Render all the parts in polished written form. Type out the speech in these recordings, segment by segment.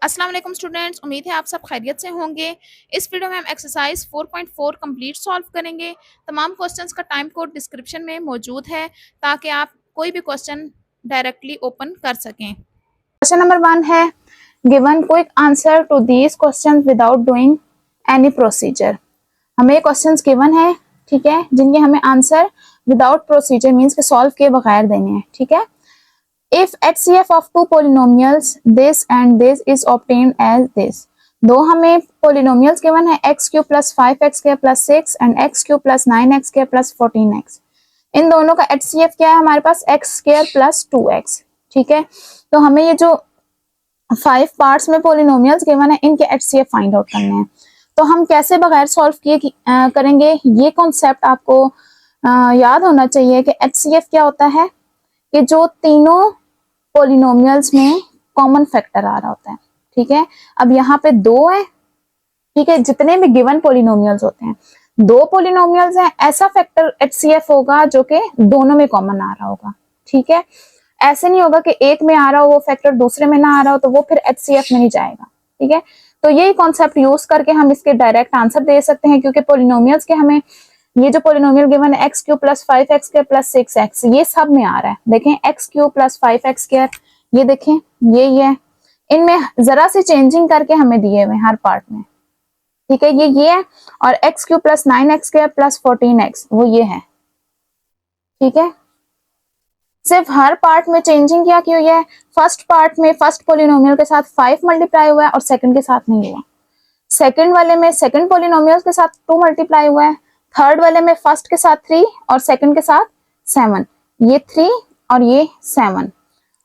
अस्सलाम वालेकुम स्टूडेंट्स, उम्मीद है आप सब खैरियत से होंगे। इस वीडियो में हम एक्सरसाइज 4.4 कंप्लीट सॉल्व करेंगे। तमाम क्वेश्चंस का टाइम कोड डिस्क्रिप्शन में मौजूद है ताकि आप कोई भी क्वेश्चन डायरेक्टली ओपन कर सकें। क्वेश्चन नंबर 1 है, given quick answer to these questions without doing any procedure. हमें क्वेश्चंस गिवन है, ठीक है, जिनके हमें आंसर विदाउट प्रोसीजर मीन्स के सॉल्व किए बगैर देने हैं, ठीक है। If HCF of two polynomials this and this is obtained as this, दो हमें polynomials given है x cube plus 5x square plus 6 and x cube plus 9x square plus 14x। इन दोनों का HCF क्या है हमारे पास x स्क्वायर प्लस 2x, ठीक है। तो हमें ये जो 5 पार्ट्स में polynomials given है इनके HCF फाइंड आउट करने हैं। तो हम कैसे बगैर सॉल्व किए करेंगे, ये कॉन्सेप्ट आपको याद होना चाहिए कि HCF क्या होता है कि जो तीनों पॉलिनोमियल्स में कॉमन फैक्टर आ रहा होता है, ठीक है। अब यहाँ पे दो है, ठीक है, जितने भी गिवन पॉलिनोमियल्स होते हैं, दो पॉलिनोमियल्स हैं, ऐसा फैक्टर HCF होगा जो कि दोनों में कॉमन आ रहा होगा, ठीक है। ऐसे नहीं होगा कि एक में आ रहा हो वो फैक्टर दूसरे में ना आ रहा हो तो वो फिर HCF में नहीं जाएगा, ठीक है। तो यही कॉन्सेप्ट यूज करके हम इसके डायरेक्ट आंसर दे सकते हैं, क्योंकि पॉलिनोमियल्स के हमें ये जो पॉलिनोमियल गिवन है x cube plus 5x square plus 6x, ये सब में आ रहा है। देखें x cube plus 5x square, ये देखें ये है, इनमें जरा सी चेंजिंग करके हमें दिए हुए हर पार्ट में, ठीक है। ये है, और x cube plus 9x square plus 14x वो ये है, ठीक है। सिर्फ हर पार्ट में चेंजिंग क्या की हुई है, फर्स्ट पार्ट में फर्स्ट पॉलिनोमियल के साथ 5 मल्टीप्लाई हुआ है और सेकंड के साथ नहीं हुआ। सेकंड वाले में सेकंड पॉलिनोमियल के साथ 2 मल्टीप्लाई हुआ है। थर्ड वाले में फर्स्ट के साथ 3 और सेकंड के साथ 7, ये 3 और ये 7।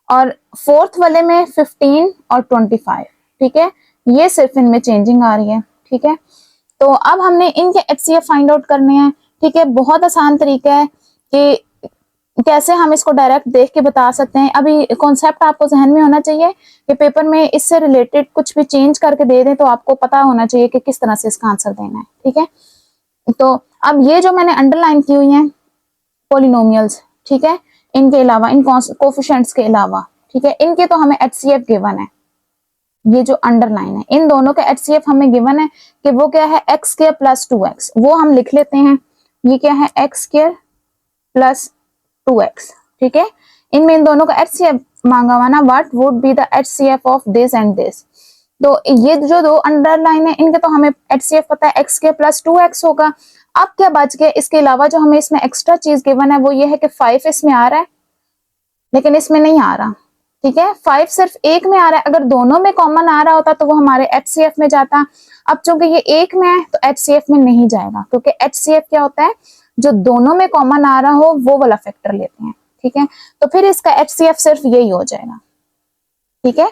और फोर्थ वाले में 15 और 25, ठीक है। ये सिर्फ इनमें चेंजिंग आ रही है, ठीक है। तो अब हमने इनके HCF फाइंड आउट करने हैं, ठीक है। बहुत आसान तरीका है कि कैसे हम इसको डायरेक्ट देख के बता सकते हैं। अभी कॉन्सेप्ट आपको जहन में होना चाहिए कि पेपर में इससे रिलेटेड कुछ भी चेंज करके दे दें तो आपको पता होना चाहिए कि किस तरह से इसका आंसर देना है, ठीक है। तो अब ये जो मैंने अंडरलाइन की हुई है पॉलिनोमियल्स, ठीक है, इनके अलावा इन कोफिशिएंट्स के अलावा, ठीक है, इनके तो हमें HCF गिवन है। ये जो अंडरलाइन है इन दोनों के HCF हमें गिवन है कि वो क्या है x स्क्वायर प्लस 2x, वो हम लिख लेते हैं। ये क्या है x स्क्वायर प्लस 2x, ठीक है। इनमें इन दोनों का HCF मांगा हुआ ना, what would be the HCF of this and this. तो ये जो दो अंडरलाइन है इनके तो हमें HCF पता है x स्क्वायर प्लस 2x होगा। अब क्या बच गया, इसके अलावा जो हमें इसमें एक्स्ट्रा चीज गिवन है वो ये है कि 5 इसमें आ रहा है लेकिन इसमें नहीं आ रहा, ठीक है। 5 सिर्फ एक में आ रहा है, अगर दोनों में कॉमन आ रहा होता तो वो हमारे HCF में जाता। अब चूंकि ये एक में है तो HCF में नहीं जाएगा, क्योंकि HCF क्या होता है, जो दोनों में कॉमन आ रहा हो वो वाला फैक्टर लेते हैं, ठीक है। तो फिर इसका HCF सिर्फ यही हो जाएगा, ठीक है।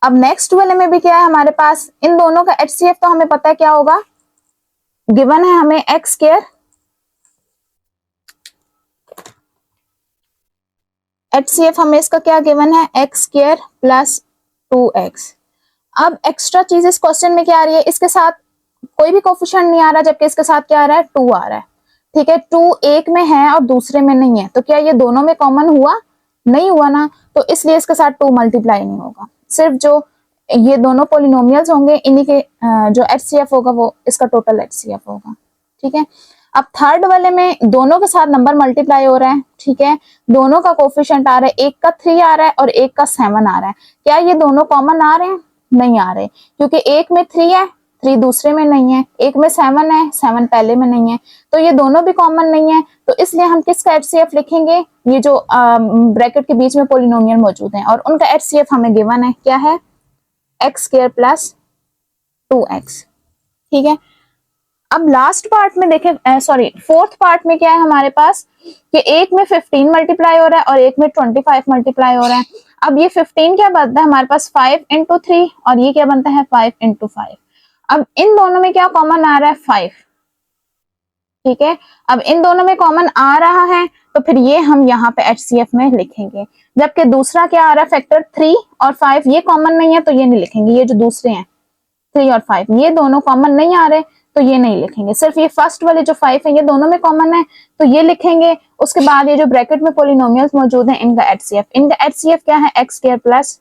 अब नेक्स्ट वाले में भी क्या है हमारे पास, इन दोनों का HCF तो हमें पता है क्या होगा, गिवन है हमें x स्क्वायर, HCF हमें इसका क्या गिवन है x स्क्वायर प्लस 2x। अब एक्स्ट्रा चीज इस क्वेश्चन में क्या आ रही है, इसके साथ कोई भी कोफिशिएंट नहीं आ रहा, जबकि इसके साथ क्या आ रहा है 2 आ रहा है, ठीक है। 2 एक में है और दूसरे में नहीं है, तो क्या ये दोनों में कॉमन हुआ, नहीं हुआ ना, तो इसलिए इसके साथ 2 मल्टीप्लाई नहीं होगा। सिर्फ जो ये दोनों पॉलिनोमियल्स होंगे इन्हीं के जो HCF होगा वो इसका टोटल HCF होगा, ठीक है। अब थर्ड वाले में दोनों के साथ नंबर मल्टीप्लाई हो रहा है, ठीक है, दोनों का कोफिशिएंट आ रहा है, एक का 3 आ रहा है और एक का 7 आ रहा है। क्या ये दोनों कॉमन आ रहे हैं, नहीं आ रहे, क्योंकि एक में 3 है 3 दूसरे में नहीं है, एक में 7 है 7 पहले में नहीं है, तो ये दोनों भी कॉमन नहीं है। तो इसलिए हम किसका HCF लिखेंगे, ये जो ब्रैकेट के बीच में पॉलिनोमियल मौजूद हैं और उनका HCF हमें गिवन है, क्या है x स्क्वायर प्लस 2x, ठीक है। अब लास्ट पार्ट में देखें, सॉरी फोर्थ पार्ट में क्या है हमारे पास कि एक में 15 मल्टीप्लाई हो रहा है और एक में 25 मल्टीप्लाई हो रहा है। अब ये 15 क्या बनता है हमारे पास 5 इंटू 3 और ये क्या बनता है 5 इंटू 5। अब इन दोनों में क्या कॉमन आ रहा है 5, ठीक है। अब इन दोनों में कॉमन आ रहा है तो फिर ये हम यहाँ पे HCF में लिखेंगे, जबकि दूसरा क्या आ रहा है फैक्टर 3 और 5 ये कॉमन नहीं है तो ये नहीं लिखेंगे। ये जो दूसरे हैं 3 और 5 ये दोनों कॉमन नहीं आ रहे तो ये नहीं लिखेंगे, सिर्फ ये फर्स्ट वाले जो 5 है ये दोनों में कॉमन है तो ये लिखेंगे। उसके बाद ये जो ब्रैकेट में पॉलिनोमियल्स मौजूद हैं इनका HCF क्या है x स्क्वायर प्लस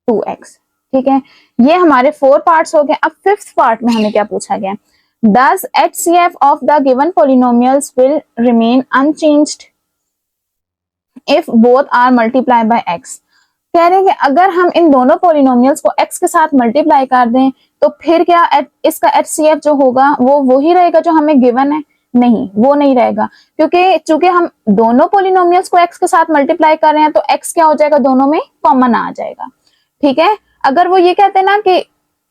2x। ठीक है, ये हमारे 4 पार्ट्स हो गए। अब 5th पार्ट में हमें क्या पूछा गया, does HCF of the given polynomials will remain unchanged if both are multiply by x। कह रहे हैं कि अगर हम इन दोनों पॉलिनोमियल्स को x के साथ मल्टीप्लाई कर दें तो फिर क्या इसका HCF जो होगा वो ही रहेगा जो हमें गिवन है? नहीं, वो नहीं रहेगा, क्योंकि चूंकि हम दोनों पॉलिनोमियल्स को x के साथ मल्टीप्लाई कर रहे हैं तो x क्या हो जाएगा, दोनों में कॉमन आ जाएगा। ठीक है, अगर वो ये कहते हैं ना कि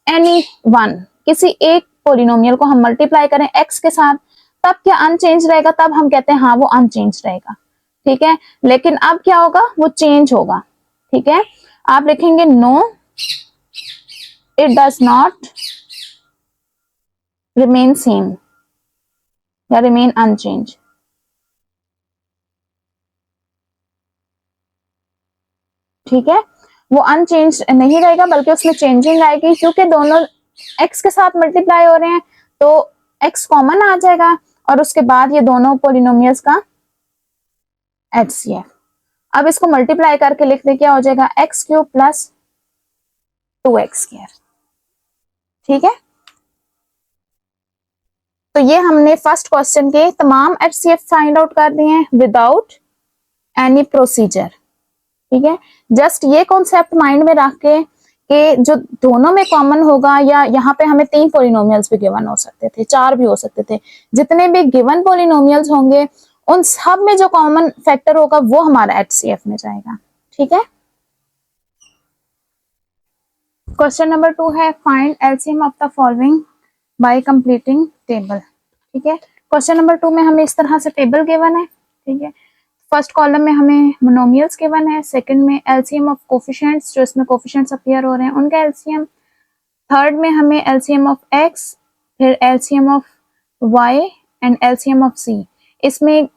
एनी वन, किसी एक पॉलिनोमियल को हम मल्टीप्लाई करें x के साथ, तब क्या अनचेंज रहेगा? तब हम कहते हैं हाँ वो अनचेंज रहेगा। ठीक है, लेकिन अब क्या होगा, वो चेंज होगा। ठीक है, आप लिखेंगे no it does not remain same या रिमेन अनचेंज। ठीक है, वो अनचेंज नहीं रहेगा बल्कि उसमें चेंजिंग आएगी, क्योंकि दोनों x के साथ मल्टीप्लाई हो रहे हैं तो x कॉमन आ जाएगा और उसके बाद ये दोनों पॉलिनोमियल्स का HCF। अब इसको मल्टीप्लाई करके लिख दे, क्या हो जाएगा, x cube plus 2x square. ठीक है, तो ये हमने फर्स्ट क्वेश्चन के तमाम HCF फाइंड आउट कर दिए हैं विदाउट एनी प्रोसीजर। ठीक है, जस्ट ये कॉन्सेप्ट माइंड में रख के कि जो दोनों में कॉमन होगा, या यहाँ पे हमें 3 पॉलिनोमियल्स भी गिवन हो सकते थे, 4 भी हो सकते थे, जितने भी गिवन पॉलिनोमियल्स होंगे उन सब में जो कॉमन फैक्टर होगा वो हमारा HCF में जाएगा। ठीक है, क्वेश्चन नंबर 2 है find LCM of the following bye completing table. ठीक है, क्वेश्चन नंबर 2 में हमें इस तरह से टेबल गिवन है। ठीक है, फर्स्ट कॉलम में हमें मोनोमियल्स गिवन है, सेकंड में एलसीएम ऑफ कोफिशिएंट्स, जो इसमें कोफिशिएंट्स अपीयर हो रहे हैं उनका एलसीएम, थर्ड में हमें एलसीएम ऑफ एक्स, फिर LCM of Y and LCM of C. इसमें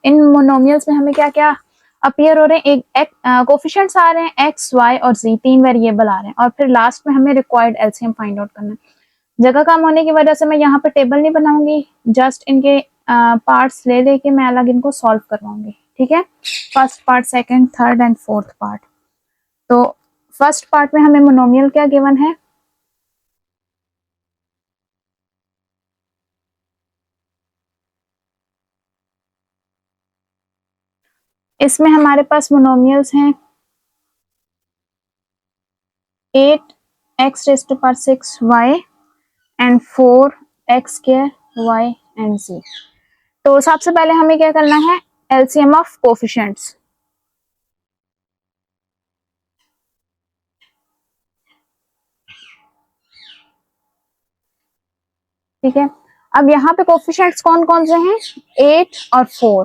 इन मोनोमियल्स में हमें क्या क्या अपीयर हो रहे हैं, एक कोफिशिएंट्स आ रहे हैं एक्स वाई और जी, 3 वेरिएबल आ रहे हैं, और फिर लास्ट में हमें रिक्वायर्ड एलसीएम फाइंड आउट करना है। जगह कम होने की वजह से मैं यहाँ पे टेबल नहीं बनाऊंगी, जस्ट इनके पार्ट्स ले लेके मैं अलग इनको सॉल्व करवाऊंगी। ठीक है, first part, second, third and fourth part. तो फर्स्ट पार्ट में हमें मोनोमियल क्या गिवन है, इसमें हमारे पास मोनोमियल्स हैं 8x⁻6y and 4x² y and z। तो सबसे पहले हमें क्या करना है, एलसीएम ऑफ कोफिशिएंट्स। ठीक है, अब यहाँ पे कोफिशिएंट्स कौन कौन से हैं, 8 और 4।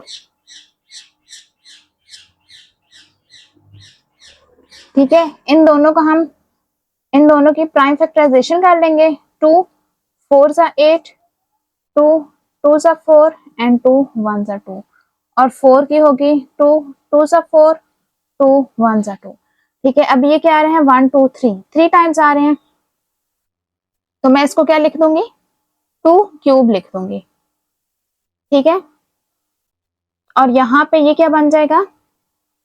ठीक है, इन दोनों की प्राइम फैक्टराइजेशन कर लेंगे। 2 4 सा 8, 2 2 सा 4 एंड 2 1 सा 2, और 4 की होगी 2 2 सा 4, 2 1 सा 2। ठीक है, अब ये क्या आ रहे हैं, 1 2 3 टाइम्स आ रहे हैं, तो मैं इसको क्या लिख दूंगी, 2 क्यूब लिख दूंगी। ठीक है, और यहाँ पे ये क्या बन जाएगा,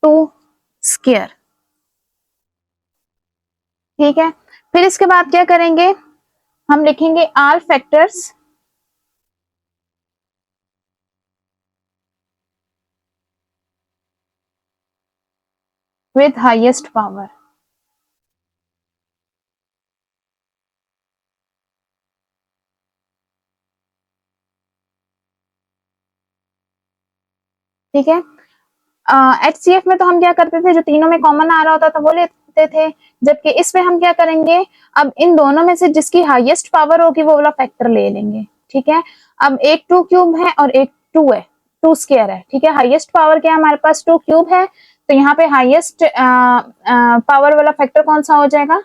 2 स्क्वायर। ठीक है, फिर इसके बाद क्या करेंगे, हम लिखेंगे आल फैक्टर्स विद हाईएस्ट पावर। ठीक है, HCF में तो हम क्या करते थे, जो तीनों में कॉमन आ रहा होता था वो लेते थे, जबकि इसमें हम क्या करेंगे, अब इन दोनों में से जिसकी हाईएस्ट पावर होगी वो वाला फैक्टर ले लेंगे। ठीक है, अब एक 2 क्यूब है और एक 2 है, 2 स्क्वायर है। ठीक है, हाईएस्ट पावर क्या है हमारे पास, 2 क्यूब है, तो यहाँ पे हाईएस्ट पावर वाला फैक्टर कौन सा हो जाएगा,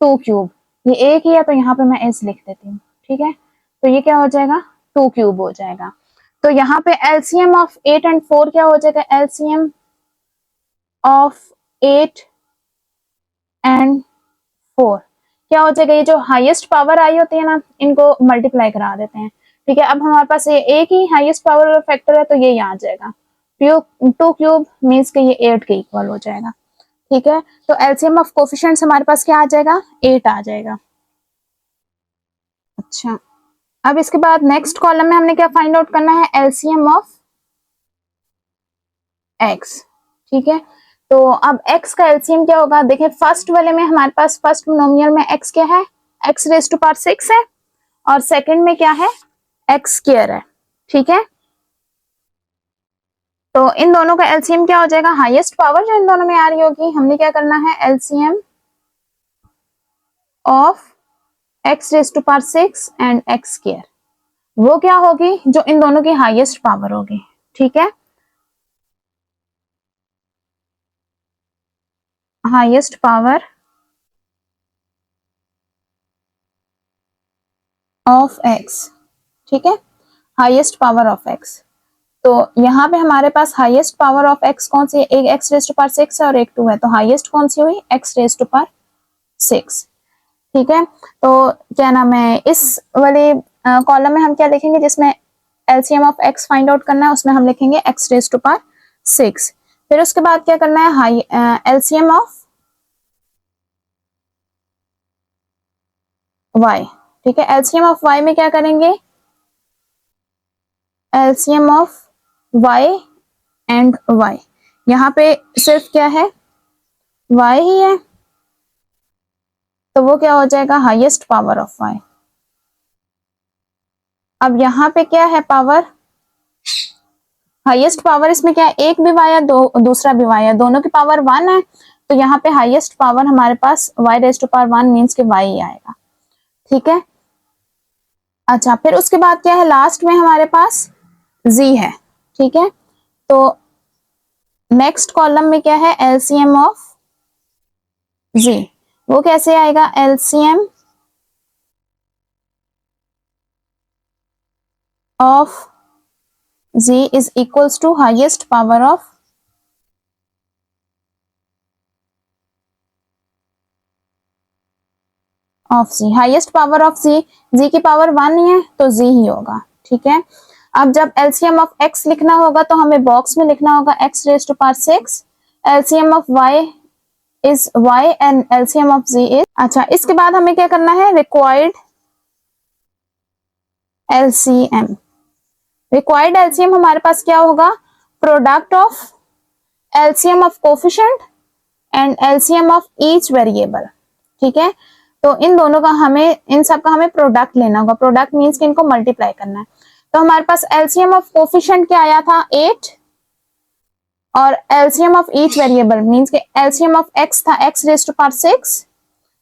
2 क्यूब। ये एक ही है तो यहाँ पे मैं एस लिख देती हूँ। ठीक है, तो ये क्या हो जाएगा, 2 क्यूब हो जाएगा। तो यहाँ पे एलसीएम ऑफ 8 एंड 4 क्या हो जाएगा, एलसीएम ऑफ 8 एंड 4 क्या हो जाएगा, ये जो हाईएस्ट पावर आई होती है ना, इनको मल्टीप्लाई करा देते हैं। ठीक है, अब हमारे पास ये एक ही हाईएस्ट पावर फैक्टर है तो ये यहाँ आ जाएगा, 2 क्यूब मीन्स के ये 8 के इक्वल हो जाएगा। ठीक है, तो एलसीएम ऑफ कोफिशिएंट्स हमारे पास क्या आ जाएगा, 8 आ जाएगा। अच्छा, अब इसके बाद नेक्स्ट कॉलम में हमने क्या फाइंड आउट करना है, एलसीएम ऑफ एक्स। ठीक है, तो अब एक्स का एलसीएम क्या होगा, देखिए फर्स्ट वाले में हमारे पास फर्स्ट मोनोमियल में एक्स क्या है, एक्स रेज टू पावर 6 है, और सेकंड में क्या है, एक्स स्क्वायर है। ठीक है, तो इन दोनों का एलसीएम क्या हो जाएगा, हाईएस्ट पावर जो इन दोनों में आ रही होगी, हमने क्या करना है, LCM of x raise to power 6 and x square, वो क्या होगी, जो इन दोनों की हाईएस्ट पावर होगी। ठीक है, हाईएस्ट पावर ऑफ एक्स। ठीक है, हाईएस्ट पावर ऑफ एक्स, तो यहाँ पे हमारे पास हाईएस्ट पावर ऑफ एक्स कौन सी है, एक एक्स रेज टू पावर 6 है और एक 2 है, तो हाईएस्ट कौन सी हुई, एक्स रेज टू पावर 6। ठीक है, तो क्या नाम है, इस वाले कॉलम में हम क्या लिखेंगे, जिसमें LCM of x find out करना है, उसमें हम लिखेंगे एक्स रेज टू पावर 6। फिर उसके बाद क्या करना है, हाई एलसीएम ऑफ वाई। ठीक है, एलसीएम ऑफ वाई में क्या करेंगे, LCM of Y and y, यहाँ पे सिर्फ क्या है, वाई ही है, तो वो क्या हो जाएगा, हाईएस्ट पावर ऑफ वाई। अब यहाँ पे क्या है, पावर, हाईएस्ट पावर इसमें क्या है, एक भी वाई है, दूसरा भी वाई है, दोनों की पावर 1 है, तो यहाँ पे हाईएस्ट पावर हमारे पास Y raise to power 1 means के वाई ही आएगा। ठीक है, अच्छा, फिर उसके बाद क्या है, लास्ट में हमारे पास z है। ठीक है, तो नेक्स्ट कॉलम में क्या है, एलसीएम ऑफ z, वो कैसे आएगा, LCM of z is equals to highest power of z, highest power of z की पावर 1 ही है, तो z ही होगा। ठीक है, अब जब एलसीएम ऑफ x लिखना होगा तो हमें बॉक्स में लिखना होगा x raise to power 6, LCM of y is y and LCM of z is, अच्छा, इसके बाद हमें क्या करना है, रिक्वायर्ड एलसीएम। रिक्वायर्ड एलसीएम हमारे पास क्या होगा, product of LCM of coefficient and LCM of each variable. ठीक है, तो इन दोनों का हमें, इन सब का हमें प्रोडक्ट लेना होगा, प्रोडक्ट मींस कि इनको मल्टीप्लाई करना है। तो हमारे पास एलसीएम ऑफ कोफिशिएंट क्या आया था, 8, और LCM of each variable means के एलसीएम ऑफ एक्स था X raise to power 6,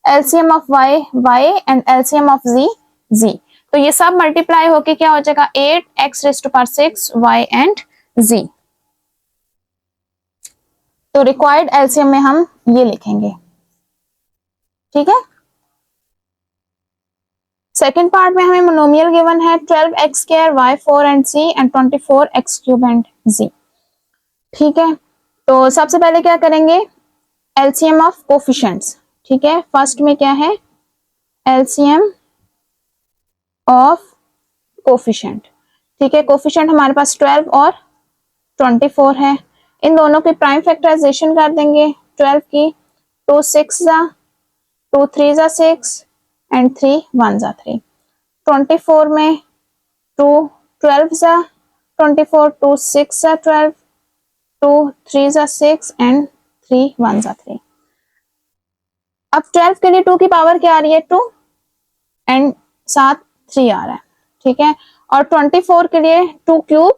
LCM of Y Y and LCM of Z. तो ये सब मल्टीप्लाई होके क्या हो जाएगा, 8 X raise to power 6 Y and Z. तो रिक्वायर्ड एलसीएम में हम ये लिखेंगे। ठीक है, सेकेंड पार्ट में हमें मोनोमियल गिवन है 12x square y 4 and c and 24x cube and z। ठीक है, तो सबसे पहले क्या करेंगे, एलसीएम ऑफ कोफिशिएंट्स। ठीक है, फर्स्ट में क्या है, एलसीएम ऑफ कोफिशिएंट। ठीक है, कोफिशिएंट हमारे पास 12 और 24 है, इन दोनों की प्राइम फैक्टराइजेशन कर देंगे, 12 की 2 6 जा 2 3 जा 6 एंड 3 1 जा 3, 24 में 2 12 जा 24, 2 6 जा 12, 2 3 जा 6 एंड 3 1 जा 3। अब 12 के लिए 2 की पावर क्या आ रही है, 2 एंड साथ 3 आ रहा है। ठीक है, और 24 के लिए 2 क्यूब,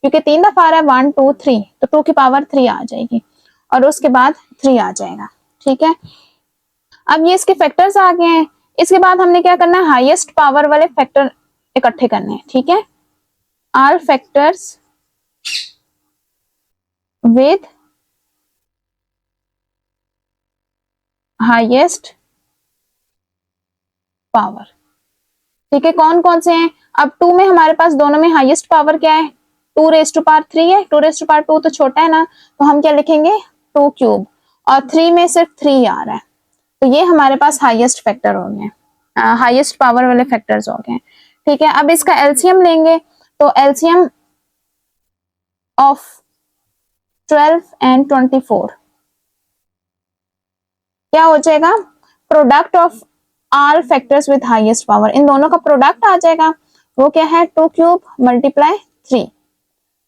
क्योंकि 3 दफा आ रहा है, 1 2 3, तो 2 की पावर 3 आ जाएगी और उसके बाद 3 आ जाएगा। ठीक है, अब ये इसके फैक्टर्स आ गए हैं, इसके बाद हमने क्या करना है, हाईएस्ट पावर वाले फैक्टर इकट्ठे करने हैं। ठीक है, all factors with highest power. ठीक है, कौन कौन से हैं, अब 2 में हमारे पास दोनों में हाईएस्ट पावर क्या है, 2 रेज टू पावर 3 है, 2 रेज टू पावर 2 तो छोटा है ना, तो हम क्या लिखेंगे, 2 क्यूब, और 3 में सिर्फ 3 आ रहा है, तो ये हमारे पास हाईएस्ट फैक्टर हो गए, हाईएस्ट पावर वाले फैक्टर्स हो गए। ठीक है, अब इसका एलसीएम लेंगे, तो एलसीएम ऑफ 12 एंड 24, क्या हो जाएगा, product of all factors with highest power, इन दोनों का प्रोडक्ट आ जाएगा, वो क्या है 2 क्यूब मल्टीप्लाई 3।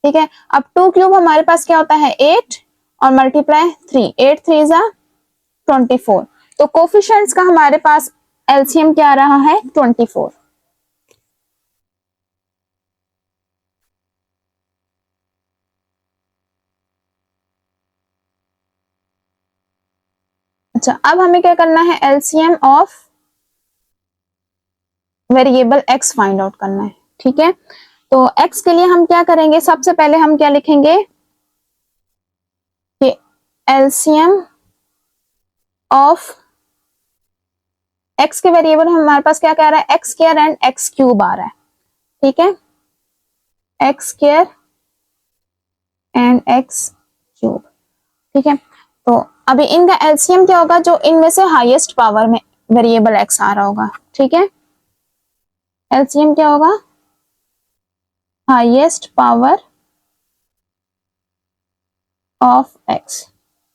ठीक है, अब 2 क्यूब हमारे पास क्या होता है 8 और मल्टीप्लाई 3, 8 3 जा 24। तो कोफिशिएंट्स का हमारे पास एलसीएम क्या आ रहा है 24। अच्छा, अब हमें क्या करना है, LCM of variable x find out करना है। ठीक है, तो एक्स के लिए हम क्या करेंगे, सबसे पहले हम क्या लिखेंगे कि एलसीएम ऑफ एक्स के वेरिएबल हमारे पास क्या कह रहा है, x square and X cube आ रहा है। ठीक है, x square and X cube. ठीक है, तो अभी इनका एलसीएम क्या होगा, जो इनमें से हाईएस्ट पावर में वेरिएबल एक्स आ रहा होगा। ठीक है, एलसीएम क्या होगा, हाईएस्ट पावर ऑफ एक्स।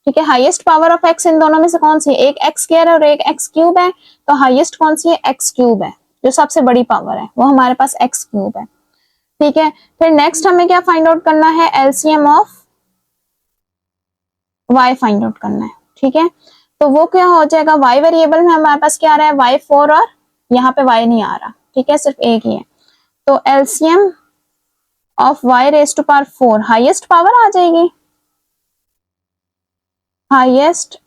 ठीक है, हाईएस्ट पावर ऑफ एक्स इन दोनों में से कौन सी है, एक एक्स स्क्वायर और एक एक्स क्यूब है, तो हाईएस्ट कौन सी है, एक्स क्यूब है, जो सबसे बड़ी पावर है वो हमारे पास एक्स क्यूब है। ठीक है, फिर नेक्स्ट हमें क्या फाइंड आउट करना है, LCM of y find out करना है। ठीक है, तो वो क्या हो जाएगा, वाई वेरिएबल में हमारे पास क्या आ रहा है, वाई 4, और यहाँ पे वाई नहीं आ रहा। ठीक है, सिर्फ एक ही है, तो LCM of Y raise to power 4, highest power आ जाएगी, हाईएस्ट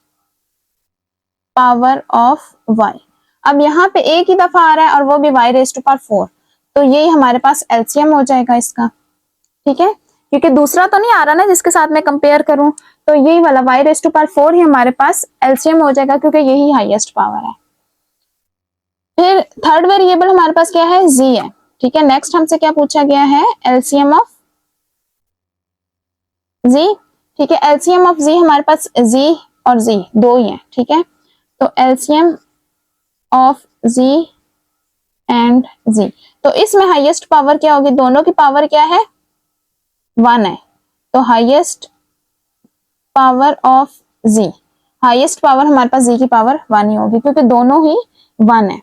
पावर ऑफ वाई। अब यहाँ पे एक ही दफा आ रहा है और वो भी वाई रेज टू पावर 4, तो यही हमारे पास एलसीएम हो जाएगा इसका। ठीक है, क्योंकि दूसरा तो नहीं आ रहा ना जिसके साथ मैं कंपेयर करूं, तो यही वाला वाई रेज टू पावर 4 ही हमारे पास एलसीएम हो जाएगा, क्योंकि यही हाईएस्ट पावर है। फिर थर्ड वेरिएबल हमारे पास क्या है, जी है। ठीक है, नेक्स्ट हमसे क्या पूछा गया है, एलसीएम ऑफ जी। ठीक है, एलसीएम ऑफ जी हमारे पास जी और जी दो ही है। ठीक है, तो LCM of Z and Z, तो इसमें हाईएस्ट पावर क्या होगी, दोनों की पावर क्या है 1 है, तो highest power of z, highest power हमारे पास जी की पावर 1 ही होगी, क्योंकि दोनों ही 1 है।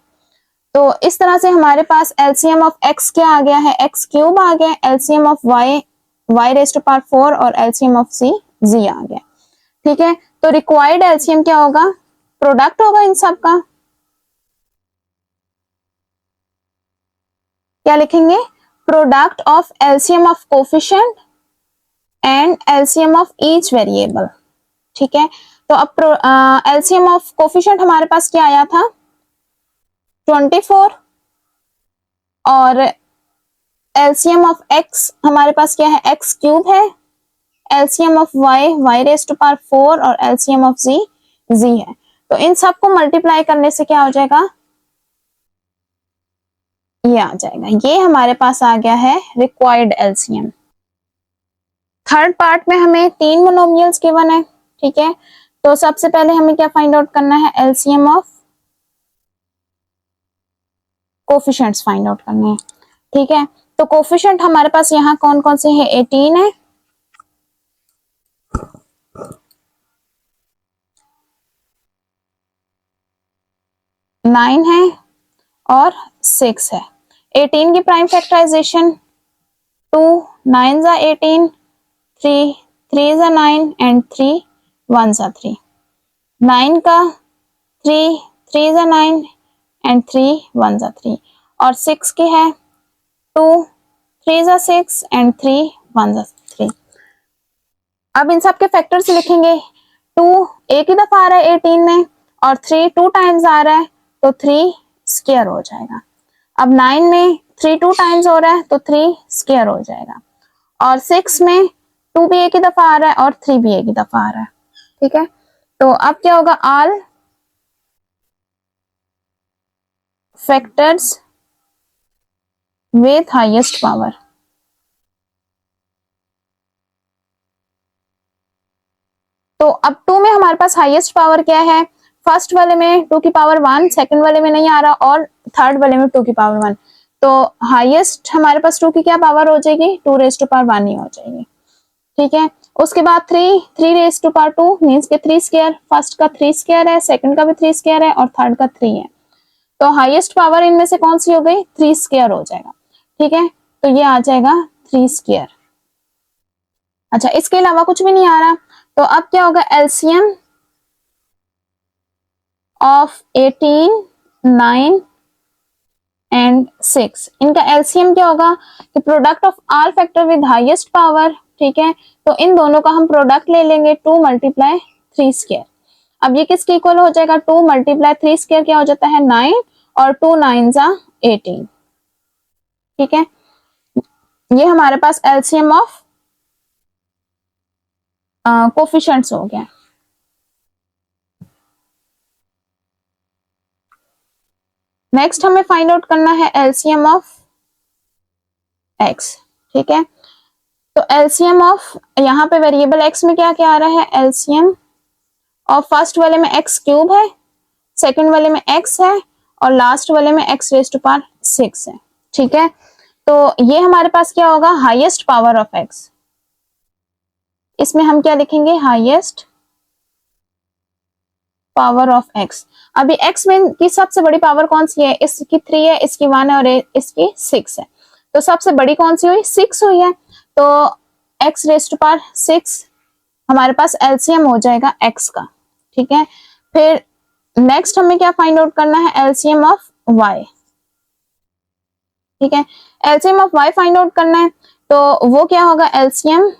तो इस तरह से हमारे पास एलसीएम ऑफ एक्स क्या आ गया है, एक्स क्यूब आ गया, LCM of Y y raise to power 4 और एलसीएम ऑफ सी जी आ गया। ठीक है, तो रिक्वायर्ड एलसीएम क्या होगा, प्रोडक्ट होगा इन सब का, क्या लिखेंगे, product of LCM of coefficient and LCM of each variable. ठीक है, तो अब एलसीएम ऑफ कोफिशिएंट हमारे पास क्या आया था 24, और एलसीएम ऑफ एक्स हमारे पास क्या है, एक्स क्यूब है, LCM of Y y raise to power 4 और एलसीएम ऑफ जी जी है। तो इन सबको मल्टीप्लाई करने से क्या हो जाएगा, ये आ जाएगा, ये हमारे पास आ गया है रिक्वायर्ड एलसीएम। थर्ड पार्ट में हमें 3 मोनोमियल्स गिवन है। ठीक है, तो सबसे पहले हमें क्या फाइंड आउट करना है, LCM of coefficients find out करने हैं। ठीक है, तो कोफिशिएंट हमारे पास यहाँ कौन कौन से है, 18 है, 9 है और 6 है। 18 की प्राइम फैक्टराइजेशन 2 9 जा 18, 3 3 जा 9 एंड 3 1 जा 3। 9 का 3 3 जा 9 एंड 3 1 जा 3, और 6 की है 2 3 जा 6 एंड 3 1 जा 3। अब इन सब के फैक्टर्स लिखेंगे, 2 एक ही दफा आ रहा है 18 में, और 3 2 टाइम्स आ रहा है, तो 3 स्क्वायर हो जाएगा। अब 9 में 3 2 टाइम्स हो रहा है, तो 3 स्क्वायर हो जाएगा, और 6 में 2 भी एक ही दफा आ रहा है और 3 भी एक ही दफा आ रहा है। ठीक है, तो अब क्या होगा, all factors with highest power. तो अब 2 में हमारे पास हाईएस्ट पावर क्या है, फर्स्ट वाले में 2 की पावर 1, सेकंड वाले में नहीं आ रहा, और थर्ड वाले में 2 की पावर 1, तो हाईएस्ट हमारे पास 2 की क्या पावर हो जाएगी, 2 रेज टू पावर 1 ही हो जाएगी। ठीक है, उसके बाद 3 मीन्स के 3 स्क्वायर, फर्स्ट का 3 स्क्वायर है, सेकंड का भी 3 स्क्वायर है और थर्ड का 3 है। तो हाईएस्ट पावर इनमें से कौन सी हो गई? 3 स्क्वायर हो जाएगा। ठीक है, तो ये आ जाएगा 3 स्क्वायर। अच्छा, इसके अलावा कुछ भी नहीं आ रहा, तो अब क्या होगा? एलसीएम ऑफ 18, 9 एंड 6, इनका एलसीएम क्या होगा? कि product of all factor with highest power. ठीक है, तो इन दोनों का हम प्रोडक्ट ले लेंगे 2 मल्टीप्लाई 3 स्क्वायर। अब ये किसके इक्वल हो जाएगा? 2 मल्टीप्लाई 3 स्क्वायर क्या हो जाता है? 9 और 2 9 जा 18। ठीक है, ये हमारे पास एलसीएम ऑफ कोफिशिएंट्स हो गया। नेक्स्ट हमें फाइंड आउट करना है एलसीएम ऑफ एक्स। ठीक है, तो एलसीएम ऑफ, यहाँ पे वेरिएबल एक्स में क्या क्या आ रहा है? एलसीएम ऑफ फर्स्ट वाले में एक्स क्यूब है, सेकंड वाले में एक्स है और लास्ट वाले में एक्स रेज टू पावर 6 है। ठीक है, तो ये हमारे पास क्या होगा? Highest power of x. इसमें हम क्या लिखेंगे? Highest power of x. अभी एक्स में की सबसे बड़ी पावर कौन सी है? इसकी 3 है, इसकी 1 है और इसकी 6 है। तो सबसे बड़ी कौन सी हुई? 6 हुई है। तो एक्स रेज टू पावर 6 हमारे पास एलसीएम हो जाएगा एक्स का। ठीक है, फिर नेक्स्ट हमें क्या फाइंड आउट करना है? LCM of y. ठीक है, LCM of y find out करना है, तो वो क्या होगा? एलसीएम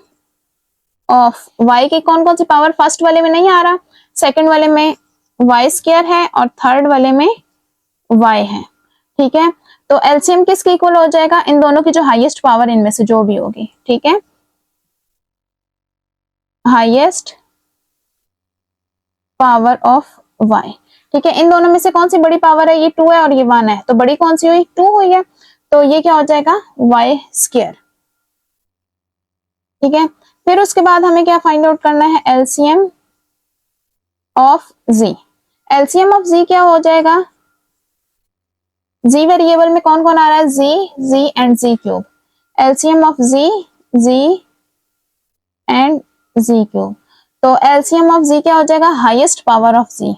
ऑफ वाई की कौन कौन सी पावर? फर्स्ट वाले में नहीं आ रहा, सेकंड वाले में वाई स्क्वायर है और थर्ड वाले में वाई है। ठीक है, तो एलसीएम किसके इक्वल हो जाएगा? इन दोनों की जो हाईएस्ट पावर इनमें से जो भी होगी। ठीक है, हाईएस्ट पावर ऑफ वाई। ठीक है, इन दोनों में से कौन सी बड़ी पावर है? ये 2 है और ये 1 है, तो बड़ी कौन सी हुई? 2 हुई है, तो ये क्या हो जाएगा? Y square. ठीक है, फिर उसके बाद हमें क्या फाइंड आउट करना है? LCM of Z. LCM of Z क्या हो जाएगा? जी वेरिएबल में कौन कौन आ रहा है? Z and Z cube. LCM of Z and Z cube. तो एलसीएम ऑफ जी क्या हो जाएगा? Highest power of Z.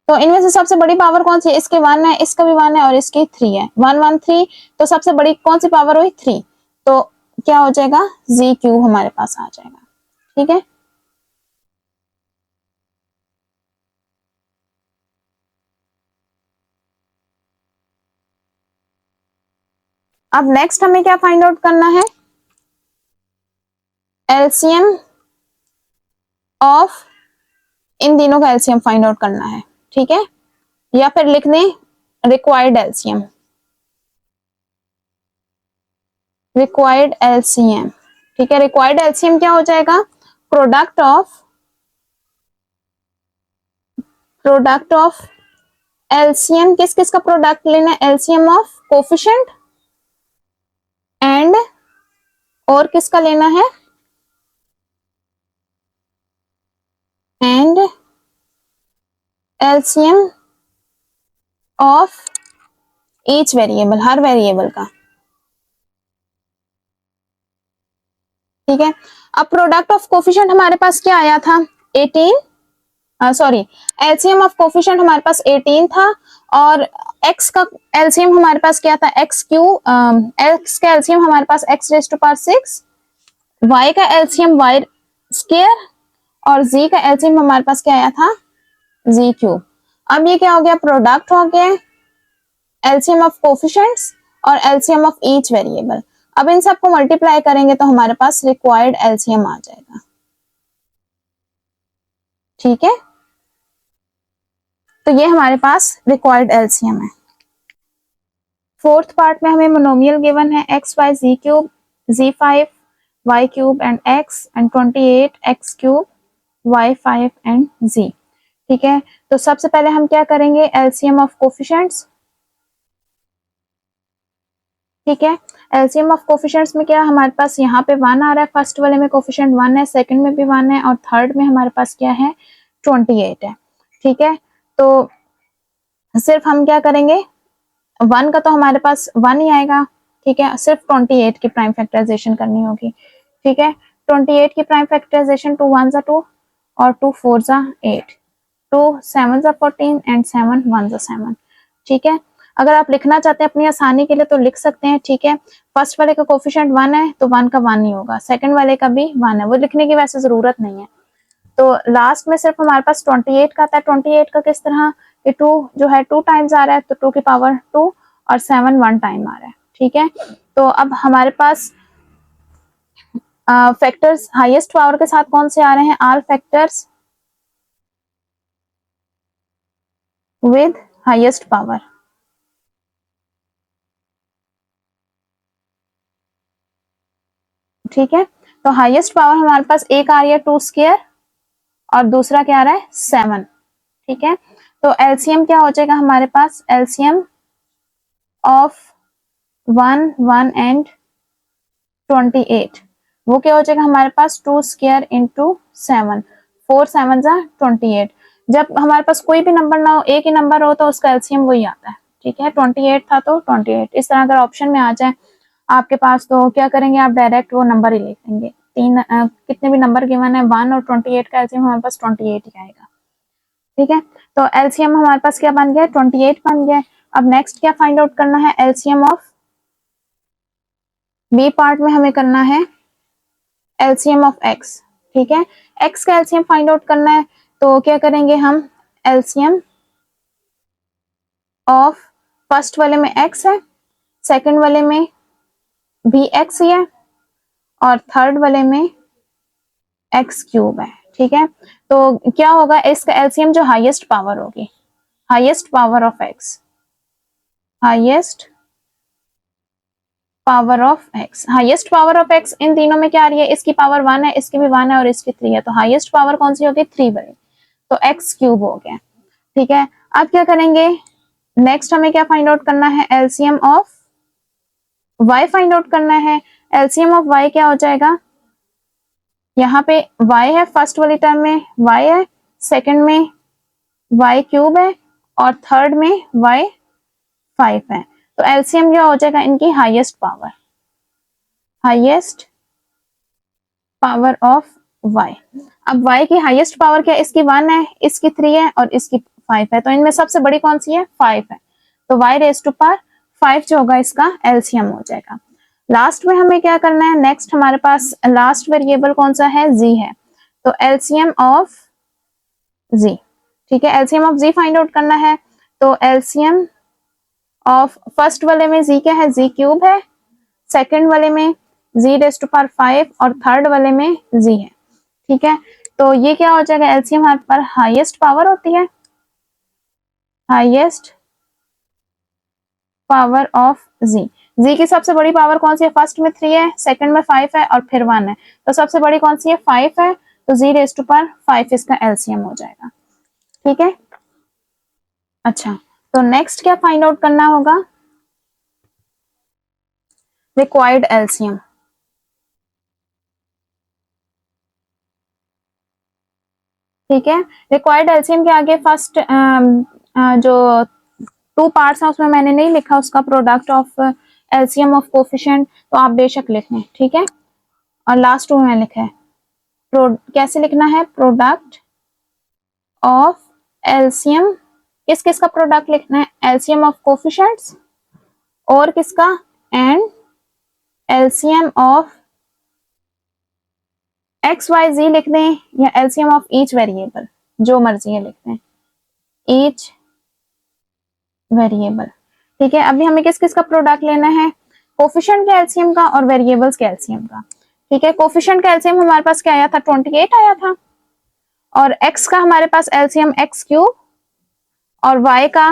तो इनमें से सबसे बड़ी पावर कौन सी है? इसके 1 है, इसका भी 1 है और इसकी 3 है। 1 1 3, तो सबसे बड़ी कौन सी पावर हुई? 3। तो क्या हो जाएगा? जी क्यूब हमारे पास आ जाएगा। ठीक है, अब नेक्स्ट हमें क्या फाइंड आउट करना है? एलसीएम ऑफ इन तीनों का एलसीएम फाइंड आउट करना है। ठीक है, या फिर लिख दें रिक्वायर्ड एलसीएम। Required LCM. ठीक है, रिक्वायर्ड एलसीएम क्या हो जाएगा? प्रोडक्ट ऑफ एलसीएम किस किस का प्रोडक्ट लेना है? एलसीएम ऑफ कोफिशिएंट एंड और किसका लेना है? And LCM of each variable, her variable का। ठीक है, अब प्रोडक्ट ऑफ कोफिशिएंट हमारे पास क्या आया था? 18, सॉरी, एलसीएम ऑफ कोफिशिएंट हमारे पास 18 था और एक्स का एलसीएम हमारे पास क्या था? एक्स का एलसीएम हमारे पास X raise to power 6, Y का एलसीएम वाई स्क्वायर और जी का एलसीएम हमारे पास क्या आया था? Z cube. अब ये क्या हो गया? प्रोडक्ट हो गया एलसीएम ऑफ कोफिशिएंट्स और एलसीएम ऑफ ईच वेरिएबल। अब इन सबको मल्टीप्लाई करेंगे तो हमारे पास रिक्वायर्ड एलसीएम आ जाएगा। ठीक है, तो ये हमारे पास रिक्वायर्ड एलसीएम है। फोर्थ पार्ट में हमें मोनोमियल गिवन है x Y z cube, z5 y cube and x and 28 x cube y5 and z। ठीक है, तो सबसे पहले हम क्या करेंगे? LCM of coefficients. ठीक है, एलसीएम ऑफ कोफिशिएंट्स में क्या हमारे पास यहाँ पे 1 आ रहा है, फर्स्ट वाले में कोफिशिएंट 1 है, सेकंड में भी 1 है और थर्ड में हमारे पास क्या है? 28 है। ठीक है, तो सिर्फ हम क्या करेंगे? 1 का तो हमारे पास 1 ही आएगा, ठीक है। सिर्फ 28 की प्राइम फैक्टराइजेशन करनी होगी, ठीक है। 28 की प्राइम फैक्टराइजेशन 2 1 जा 2 और 2 4 जा 8, 2 7 जा 14 एंड 7 1 जा 7, ठीक है। अगर आप लिखना चाहते हैं अपनी आसानी के लिए तो लिख सकते हैं, ठीक है। फर्स्ट वाले का कोफिशिएंट 1 है तो 1 का 1 ही होगा, सेकंड वाले का भी 1 है, वो लिखने की वैसे जरूरत नहीं है। तो लास्ट में सिर्फ हमारे पास 28 का आता है। 28 का किस तरह कि 2 जो है 2 टाइम्स आ रहा है तो 2 की पावर 2 और 7 1 टाइम आ रहा है, ठीक है। तो अब हमारे पास फैक्टर्स हाईएस्ट पावर के साथ कौन से आ रहे हैं? All factors with highest power, ठीक है। तो हाईएस्ट पावर हमारे पास एक आ रही है 2 स्क्वायर और दूसरा क्या आ रहा है 7, ठीक है। तो एलसीएम क्या हो जाएगा हमारे पास? एलसीएम ऑफ 1 1 एंड 28 वो क्या हो जाएगा हमारे पास? 2 स्क्वायर इंटू 7, 4 7 जा 28। जब हमारे पास कोई भी नंबर ना हो, एक ही नंबर हो, तो उसका एलसीएम वही आता है, ठीक है। 28 था तो 28। इस तरह अगर ऑप्शन में आ जाए आपके पास तो क्या करेंगे आप? डायरेक्ट वो नंबर ही लिख लेंगे। कितने भी नंबर गिवन है 1 और 28 का एलसीएम हमारे पास 28 ही आएगा, ठीक है। तो एलसीएम हमारे पास क्या बन गया? 28 बन गया। अब नेक्स्ट क्या फाइंड आउट करना है? एलसीएम ऑफ बी पार्ट में हमें करना है एलसीएम ऑफ एक्स, ठीक है। एक्स का एलसीएम फाइंड आउट करना है तो क्या करेंगे हम? एलसीएम ऑफ फर्स्ट वाले में एक्स है, सेकंड वाले में भी एक्स ही है और थर्ड वाले में एक्स क्यूब है, ठीक है। तो क्या होगा? इसका एलसीएम जो हाईएस्ट पावर होगी, highest power of X, highest power of X, highest power of X इन तीनों में क्या आ रही है? इसकी पावर 1 है, इसकी भी 1 है और इसकी 3 है, तो हाईएस्ट पावर कौन सी होगी? 3 बनी, तो एक्स क्यूब हो गया, ठीक है। अब क्या करेंगे? नेक्स्ट हमें क्या फाइंड आउट करना है? LCM of y find out करना है। एलसीएम ऑफ y क्या हो जाएगा? यहाँ पे y है, फर्स्ट वाली टर्म में y है, सेकंड में y क्यूब है और थर्ड में y 5 है। तो एलसीएम क्या हो जाएगा? इनकी highest power, highest power of y। अब y की हाईएस्ट पावर क्या? इसकी 1 है, इसकी 3 है और इसकी 5 है, तो इनमें सबसे बड़ी कौन सी है? 5 है, तो y रेज टू पावर 5 जो होगा इसका एलसीएम हो जाएगा। लास्ट में हमें क्या करना है? नेक्स्ट हमारे पास लास्ट वेरिएबल कौन सा है? z है, तो एलसीएम ऑफ z, ठीक है। LCM of z find out करना है तो एलसीएम ऑफ फर्स्ट वाले में z क्या है? z क्यूब है, सेकंड वाले में z रेज टू पावर 5 और थर्ड वाले में z है, ठीक है। तो ये क्या हो जाएगा? एलसीएम हमारे पर हाईएस्ट पावर होती है, हाईएस्ट पावर ऑफ z की सबसे बड़ी पावर कौन सी है? फर्स्ट में 3 है, सेकंड में 5 है और फिर 1 है, तो सबसे बड़ी कौन सी है? 5 है, तो z रेज टू पावर 5 इसका एलसीएम हो जाएगा, ठीक है। अच्छा, तो नेक्स्ट क्या फाइंड आउट करना होगा? रिक्वायर्ड एलसीएम, ठीक है। रिक्वायर्ड एलसीएम के आगे फर्स्ट जो 2 पार्ट्स है उसमें मैंने नहीं लिखा उसका product of LCM of coefficient, तो आप बेशक लिख लें, ठीक है। और लास्ट 2 में लिखा है कैसे लिखना है? प्रोडक्ट ऑफ एलसीएम, किस किस का प्रोडक्ट लिखना है? एलसीएम ऑफ कोफिशिएंट्स और किसका? And LCM of X Y Z लिख दें या एलसीएम ऑफ ईच वेरिएबल, जो मर्जी है लिख दें, ईच वेरिएबल, ठीक है। अभी हमें किस किस का प्रोडक्ट लेना है? कोफिशिएंट के एलसीएम का और वेरिएबल्स के एलसीएम का, ठीक है। कोफिशिएंट का एलसीएम हमारे पास क्या आया था? 28 आया था, और एक्स का हमारे पास एलसीएम एक्स क्यूब और वाई का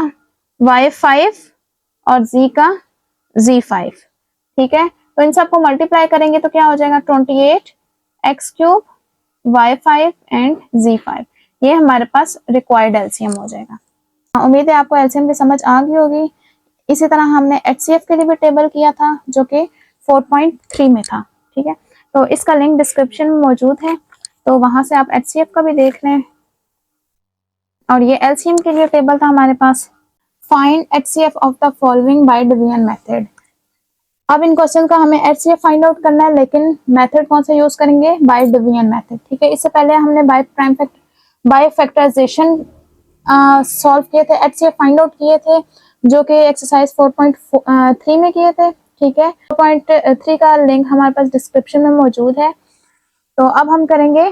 वाई 5 और जी का जी 5, ठीक है। तो इन सबको मल्टीप्लाई करेंगे तो क्या हो जाएगा? 28 एक्स क्यूब वाई 5 एंड जी 5, ये हमारे पास रिक्वायर्ड एलसीएम हो जाएगा। उम्मीद है आपको एलसीएम की समझ आ गई होगी। इसी तरह हमने एचसीएफ के लिए भी टेबल किया था जो कि 4.3 में था, ठीक है। तो इसका लिंक डिस्क्रिप्शन में मौजूद है, तो वहां से आप एचसीएफ का भी देख लें। और ये एलसीएम के लिए टेबल था हमारे पास find HCF of the following by division method. अब इन क्वेश्चन का हमें HCF फाइंड आउट करना है, लेकिन मेथड कौन सा यूज करेंगे, बाय डिवीजन मेथड। ठीक है, इससे पहले हमने बाय फैक्टराइजेशन सॉल्व किए थे, HCF फाइंड आउट किए थे, जो कि एक्सरसाइज 4.3 में किए थे। ठीक है, 4.3 का लिंक हमारे पास डिस्क्रिप्शन में मौजूद है। तो अब हम करेंगे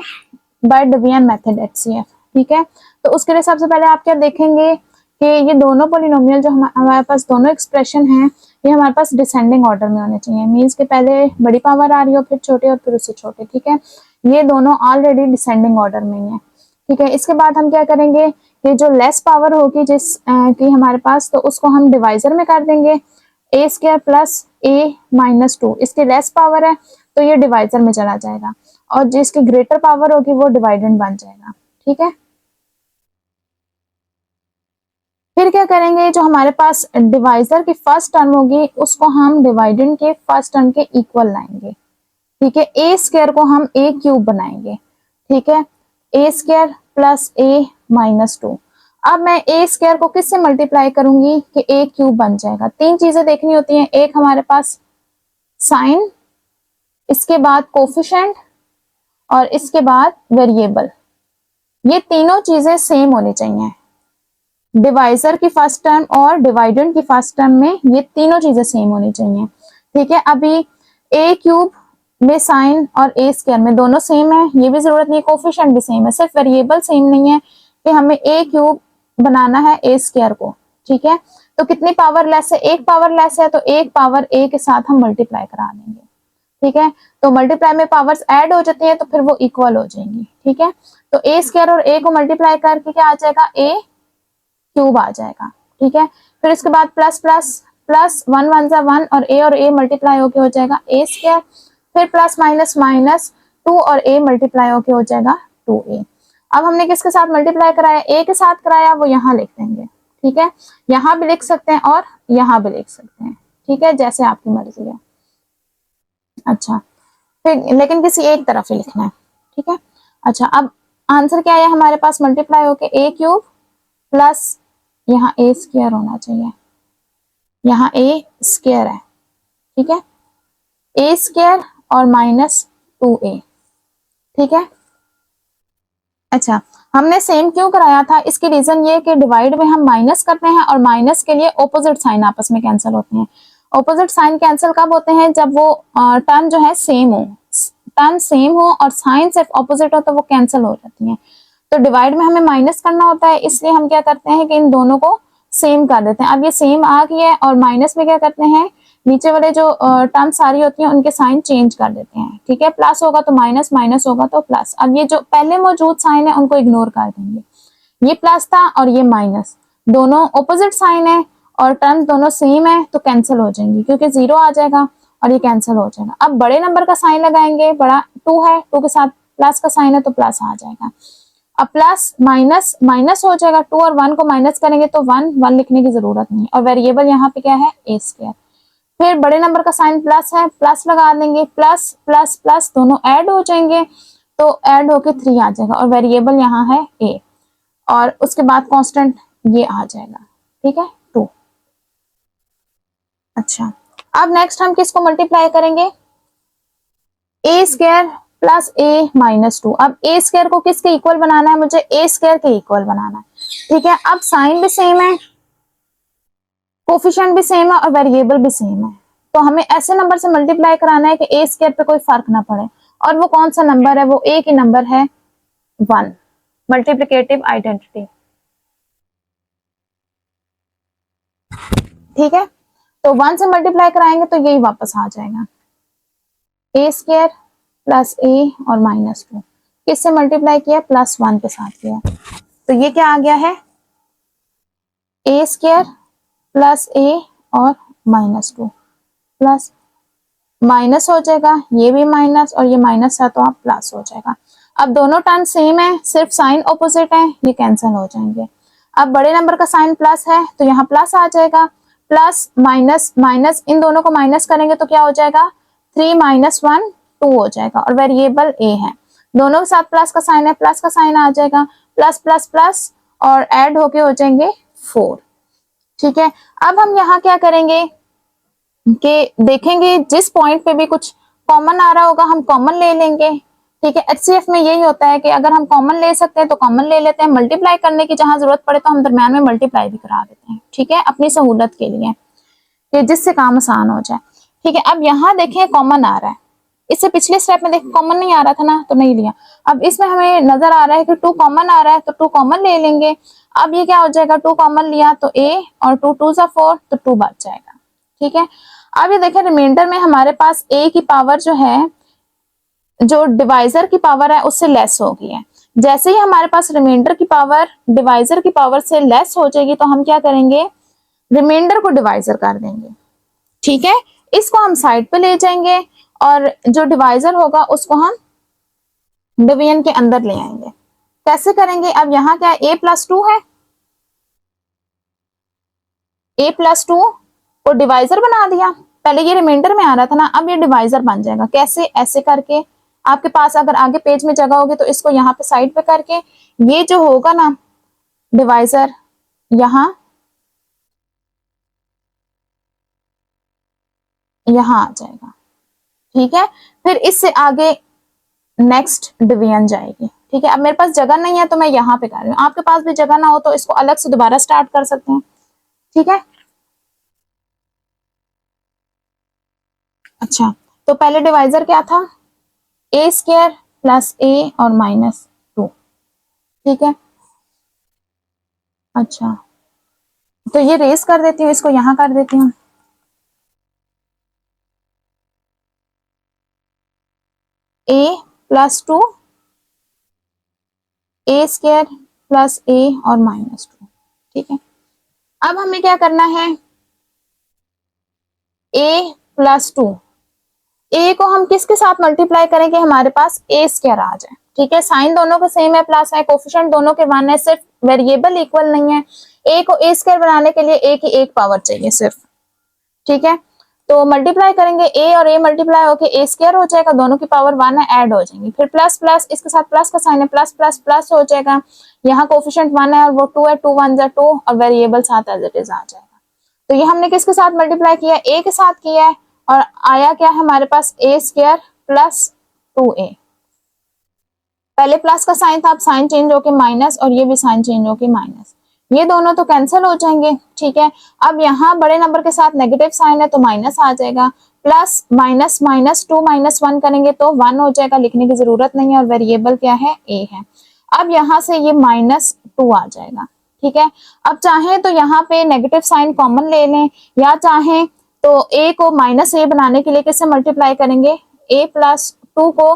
बाय डिवीजन मेथड HCF। ठीक है, तो उसके लिए सबसे पहले आप क्या देखेंगे कि ये दोनों पोलिनोमियल जो हमारे पास दोनों एक्सप्रेशन हैं, ये हमारे पास डिसेंडिंग ऑर्डर में होने चाहिए। मींस के पहले बड़ी पावर आ रही हो, फिर छोटे और फिर उससे छोटे। ठीक है, ये दोनों ऑलरेडी डिसेंडिंग ऑर्डर में ही है। ठीक है, इसके बाद हम क्या करेंगे, ये जो लेस पावर होगी जिस की हमारे पास, तो उसको हम डिवाइजर में कर देंगे, ए स्क्वायर प्लस ए माइनस 2। इसकी लेस पावर है तो ये डिवाइजर में चला जाएगा, और जिसकी ग्रेटर पावर होगी वो डिवाइडेंड बन जाएगा। ठीक है, फिर क्या करेंगे, जो हमारे पास डिवाइजर की फर्स्ट टर्म होगी उसको हम डिवाइडेंड के फर्स्ट टर्म के इक्वल लाएंगे। ठीक है, ए स्क्वायर को हम ए क्यूब बनाएंगे। ठीक है, ए स्क्वायर प्लस ए माइनस 2। अब मैं ए स्क्वायर को किससे मल्टीप्लाई करूंगी कि ए क्यूब बन जाएगा। तीन चीजें देखनी होती हैं, एक हमारे पास साइन, इसके बाद कोफिशिएंट, और इसके बाद वेरिएबल। ये तीनों चीजें सेम होनी चाहिए। डिवाइजर की फर्स्ट टर्म और डिवाइडेंड की फर्स्ट टर्म में ये तीनों चीजें सेम होनी चाहिए। ठीक है, अभी ए क्यूब में साइन और ए स्क्वायर में दोनों सेम है, ये भी जरूरत नहीं है। कोफिशिएंट भी सेम है, सिर्फ वेरिएबल सेम नहीं है कि हमें ए क्यूब बनाना है ए स्क्वायर को। ठीक है, तो कितनी पावर लेस है, एक पावर लेस है, तो एक पावर ए के साथ हम मल्टीप्लाई करा देंगे। ठीक है, तो मल्टीप्लाई में पावर्स ऐड हो जाती है तो फिर वो इक्वल हो जाएंगी। ठीक है, तो ए स्क्वायर और ए को मल्टीप्लाई करके क्या आ जाएगा, ए क्यूब आ जाएगा। ठीक है, फिर इसके बाद प्लस प्लस प्लस, 1 1 जा 1, और ए मल्टीप्लाई होके हो जाएगा ए स्क्वायर। फिर प्लस माइनस माइनस 2, और ए मल्टीप्लाई होके हो जाएगा 2a। अब हमने किसके साथ मल्टीप्लाई कराया, ए के साथ कराया, वो यहाँ लिख देंगे। ठीक है, यहाँ भी लिख सकते हैं और यहाँ भी लिख सकते हैं। ठीक है, जैसे आपकी मर्जी है। अच्छा, फिर लेकिन किसी एक तरफ ही लिखना है। ठीक है, अच्छा, अब आंसर क्या है हमारे पास, मल्टीप्लाई होके ए क्यूब प्लस यहाँ ए स्क्वायर होना चाहिए, यहाँ ए स्क्वायर है। ठीक है, ए स्क्वायर और माइनस 2a। ठीक है, अच्छा, हमने सेम क्यों कराया था, इसकी रीजन ये कि डिवाइड में हम माइनस करते हैं, और माइनस के लिए ऑपोजिट साइन आपस में कैंसिल होते हैं। ऑपोजिट साइन कैंसिल कब होते हैं, जब वो टर्म जो है सेम हो, टर्म सेम हो और साइन सिर्फ ऑपोजिट हो तो वो कैंसिल हो जाती है। तो डिवाइड में हमें माइनस करना होता है, इसलिए हम क्या करते हैं कि इन दोनों को सेम कर देते हैं। अब ये सेम आ गई है, और माइनस में क्या करते हैं, नीचे वाले जो टर्म सारी होती हैं उनके साइन चेंज कर देते हैं। ठीक है, प्लस होगा तो माइनस, माइनस होगा तो प्लस। अब ये जो पहले मौजूद साइन है उनको इग्नोर कर देंगे, ये प्लस था और ये माइनस, दोनों ऑपोजिट साइन है और टर्म्स दोनों सेम है तो कैंसिल हो जाएंगी, क्योंकि 0 आ जाएगा और ये कैंसिल हो जाएगा। अब बड़े नंबर का साइन लगाएंगे, बड़ा 2 है, 2 के साथ प्लस का साइन है तो प्लस आ जाएगा। अब प्लस माइनस माइनस हो जाएगा, 2 और 1 को माइनस करेंगे तो 1 1 लिखने की जरूरत नहीं, और वेरिएबल यहाँ पे क्या है, ए स्क्वायर। फिर बड़े नंबर का साइन प्लस है, प्लस लगा देंगे, प्लस प्लस प्लस दोनों ऐड हो जाएंगे तो ऐड होके 3 आ जाएगा, और वेरिएबल यहाँ है a, और उसके बाद कांस्टेंट ये आ जाएगा। ठीक है, 2। अच्छा, अब नेक्स्ट हम किसको मल्टीप्लाई करेंगे, ए स्क्वायर प्लस ए माइनस 2। अब ए स्क्वायर को किसके इक्वल बनाना है, मुझे ए स्क्वायर के इक्वल बनाना है। ठीक है, अब साइन भी सेम है, कोफिशिएंट भी सेम है और वेरिएबल भी सेम है, तो हमें ऐसे नंबर से मल्टीप्लाई कराना है कि ए स्क्वायर पे कोई फर्क ना पड़े, और वो कौन सा नंबर है, वो ए की नंबर है 1, मल्टीप्लिकेटिव आइडेंटिटी। ठीक है, तो 1 से मल्टीप्लाई कराएंगे तो यही वापस आ जाएगा, ए स्क्वायर प्लस ए और माइनस 2, किससे मल्टीप्लाई किया, प्लस 1 के साथ किया, तो ये क्या आ गया है, ए स्क्वायर प्लस ए और माइनस 2, प्लस माइनस हो जाएगा, ये भी माइनस और ये माइनस है तो आप प्लस हो जाएगा। अब दोनों टर्म सेम है, सिर्फ साइन ऑपोजिट है, ये कैंसिल हो जाएंगे। अब बड़े नंबर का साइन प्लस है तो यहाँ प्लस आ जाएगा, प्लस माइनस माइनस, इन दोनों को माइनस करेंगे तो क्या हो जाएगा, 3 माइनस 1 2 हो जाएगा, और वेरिएबल ए है, दोनों के साथ प्लस का साइन है, प्लस का साइन आ जाएगा, प्लस प्लस प्लस और ऐड होके हो जाएंगे 4। ठीक है, अब हम यहाँ क्या करेंगे कि देखेंगे जिस पॉइंट पे भी कुछ कॉमन आ रहा होगा हम कॉमन ले लेंगे। ठीक है, एचसीएफ में यही होता है कि अगर हम कॉमन ले सकते हैं तो कॉमन ले लेते हैं, मल्टीप्लाई करने की जहां जरूरत पड़े तो हम दरम्यान में मल्टीप्लाई भी करा देते हैं। ठीक है, अपनी सहूलत के लिए कि जिससे काम आसान हो जाए। ठीक है, अब यहाँ देखें कॉमन आ रहा है, इससे पिछले स्टेप में देखें कॉमन नहीं आ रहा था ना तो नहीं लिया। अब इसमें हमें नजर आ रहा है कि 2 कॉमन आ रहा है तो 2 कॉमन ले लेंगे। अब ये क्या हो जाएगा, 2 कॉमन लिया तो a और 2 2 जा 4 तो 2 बच जाएगा। ठीक है, अब ये देखें रिमाइंडर में हमारे पास a की पावर जो है, जो डिवाइजर की पावर है उससे लेस हो गई है। जैसे ही हमारे पास रिमाइंडर की पावर डिवाइजर की पावर से लेस हो जाएगी तो हम क्या करेंगे, रिमाइंडर को डिवाइजर कर देंगे। ठीक है, इसको हम साइड पे ले जाएंगे और जो डिवाइजर होगा उसको हम डिवीजन के अंदर ले आएंगे। कैसे करेंगे, अब यहाँ क्या a प्लस 2 है, a प्लस 2 को डिवाइजर बना दिया। पहले ये रिमाइंडर में आ रहा था ना, अब ये डिवाइजर बन जाएगा। कैसे, ऐसे करके आपके पास अगर आगे पेज में जगह होगी तो इसको यहाँ पे साइड पे करके ये जो होगा ना डिवाइजर यहाँ आ जाएगा। ठीक है, फिर इससे आगे नेक्स्ट डिवीजन जाएगी। ठीक है, अब मेरे पास जगह नहीं है तो मैं यहाँ पे कर रही हूँ, आपके पास भी जगह ना हो तो इसको अलग से दोबारा स्टार्ट कर सकते हैं। ठीक है, अच्छा तो पहले डिवाइजर क्या था, a स्क्वायर प्लस a और माइनस 2। ठीक है, अच्छा तो ये रेस कर देती हूँ, इसको यहाँ कर देती हूँ। a plus 2 a square plus a और माइनस 2। ठीक है, अब हमें क्या करना है, a प्लस 2 a को हम किसके साथ मल्टीप्लाई करेंगे, हमारे पास a स्क्वायर आ जाए। ठीक है, साइन दोनों के सेम है, प्लस है, कोफिशिएंट दोनों के 1 है, सिर्फ वेरिएबल इक्वल नहीं है। a को a स्क्वायर बनाने के लिए a की एक पावर चाहिए सिर्फ। ठीक है, तो मल्टीप्लाई करेंगे a और a मल्टीप्लाई होके a स्क्वायर हो जाएगा, दोनों की पावर 1 है, ऐड हो जाएंगे। फिर प्लस प्लस, इसके साथ प्लस का साइन है, प्लस प्लस प्लस हो जाएगा। यहाँ कोफिशिएंट 1 है और वो 2 है, 2 1 जा 2 और वेरिएबल साथ एज इट इज आ जाएगा। तो ये हमने किसके साथ मल्टीप्लाई किया, a के साथ किया है और आया क्या है हमारे पास a स्क्वायर प्लस 2a। पहले प्लस का साइन था, अब साइन चेंज होके माइनस और ये भी साइन चेंज होके माइनस, ये दोनों तो कैंसिल हो जाएंगे। ठीक है, अब यहाँ बड़े नंबर के साथ नेगेटिव साइन है तो माइनस आ जाएगा, प्लस माइनस माइनस 2 माइनस 1 करेंगे तो 1 हो जाएगा, लिखने की जरूरत नहीं है और वेरिएबल क्या है, a है। अब यहाँ से ये माइनस 2 आ जाएगा। ठीक है, अब चाहें तो यहाँ पे नेगेटिव साइन कॉमन ले लें या चाहें तो a को माइनस a बनाने के लिए किससे मल्टीप्लाई करेंगे, a प्लस 2 को,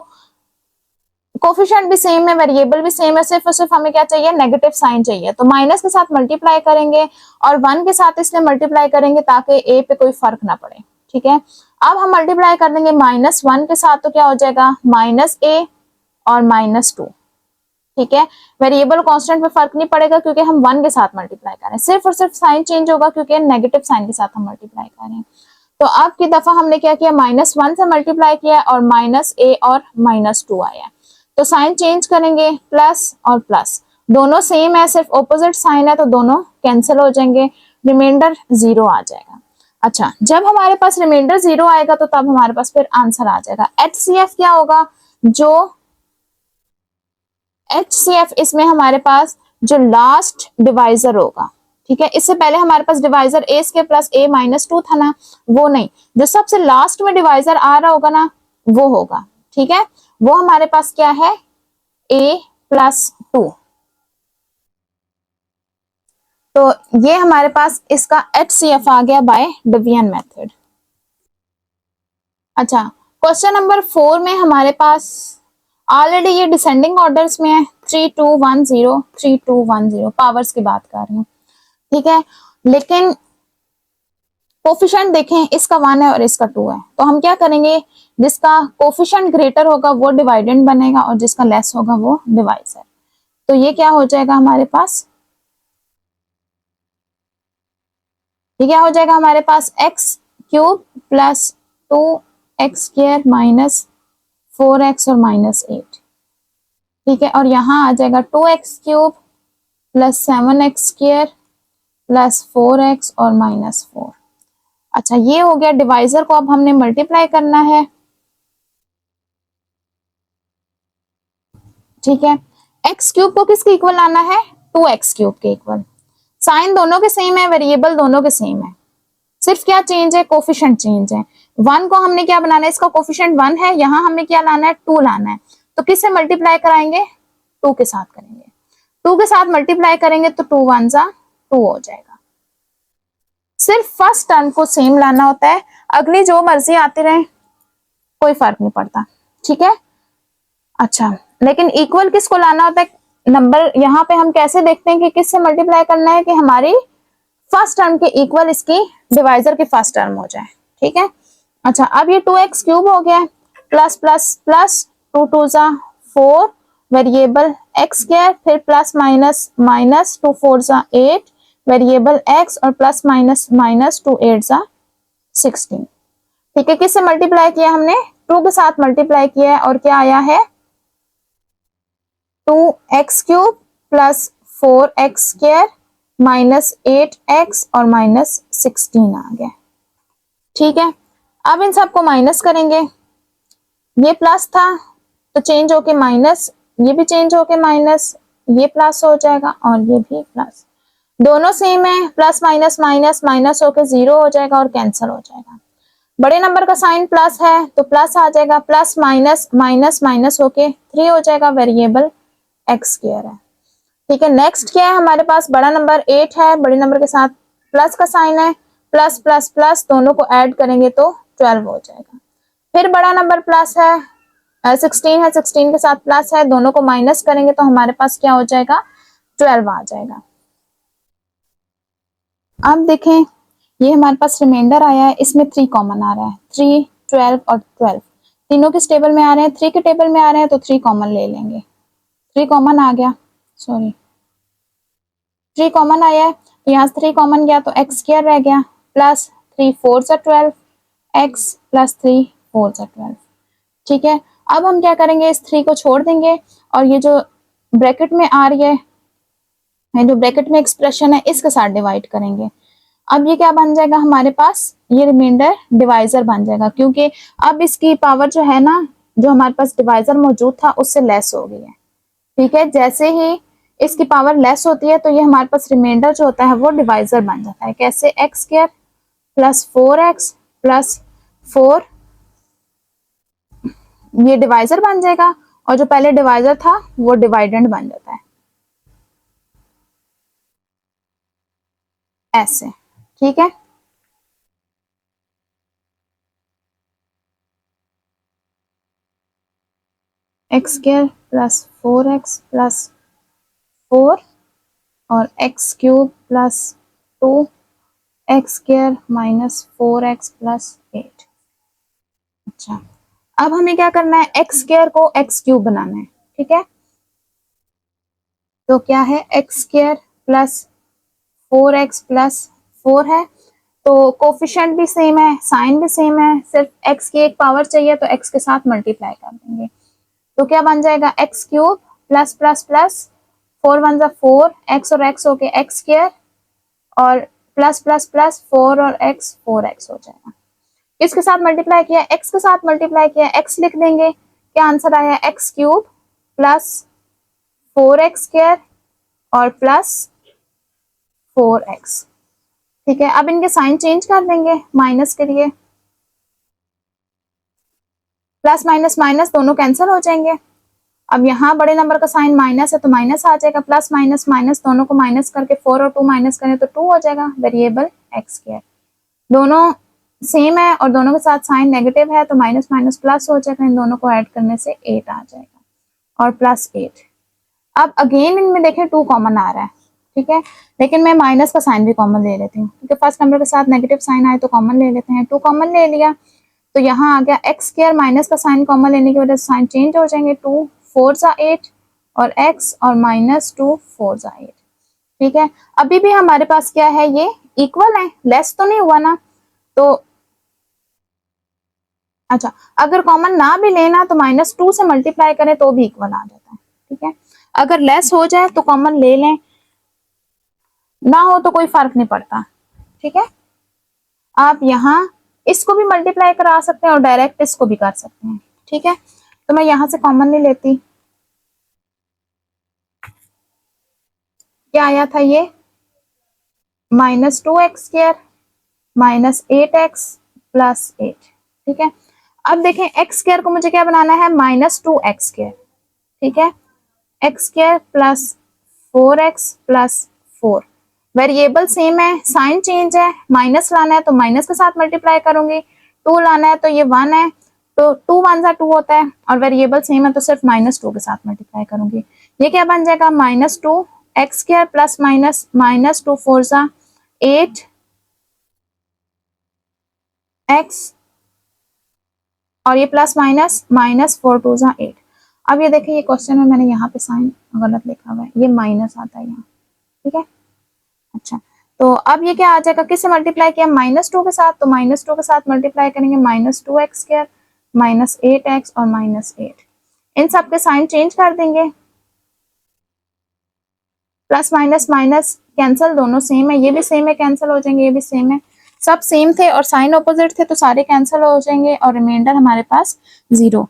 कोफिशिएंट भी सेम है, वेरिएबल भी सेम है, सिर्फ और सिर्फ हमें क्या चाहिए, नेगेटिव साइन चाहिए। तो माइनस के साथ मल्टीप्लाई करेंगे और 1 के साथ इसलिए मल्टीप्लाई करेंगे ताकि a पे कोई फर्क ना पड़े। ठीक है, अब हम मल्टीप्लाई कर देंगे माइनस 1 के साथ तो क्या हो जाएगा, माइनस a और माइनस 2। ठीक है, वेरिएबल कांस्टेंट पे फर्क नहीं पड़ेगा क्योंकि हम 1 के साथ मल्टीप्लाई कर रहे हैं, सिर्फ और सिर्फ साइन चेंज होगा क्योंकि नेगेटिव साइन के साथ हम मल्टीप्लाई कर रहे हैं। तो अब की दफा हमने क्या किया, माइनस 1 से मल्टीप्लाई किया और माइनस a और माइनस 2 आया। तो साइन चेंज करेंगे, प्लस और प्लस दोनों सेम है, सिर्फ ऑपोजिट साइन है तो दोनों कैंसिल हो जाएंगे, रिमाइंडर 0 आ जाएगा। अच्छा, जब हमारे पास रिमाइंडर 0 आएगा तो तब हमारे पास फिर आंसर आ जाएगा। HCF क्या होगा, जो HCF इसमें हमारे पास जो लास्ट डिवाइजर होगा। ठीक है, इससे पहले हमारे पास divisor a square plus a minus 2 था ना, वो नहीं, जो सबसे लास्ट में डिवाइजर आ रहा होगा ना वो होगा। ठीक है, वो हमारे पास क्या है, a प्लस 2। तो ये हमारे पास इसका HCF आ गया बाय डिवीजन मेथड। अच्छा, क्वेश्चन नंबर 4 में हमारे पास ऑलरेडी ये डिसेंडिंग ऑर्डर्स में है, 3 2 1 0 3 2 1 0, पावर्स की बात कर रही हूँ। ठीक है, लेकिन कोफिशिएंट देखें, इसका 1 है और इसका 2 है, तो हम क्या करेंगे, जिसका कोफिशिएंट ग्रेटर होगा वो डिवाइडेंड बनेगा और जिसका लेस होगा वो डिवाइजर। तो ये क्या हो जाएगा हमारे पास, ये क्या हो जाएगा हमारे पास, X cube plus 2x square minus 4x और माइनस 8। ठीक है, और यहाँ आ जाएगा 2x cube plus 7x square plus 4x और -4। अच्छा, ये हो गया। डिवाइजर को अब हमने मल्टीप्लाई करना है, ठीक है। एक्स क्यूब को किसके इक्वल लाना है? 2x क्यूब के इक्वल। साइन दोनों के सेम है, वेरिएबल दोनों के सेम है, सिर्फ क्या चेंज है? कोफिशिएंट चेंज है। 1 को हमने क्या बनाना है? इसका कोफिशिएंट 1 है, यहाँ हमें क्या लाना है? 2 लाना है। तो किससे मल्टीप्लाई कराएंगे? 2 के साथ करेंगे। 2 के साथ मल्टीप्लाई करेंगे तो 2 1 जा 2 हो जाएगा। सिर्फ फर्स्ट टर्म को सेम लाना होता है, अगली जो मर्जी आती रहे कोई फर्क नहीं पड़ता, ठीक है। अच्छा, लेकिन इक्वल किसको लाना होता है? नंबर यहाँ पे हम कैसे देखते हैं कि किससे मल्टीप्लाई करना है? कि हमारी फर्स्ट टर्म के इक्वल इसकी डिवाइजर की फर्स्ट टर्म हो जाए, ठीक है। अच्छा, अब ये 2x क्यूब हो गया, प्लस प्लस प्लस 2 2 जा 4, वेरिएबल x स्क्वायर, फिर प्लस माइनस माइनस 2 4 जा 8, वेरिएबल x, और प्लस माइनस माइनस 2 8 जा 16, ठीक है। किससे मल्टीप्लाई किया हमने? 2 के साथ मल्टीप्लाई किया है, और क्या आया है? 2x cube plus 4x square minus 8x और माइनस 16 आ गया, ठीक है। अब इन सबको माइनस करेंगे, ये प्लस था तो चेंज होके माइनस, ये भी चेंज होके माइनस, ये प्लस हो जाएगा और ये भी प्लस, दोनों सेम है। प्लस माइनस माइनस माइनस होके 0 हो जाएगा और कैंसिल हो जाएगा। बड़े नंबर का साइन प्लस है तो प्लस आ जाएगा, प्लस माइनस माइनस माइनस होके 3 हो जाएगा, वेरिएबल x स्क्वायर है, ठीक है। नेक्स्ट क्या है हमारे पास? बड़ा नंबर 8 है, बड़े नंबर के साथ प्लस का साइन है, प्लस प्लस प्लस दोनों को ऐड करेंगे तो 12 हो जाएगा। फिर बड़ा नंबर प्लस है, 16 है, 16 के साथ प्लस है, दोनों को माइनस करेंगे तो हमारे पास क्या हो जाएगा? 12 आ जाएगा। अब देखें, ये हमारे पास रिमाइंडर आया है, इसमें 3 कॉमन आ रहा है, 3 12 और 12 तीनों किस टेबल में आ रहे हैं? 3 के टेबल में आ रहे हैं, तो 3 कॉमन ले लेंगे। 3 कॉमन आ गया, सॉरी 3 कॉमन आया है, तो यहाँ 3 कॉमन गया तो x स्क्वायर रह गया, प्लस 3 4 जा 12, x प्लस 3 4 जा 12, ठीक है। अब हम क्या करेंगे? इस 3 को छोड़ देंगे और ये जो ब्रैकेट में आ रही है, जो ब्रैकेट में एक्सप्रेशन है, इसके साथ डिवाइड करेंगे। अब ये क्या बन जाएगा हमारे पास? ये रिमाइंडर डिवाइजर बन जाएगा, क्योंकि अब इसकी पावर जो है ना, जो हमारे पास डिवाइजर मौजूद था उससे लेस हो गई है, ठीक है। जैसे ही इसकी पावर लेस होती है तो ये हमारे पास रिमाइंडर जो होता है वो डिवाइजर बन जाता है। कैसे? X square plus 4x plus 4, ये डिवाइजर बन जाएगा, और जो पहले डिवाइजर था वो डिवाइडेंड बन जाता है, ऐसे, ठीक है। X square plus 4x plus 4 और x cube plus 2 x square minus 4x plus 8। अच्छा, अब हमें क्या करना है? एक्स स्क्वायर को एक्स क्यूब बनाना है, ठीक है। तो क्या है? X square plus 4x plus 4 है, तो कोफिशिएंट भी सेम है, साइन भी सेम है, सिर्फ x की एक पावर चाहिए तो x के साथ मल्टीप्लाई कर देंगे। तो क्या बन जाएगा? X cube plus plus plus 4 1 जा 4, x और x होके एक्स स्क्वायर, और प्लस प्लस प्लस 4 और x 4x हो जाएगा। किसके साथ मल्टीप्लाई किया? x के साथ मल्टीप्लाई किया, x लिख देंगे। क्या आंसर आया? X cube plus 4x square और प्लस 4x, ठीक है। अब इनके साइन चेंज कर देंगे माइनस के लिए, प्लस माइनस माइनस दोनों कैंसिल हो जाएंगे। अब यहाँ बड़े नंबर का साइन माइनस है तो माइनस आ जाएगा, प्लस माइनस माइनस दोनों को माइनस करके 4 और 2 माइनस करें तो 2 हो जाएगा, वेरिएबल एक्स स्क्वायर। दोनों सेम है और दोनों के साथ साइन नेगेटिव है तो माइनस माइनस प्लस हो जाएगा, इन दोनों को ऐड करने से 8 आ जाएगा और प्लस 8। अब अगेन इनमें देखें 2 कॉमन आ रहा है, ठीक है, लेकिन मैं माइनस का साइन भी कॉमन ले लेती हूँ, क्योंकि फर्स्ट नंबर के साथ नेगेटिव साइन आए तो कॉमन ले लेते हैं। 2 कॉमन ले लिया तो यहाँ आ गया एक्स स्क्वायर, माइनस का साइन कॉमन लेने की वजह से साइन चेंज हो जाएंगे, 2 4 जा 8 और x और माइनस 2 4 जा 8, ठीक है। अभी भी हमारे पास क्या है? ये इक्वल है, लेस तो नहीं हुआ ना। तो अच्छा, अगर कॉमन ना भी लेना तो -2 से मल्टीप्लाई करें तो भी इक्वल आ जाता है, ठीक है। अगर लेस हो जाए तो कॉमन ले लें, ना हो तो कोई फर्क नहीं पड़ता, ठीक है। आप यहाँ इसको भी मल्टीप्लाई करा सकते हैं और डायरेक्ट इसको भी कर सकते हैं, ठीक है। तो मैं यहाँ से कॉमन ले लेती, क्या आया था ये, -2x² -8x + 8, ठीक है। अब देखें x² को मुझे क्या बनाना है, -2x², ठीक है, x² + 4x + 4। वेरिएबल सेम है, साइन चेंज है, माइनस लाना है तो माइनस के साथ मल्टीप्लाई करूंगी, 2 लाना है तो ये 1 है, तो 2 1 सा 2 होता है, और वेरिएबल सेम है तो सिर्फ -2 के साथ मल्टीप्लाई करूंगी। ये क्या बन जाएगा, -2x² + -2 4 सा 8x, और ये प्लस माइनस -4 2 सा 8। अब ये देखिए, ये क्वेश्चन में मैंने यहाँ पे साइन गलत लिखा हुआ है, ये माइनस आता है यहाँ, ठीक है। अच्छा, तो अब ये क्या आ जाएगा, किससे मल्टीप्लाई किया, -2 के साथ, तो -2 के साथ मल्टीप्लाई करेंगे, -2x² -8x और -8, इन सब के साइन चेंज कर देंगे, प्लस माइनस माइनस कैंसिल, दोनों सेम है, ये भी सेम है, कैंसिल हो जाएंगे, ये भी सेम है, सब सेम थे और साइन ऑपोजिट थे तो सारे कैंसिल हो जाएंगे और रिमाइंडर हमारे पास 0।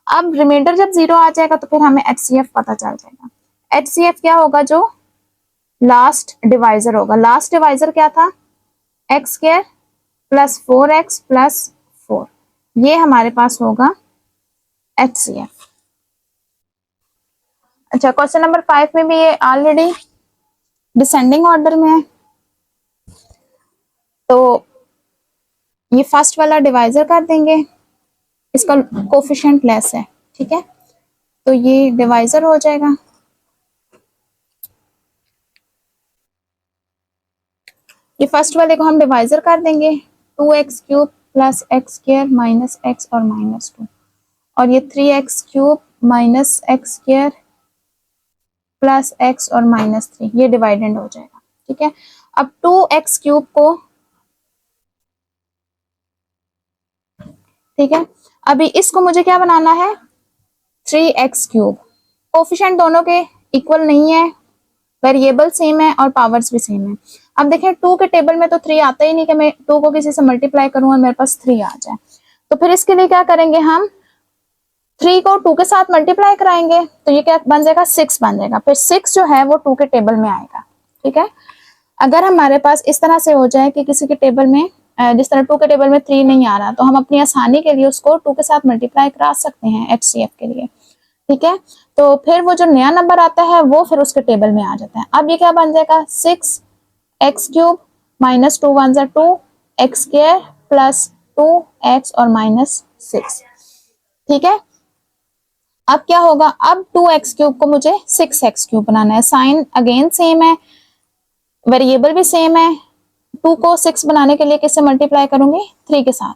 अब रिमाइंडर जब 0 आ जाएगा तो फिर हमें HCF पता चल जाएगा। HCF क्या होगा, जो लास्ट डिवाइजर होगा, लास्ट डिवाइजर क्या था, x² + 4x + 4, ये हमारे पास होगा HCF। अच्छा, क्वेश्चन नंबर 5 में भी ये ऑलरेडी डिसेंडिंग ऑर्डर में है, तो ये फर्स्ट वाला डिवाइजर कर देंगे, इसका कोफिशिएंट लेस है, ठीक है, तो ये डिवाइजर हो जाएगा। ये फर्स्ट वाले को हम डिवाइजर कर देंगे, 2x³ + x² - x और -2, और ये 3x³ - x² + x और -3, ये डिवाइडेंड हो जाएगा, ठीक है। अब 2x³ को, ठीक है, अभी इसको मुझे क्या बनाना है, 3x³, कोफिशिएंट दोनों के इक्वल नहीं है, वेरिएबल सेम है और पावर्स भी सेम है। अब देखें 2 के टेबल में तो 3 आता ही नहीं कि मैं 2 को किसी से मल्टीप्लाई करूं और मेरे पास 3 आ जाए, तो फिर इसके लिए क्या करेंगे, हम 3 को 2 के साथ मल्टीप्लाई कराएंगे तो ये क्या बन जाएगा, 6 बन जाएगा, फिर 6 जो है वो 2 के टेबल में आएगा, ठीक है। अगर हमारे पास इस तरह से हो जाए कि किसी के टेबल में जिस तरह 2 के टेबल में 3 नहीं आ रहा, तो हम अपनी आसानी के लिए उसको 2 के साथ मल्टीप्लाई करा सकते हैं HCF के लिए, ठीक है। तो फिर वो जो नया नंबर आता है वो फिर उसके टेबल में आ जाता है। अब ये क्या बन जाएगा, 6x³ -2 1 सा 2, x² + 2x और -6, ठीक है। अब क्या होगा, अब 2x³ को मुझे 6x³ बनाना है, साइन अगेन सेम है, वेरिएबल भी सेम है, 2 को 6 बनाने के लिए किससे मल्टीप्लाई करूंगी, 3 के साथ,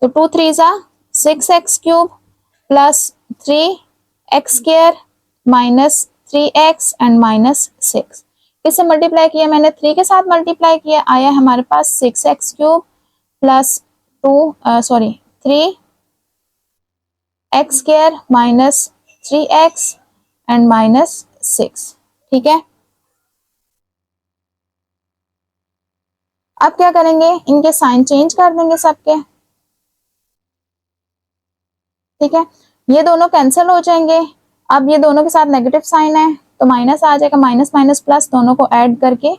तो 2 3 सा 6x³ + 3x² -3x और -6, किससे मल्टीप्लाई किया, मैंने 3 के साथ मल्टीप्लाई किया, आया हमारे पास 6x³ + 3x² -3x और -6, ठीक है। अब क्या करेंगे, इनके साइन चेंज कर देंगे सबके, ठीक है, ये दोनों कैंसिल हो जाएंगे। अब ये दोनों के साथ नेगेटिव साइन है तो माइनस आ जाएगा, माइनस माइनस प्लस, दोनों को ऐड करके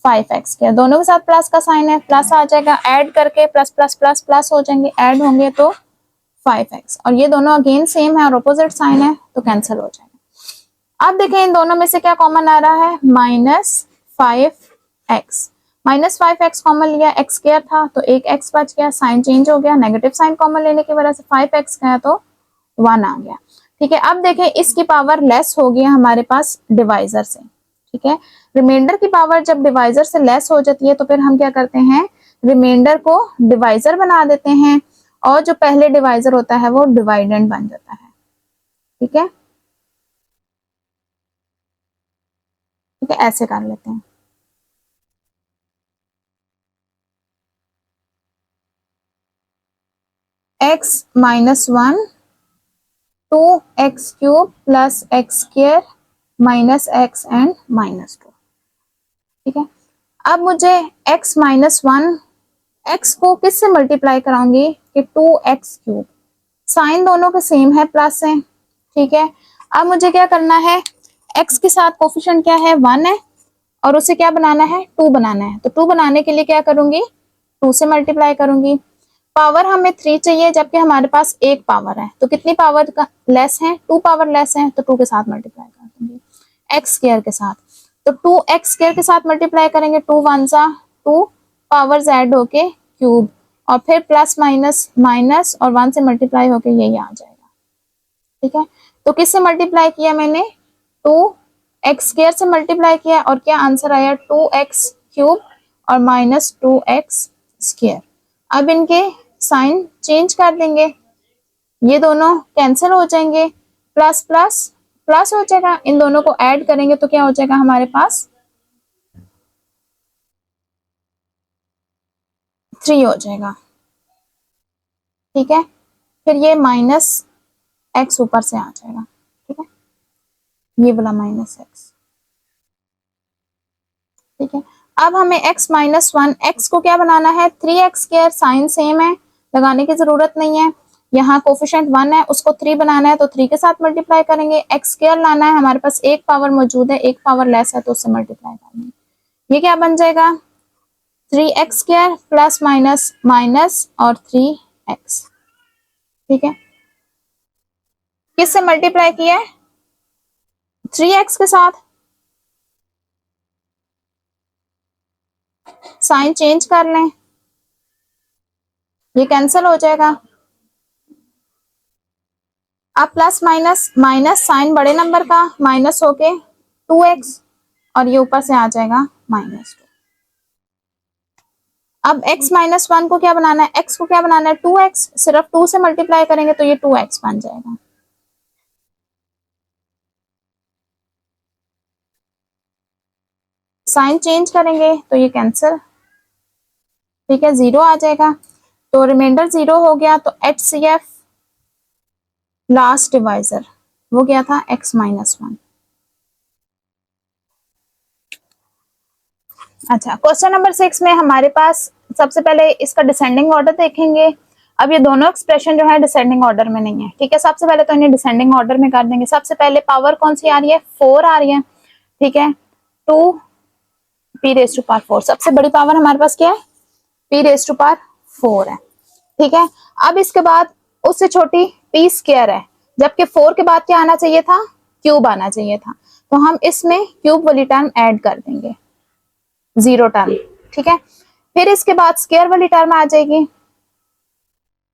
5x किया, दोनों के साथ प्लस का साइन है, प्लस आ जाएगा, ऐड करके प्लस प्लस प्लस प्लस हो जाएंगे, ऐड होंगे तो 5x, और ये दोनों अगेन सेम है और अपोजिट साइन है तो कैंसिल हो जाएगा। अब देखें इन दोनों में से क्या कॉमन आ रहा है, -5x, -5x कॉमन लिया, x² था तो एक x बच गया, साइन चेंज हो गया, नेगेटिव साइन कॉमन लेने की वजह से 5x गया तो 1 आ गया, ठीक है। अब देखें इसकी पावर लेस हो गई हमारे पास डिवाइजर से, ठीक है। रिमाइंडर की पावर जब डिवाइजर से लेस हो जाती है तो फिर हम क्या करते हैं, रिमाइंडर को डिवाइजर बना देते हैं और जो पहले डिवाइजर होता है वो डिवाइडेंड बन जाता है, ठीक है, ठीक है, ऐसे कर लेते हैं। x -1 2x³ + x² - x and -2, ठीक है। अब मुझे x माइनस वन, x को किससे मल्टीप्लाई कराऊंगी कि 2x क्यूब, साइन दोनों के सेम है, प्लस है। ठीक है। अब मुझे क्या करना है, x के साथ कोफिशिएंट क्या है, 1 है, और उसे क्या बनाना है, 2 बनाना है। तो 2 बनाने के लिए क्या करूंगी, 2 से मल्टीप्लाई करूंगी। पावर हमें 3 चाहिए जबकि हमारे पास एक पावर है, तो कितनी पावर का लेस है, 2 पावर लेस है, तो 2 के साथ मल्टीप्लाई कर दूंगी एक्स स्क्वायर के साथ। तो 2x स्क्वायर के साथ मल्टीप्लाई करेंगे, 2 वन सा 2, पावर्स ऐड होके क्यूब, और फिर प्लस माइनस माइनस और 1 से मल्टीप्लाई होके यही आ जाएगा। ठीक है। तो किससे मल्टीप्लाई किया मैंने, 2x स्क्वायर से मल्टीप्लाई किया, और क्या आंसर आया, 2x क्यूब और माइनस 2x स्क्वायर। अब इनके साइन चेंज कर देंगे, ये दोनों कैंसिल हो जाएंगे, प्लस प्लस प्लस हो जाएगा, इन दोनों को ऐड करेंगे तो क्या हो जाएगा हमारे पास 3 हो जाएगा। ठीक है। फिर ये माइनस एक्स ऊपर से आ जाएगा। ठीक है, ये वाला माइनस एक्स। ठीक है। अब हमें x माइनस वन, एक्स को क्या बनाना है, 3x स्क्वायर, साइन सेम है, लगाने की जरूरत नहीं है। यहाँ कोफिशिएंट 1 है, उसको 3 बनाना है, तो 3 के साथ मल्टीप्लाई करेंगे। x स्क्वायर लाना है, हमारे पास एक पावर मौजूद है, एक पावर लेस है, तो उससे मल्टीप्लाई करेंगे। ये क्या बन जाएगा, 3x square plus minus minus और 3x। ठीक है। किससे मल्टीप्लाई किया है, 3x के साथ, साइन चेंज कर लें, ये कैंसिल हो जाएगा। अब प्लस माइनस माइनस, साइन बड़े नंबर का माइनस होके 2x, और ये ऊपर से आ जाएगा -2। अब x माइनस वन को क्या बनाना है, x को क्या बनाना है, 2x, सिर्फ 2 से मल्टीप्लाई करेंगे तो ये 2x बन जाएगा। साइन चेंज करेंगे तो ये कैंसिल। ठीक है, 0 आ जाएगा, तो रिमाइंडर 0 हो गया। तो HCF लास्ट डिवाइजर वो क्या था, x माइनस वन। अच्छा, क्वेश्चन नंबर 6 में हमारे पास सबसे पहले इसका डिसेंडिंग ऑर्डर देखेंगे। अब ये दोनों एक्सप्रेशन जो है डिसेंडिंग ऑर्डर में नहीं है। ठीक है, सबसे पहले तो इन्हें डिसेंडिंग ऑर्डर में कर देंगे। सबसे पहले पावर कौन सी आ रही है, 4 आ रही है। ठीक है, 2p रेज टू पावर 4, सबसे बड़ी पावर हमारे पास क्या है, p रेज टू पावर 4 है। ठीक है। अब इसके बाद उससे छोटी p स्क्वायर है, जबकि 4 के बाद क्या आना चाहिए था, क्यूब आना चाहिए था। तो हम इसमें क्यूब वाली टर्म ऐड कर देंगे, 0 टर्म। ठीक है। फिर इसके बाद स्क्वायर वाली टर्म आ जाएगी,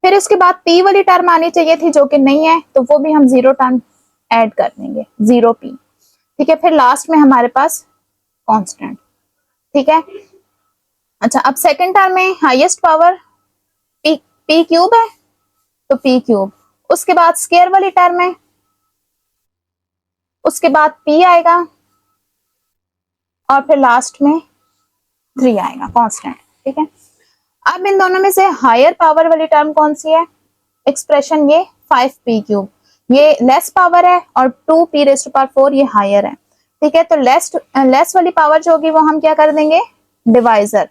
फिर इसके बाद p वाली टर्म आनी चाहिए थी जो कि नहीं है, तो वो भी हम 0 टर्म ऐड कर देंगे, 0p। ठीक है। फिर लास्ट में हमारे पास कांस्टेंट। ठीक है। अच्छा, अब सेकंड टर्म में हाईएस्ट पावर p क्यूब है, तो p क्यूब, उसके बाद स्क्वायर वाली टर्म है, उसके बाद p आएगा, और फिर लास्ट में 3 आएगा कांस्टेंट। ठीक है। अब इन दोनों में से हायर पावर वाली टर्म कौन सी है, एक्सप्रेशन ये 5p क्यूब, ये लेस पावर है, और 2p रेज़ टू पावर 4 ये हायर है। ठीक है। तो लेस वाली पावर जो होगी वो हम क्या कर देंगे, divisor,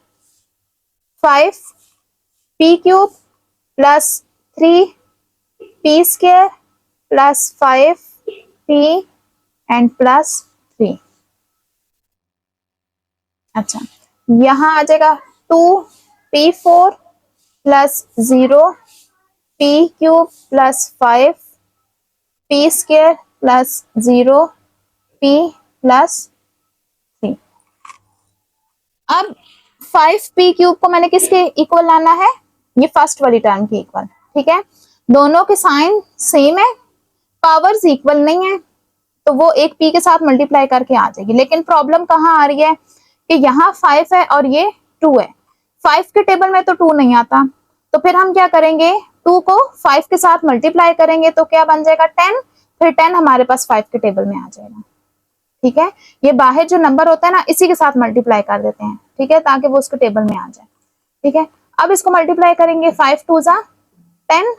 5p cube plus 3p square plus 5p and plus 3। अच्छा, यहाँ आ जाएगा 2p4 plus 0p cube plus 5p square plus 0p plus 3। अब 5p क्यूब को मैंने किसके इक्वल लाना है, ये फर्स्ट वाली टर्म की इक्वल। ठीक है, दोनों के साइन सेम है, पावर्स इक्वल नहीं है, तो वो एक p के साथ मल्टीप्लाई करके आ जाएगी। लेकिन प्रॉब्लम कहाँ आ रही है कि यहाँ 5 है और ये 2 है, 5 के टेबल में तो 2 नहीं आता, तो फिर हम क्या करेंगे, 2 को 5 के साथ मल्टीप्लाई करेंगे तो क्या बन जाएगा 10, फिर 10 हमारे पास 5 के टेबल में आ जाएगा। ठीक है, ये बाहर जो नंबर होता है ना इसी के साथ मल्टीप्लाई कर देते हैं। ठीक है, ताकि वो उसके टेबल में आ जाए। ठीक है, अब इसको मल्टीप्लाई करेंगे, 5 2 जा 10,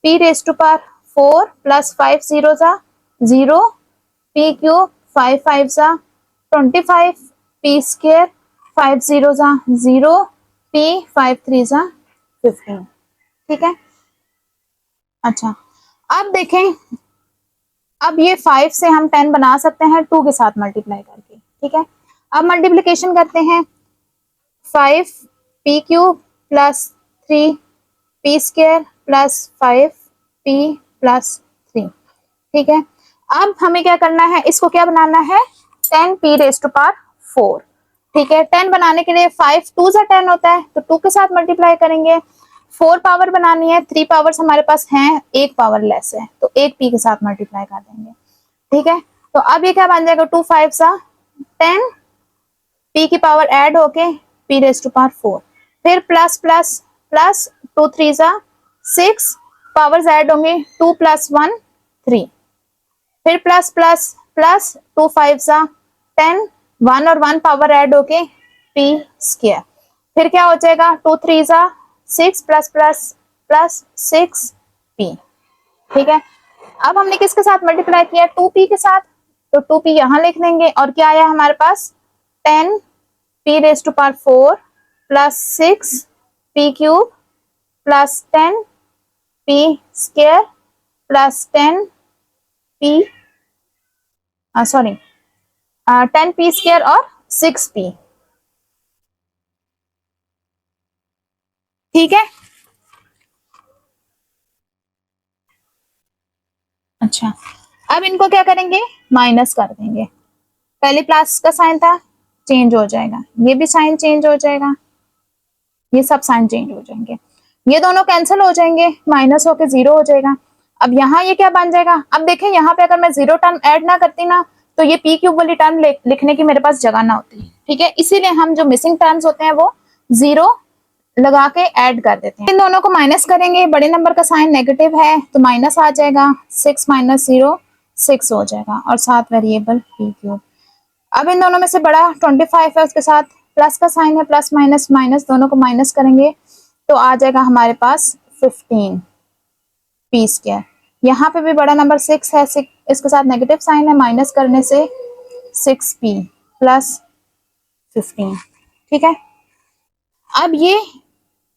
p raise to power 4 plus 5 0 जा 0, p क्यूब 5 5 जा 25, पी स्क्वायर, 5 0 जा 0, पी 5 3 जा 15। ठीक है। अच्छा, अब देखें, अब ये 5 से हम 10 बना सकते हैं 2 के साथ मल्टीप्लाई करके। ठीक है, अब मल्टीप्लिकेशन करते हैं, 5 P cube plus 3 P square plus 5 P plus 3। ठीक है, अब हमें क्या करना है, इसको क्या बनाना है, 10 पी रेज टू पावर 4। ठीक है, 10 बनाने के लिए 5 2 से 10 होता है, तो 2 के साथ मल्टीप्लाई करेंगे। 4 पावर बनानी है, 3 पावर्स हमारे पास हैं, 1 पावर लेस है, तो 1 पी के साथ मल्टीप्लाई कर देंगे। ठीक है, तो अब ये क्या बन जाएगा, 2 5 सा 10, पी की पावर ऐड होके पी रेज टू पावर 4, फिर प्लस प्लस प्लस 2 3 सा 6, पावर्स ऐड होंगे, 2 प्लस 1 3, फिर प्लस प्लस प्लस 2 5 सा 10, 1 और 1 पावर ऐड होके पी स्क्वायर, फिर क्या हो जाएगा, 2 3 सा 6 प्लस प्लस प्लस 6 पी। ठीक है, अब हमने किसके साथ मल्टीप्लाई किया, 2 पी के साथ, तो 2 पी यहां लिख लेंगे, और क्या आया हमारे पास, 10 p raise to power 4 plus 6 p cube plus 10 p square plus 10 p, sorry 10 p square और 6 पी। ठीक है, अच्छा, अब इनको क्या करेंगे, माइनस कर देंगे। पहले प्लस का साइन था, चेंज हो जाएगा, ये भी साइन चेंज हो जाएगा, ये सब साइन चेंज हो जाएंगे, ये दोनों कैंसिल हो जाएंगे, माइनस होके 0 हो जाएगा। अब यहाँ ये क्या बन जाएगा, अब देखें यहाँ पे अगर मैं 0 टर्म ऐड ना करती ना, तो ये पी क्यूब वाली टर्म लिखने की मेरे पास जगह ना होती। ठीक है, इसीलिए हम जो मिसिंग टर्म्स होते हैं वो 0 लगा के ऐड कर देते हैं। इन दोनों को माइनस करेंगे, बड़े नंबर का साइन नेगेटिव है तो माइनस आ जाएगा, 6 माइनस 0 6 हो जाएगा, और साथ वेरिएबल पी क्यूब। अब इन दोनों में से बड़ा 25 है, उसके साथ प्लस का साइन है, प्लस माइनस माइनस दोनों को माइनस करेंगे तो आ जाएगा हमारे पास 15 पी स्क्वायर। यहाँ पे भी बड़ा नंबर 6 है, इसके साथ नेगेटिव साइन है, माइनस करने से 6 पी प्लस 15। ठीक है, अब ये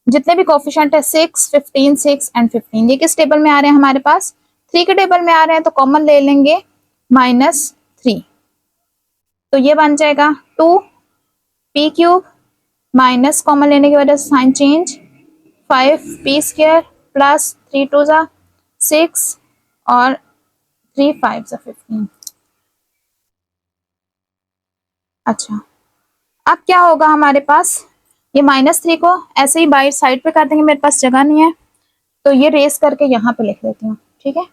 जितने भी कोफिशिएंट है 6 15 6 एंड 15, ये किस टेबल में आ रहे हैं हमारे पास, 3 के टेबल में आ रहे हैं, तो कॉमन ले लेंगे -3, तो ये बन जाएगा 2 पी क्यूब, माइनस कॉमन लेने की वजह से sign change, 5 p square plus 3 2 जा 6 और 3 5 जा 15। अच्छा, अब क्या होगा हमारे पास, ये -3 को ऐसे ही बाई साइड पे कर देंगे, मेरे पास जगह नहीं है तो ये रेस करके यहाँ पे लिख देती हूँ। ठीक है,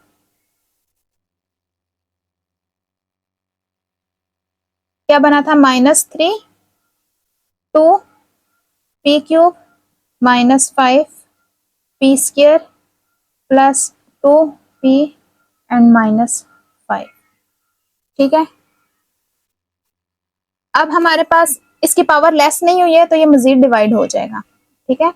क्या बना था, -3 2 P cube -5 p square plus 2 P and -5। ठीक है, अब हमारे पास इसकी पावर लेस नहीं हुई है तो ये मजीद डिवाइड हो जाएगा। ठीक है,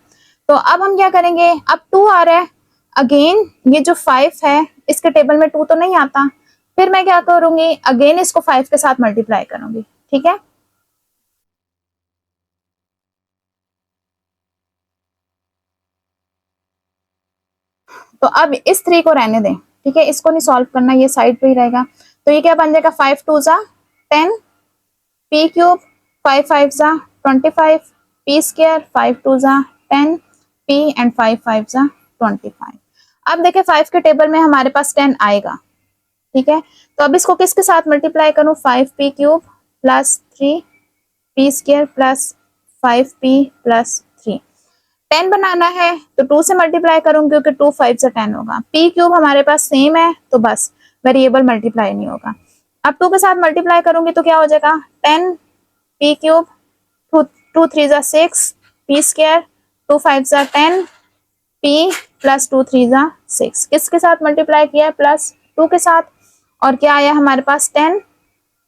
तो अब हम क्या करेंगे, अब 2 आ रहा है, अगेन ये जो 5 है इसके टेबल में 2 तो नहीं आता, फिर मैं क्या करूंगी, अगेन इसको 5 के साथ मल्टीप्लाई करूंगी। ठीक है, तो अब इस 3 को रहने दें। ठीक है, इसको नहीं सॉल्व करना, ये साइड पे ही रहेगा, तो ये क्या बन जाएगा, 5 2 जा 10 पी क्यूब, 5 5 जा 25 पी स्क्वायर, 5 2 जा 10 पी एंड 5 5 जा 25। अब देखिए 5 के टेबल में हमारे पास 10 आएगा। ठीक है, तो अब इसको किसके साथ मल्टीप्लाई करूं, 5 P cube plus 3 P square plus 5 P plus 3। 10 बनाना है तो 2 से मल्टीप्लाई करूंगी क्योंकि 2 5 से 10 होगा, पी क्यूब हमारे पास सेम है तो बस वेरिएबल मल्टीप्लाई नहीं होगा। अब 2 के साथ मल्टीप्लाई करूंगी तो क्या हो जाएगा, 10 पी क्यूब 2 3 जा 6 पी स्क्वायर 2 5 जा 10 पी प्लस 2 3 जा 6, किसके साथ मल्टीप्लाई किया है, प्लस 2 के साथ, और क्या आया हमारे पास 10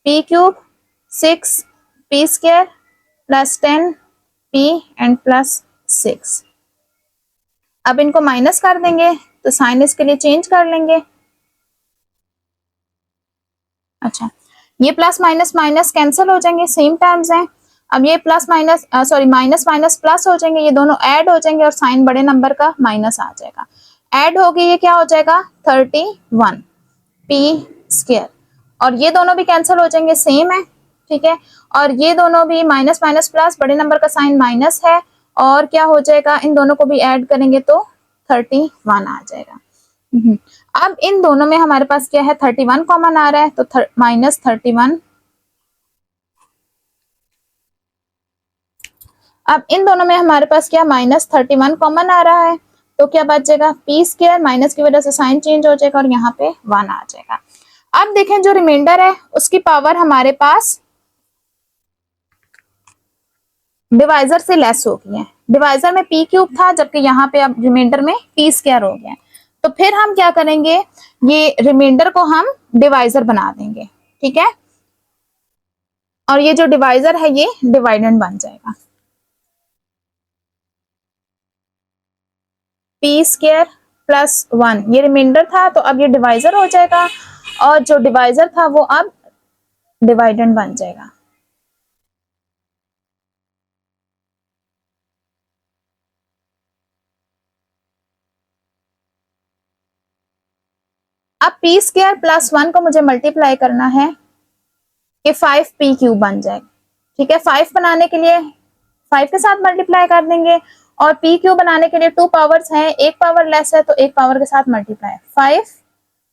P cube 6 P square plus 10 P and plus 6। अब इनको माइनस कर देंगे तो साइन इसके लिए चेंज कर लेंगे। अच्छा, ये प्लस माइनस माइनस कैंसिल हो जाएंगे, सेम टर्म्स हैं, अब ये plus minus sorry minus minus plus हो जाएंगे, ये दोनों ऐड हो जाएंगे और साइन बड़े नंबर का माइनस आ जाएगा। ऐड होगी ये क्या हो जाएगा 31 पी स्क्वायर, और ये दोनों भी कैंसिल हो जाएंगे, सेम है, ठीक है। और ये दोनों भी माइनस माइनस प्लस, बड़े नंबर का साइन माइनस है, और क्या हो जाएगा इन दोनों को भी ऐड करेंगे तो 31 आ जाएगा। अब इन दोनों में हमारे पास क्या है 31 कॉमन आ रहा है, तो माइनस 31। अब इन दोनों में हमारे पास क्या माइनस 31 कॉमन आ रहा है, तो क्या बचेगा पी स्क्वायर, माइनस की वजह से साइन चेंज हो जाएगा और यहाँ पे 1 आ जाएगा। अब देखें जो रिमाइंडर है उसकी पावर हमारे पास डिवाइजर से लेस हो गई है। डिवाइजर में पी क्यूब था, जबकि यहाँ पे अब रिमाइंडर में पी स्क्वायर हो गया है। तो फिर हम क्या करेंगे, ये रिमाइंडर को हम डिवाइजर बना देंगे, ठीक है, और ये जो डिवाइजर है ये डिवाइडेंड बन जाएगा। पी स्क्वायर प्लस 1 ये रिमाइंडर था, तो अब ये डिवाइजर हो जाएगा, और जो डिवाइजर था वो अब डिवाइडेंड बन जाएगा। अब पी स्क्वायर प्लस 1 को मुझे मल्टीप्लाई करना है कि 5 पी क्यूब बन जाए, ठीक है। 5 बनाने के लिए 5 के साथ मल्टीप्लाई कर देंगे, और पी क्यूब बनाने के लिए 2 पावर्स हैं, एक पावर लेस है तो एक पावर के साथ मल्टीप्लाई, 5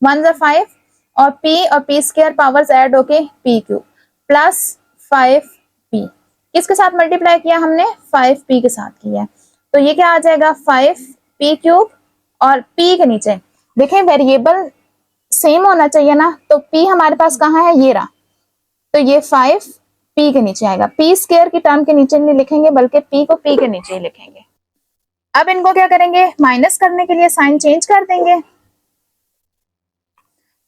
1 जा 5, और पी स्क्वायर पावर्स ऐड होके पी क्यूब प्लस 5 पी, किसके साथ मल्टीप्लाई किया हमने 5 पी के साथ किया, तो ये क्या आ जाएगा 5 पी क्यूब, और पी के नीचे देखें वेरिएबल सेम होना चाहिए ना, तो पी हमारे पास कहाँ है, ये रहा, तो ये 5 पी के नीचे आएगा। पी स्क्वायर की टर्म के नीचे नहीं लिखेंगे बल्कि पी को पी के नीचे ही लिखेंगे। अब इनको क्या करेंगे, माइनस करने के लिए साइन चेंज कर देंगे,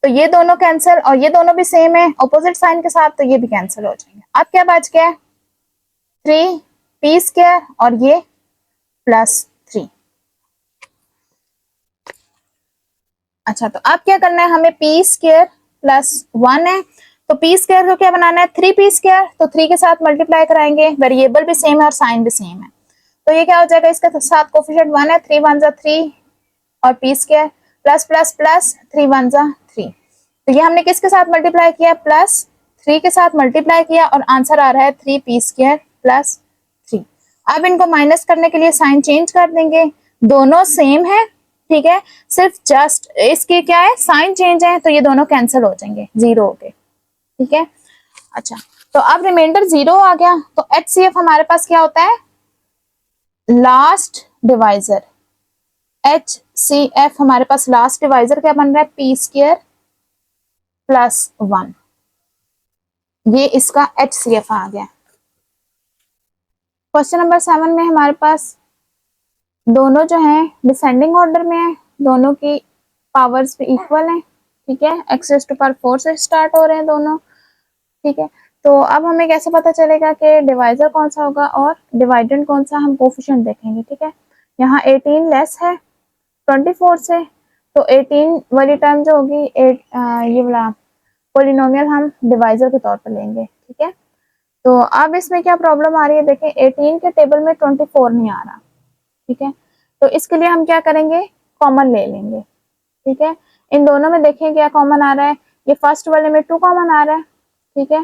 तो ये दोनों कैंसिल, और ये दोनों भी सेम है ऑपोजिट साइन के साथ, तो ये भी कैंसिल हो जाएंगे। अब क्या बच गया 3 पी स्क्वायर और ये प्लस 3। अच्छा, तो अब क्या करना है हमें, पी स्क्वायर प्लस 1 है, तो पी स्क्वायर को क्या बनाना है 3 पी स्क्वायर, तो 3 के साथ मल्टीप्लाई कराएंगे, वेरिएबल भी सेम है और साइन भी सेम है, तो ये क्या हो जाएगा, इसके साथ कोफिशिएंट 1 है, 3 1 जा 3 और P square plus plus plus 3 1 जा 3, तो ये हमने किसके साथ मल्टीप्लाई किया, प्लस 3 के साथ मल्टीप्लाई किया, और आंसर आ रहा है 3 पी स्क्वायर प्लस 3। अब इनको माइनस करने के लिए साइन चेंज कर देंगे, दोनों सेम है, ठीक है, सिर्फ जस्ट इसके क्या है साइन चेंज है, तो ये दोनों कैंसिल हो जाएंगे, 0 हो गए, ठीक है। अच्छा, तो अब रिमाइंडर 0 आ गया, तो HCF हमारे पास क्या होता है, लास्ट डिवाइजर। HCF हमारे पास लास्ट डिवाइजर क्या बन रहा है, पी स्क्वायर प्लस 1, ये इसका HCF आ गया। क्वेश्चन नंबर 7 में हमारे पास दोनों जो हैं डिसेंडिंग ऑर्डर में है, दोनों की पावर्स भी इक्वल हैं, ठीक है, x टू पावर 4 से स्टार्ट हो रहे हैं दोनों, ठीक है। तो अब हमें कैसे पता चलेगा कि डिवाइजर कौन सा होगा और डिवाइडेंड कौन सा, हम कोफिशिएंट देखेंगे, ठीक है। यहाँ 18 लेस है 24 से, तो 18 वाली टर्म जो होगी ये वाला पोलिनोमियल हम डिवाइजर के तौर पर लेंगे, ठीक है। तो अब इसमें क्या प्रॉब्लम आ रही है, देखें 18 के टेबल में 24 नहीं आ रहा, ठीक है, तो इसके लिए हम क्या करेंगे, कॉमन ले लेंगे, ठीक है। इन दोनों में देखें क्या कॉमन आ रहा है, ये फर्स्ट वाले में 2 कॉमन आ रहा है, ठीक है,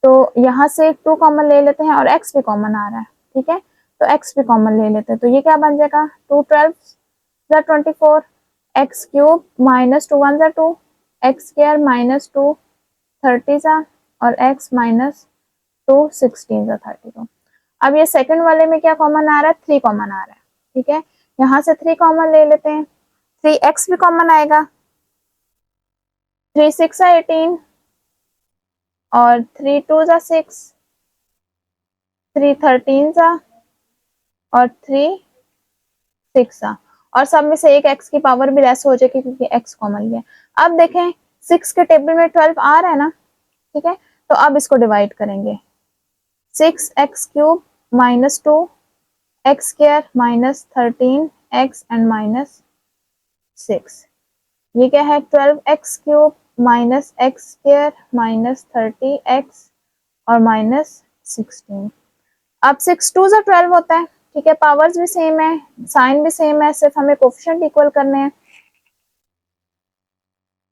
तो यहाँ से 2 कॉमन ले लेते हैं, और x भी कॉमन आ रहा है, ठीक है, तो x भी कॉमन ले लेते हैं, तो ये क्या बन जाएगा 2 12 जा 24, x क्यूब माइनस 2 1 जा 2, x स्क्वायर माइनस 2 30 जा, और x माइनस 2 16 जा 32। अब ये सेकंड वाले में क्या कॉमन आ रहा है, 3 कॉमन आ रहा है, ठीक है, यहाँ से 3 कॉमन ले लेते हैं, 3x भी कॉमन आएगा, 3 6 है 18, और 3 2 जा 6, 3 13 जा, और 3 6 जा, और सब में से एक x की पावर भी लेस हो जाएगी क्योंकि x कॉमन लिया। अब देखें 6 के टेबल में 12 आ रहा है ना, ठीक है, तो अब इसको डिवाइड करेंगे, 6x cube minus 2 x square minus 13x and minus 6, ये क्या है 12x cube minus x square minus 30x और माइनस 16, अब 6 टू ज़ा 12 होता है, ठीक है, पावर्स भी सेम है, साइन भी सेम है, सिर्फ हमें कोफिशिएंट इक्वल करने हैं।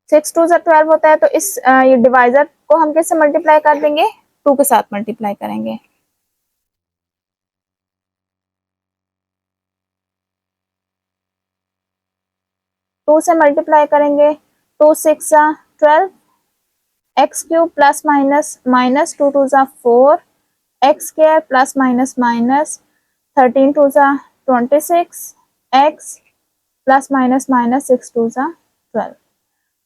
6 टू ज़ा 12 होता है, तो इस ये डिवाइजर को हम किससे मल्टीप्लाई कर देंगे, 2 के साथ मल्टीप्लाई करेंगे। टू से मल्टीप्लाई करेंगे, 2 6 ज़ा 12, x cube plus minus minus 2 two ज़ा 4, x square plus minus minus 13 two ज़ा 26, x plus minus minus 6 two ज़ा 12।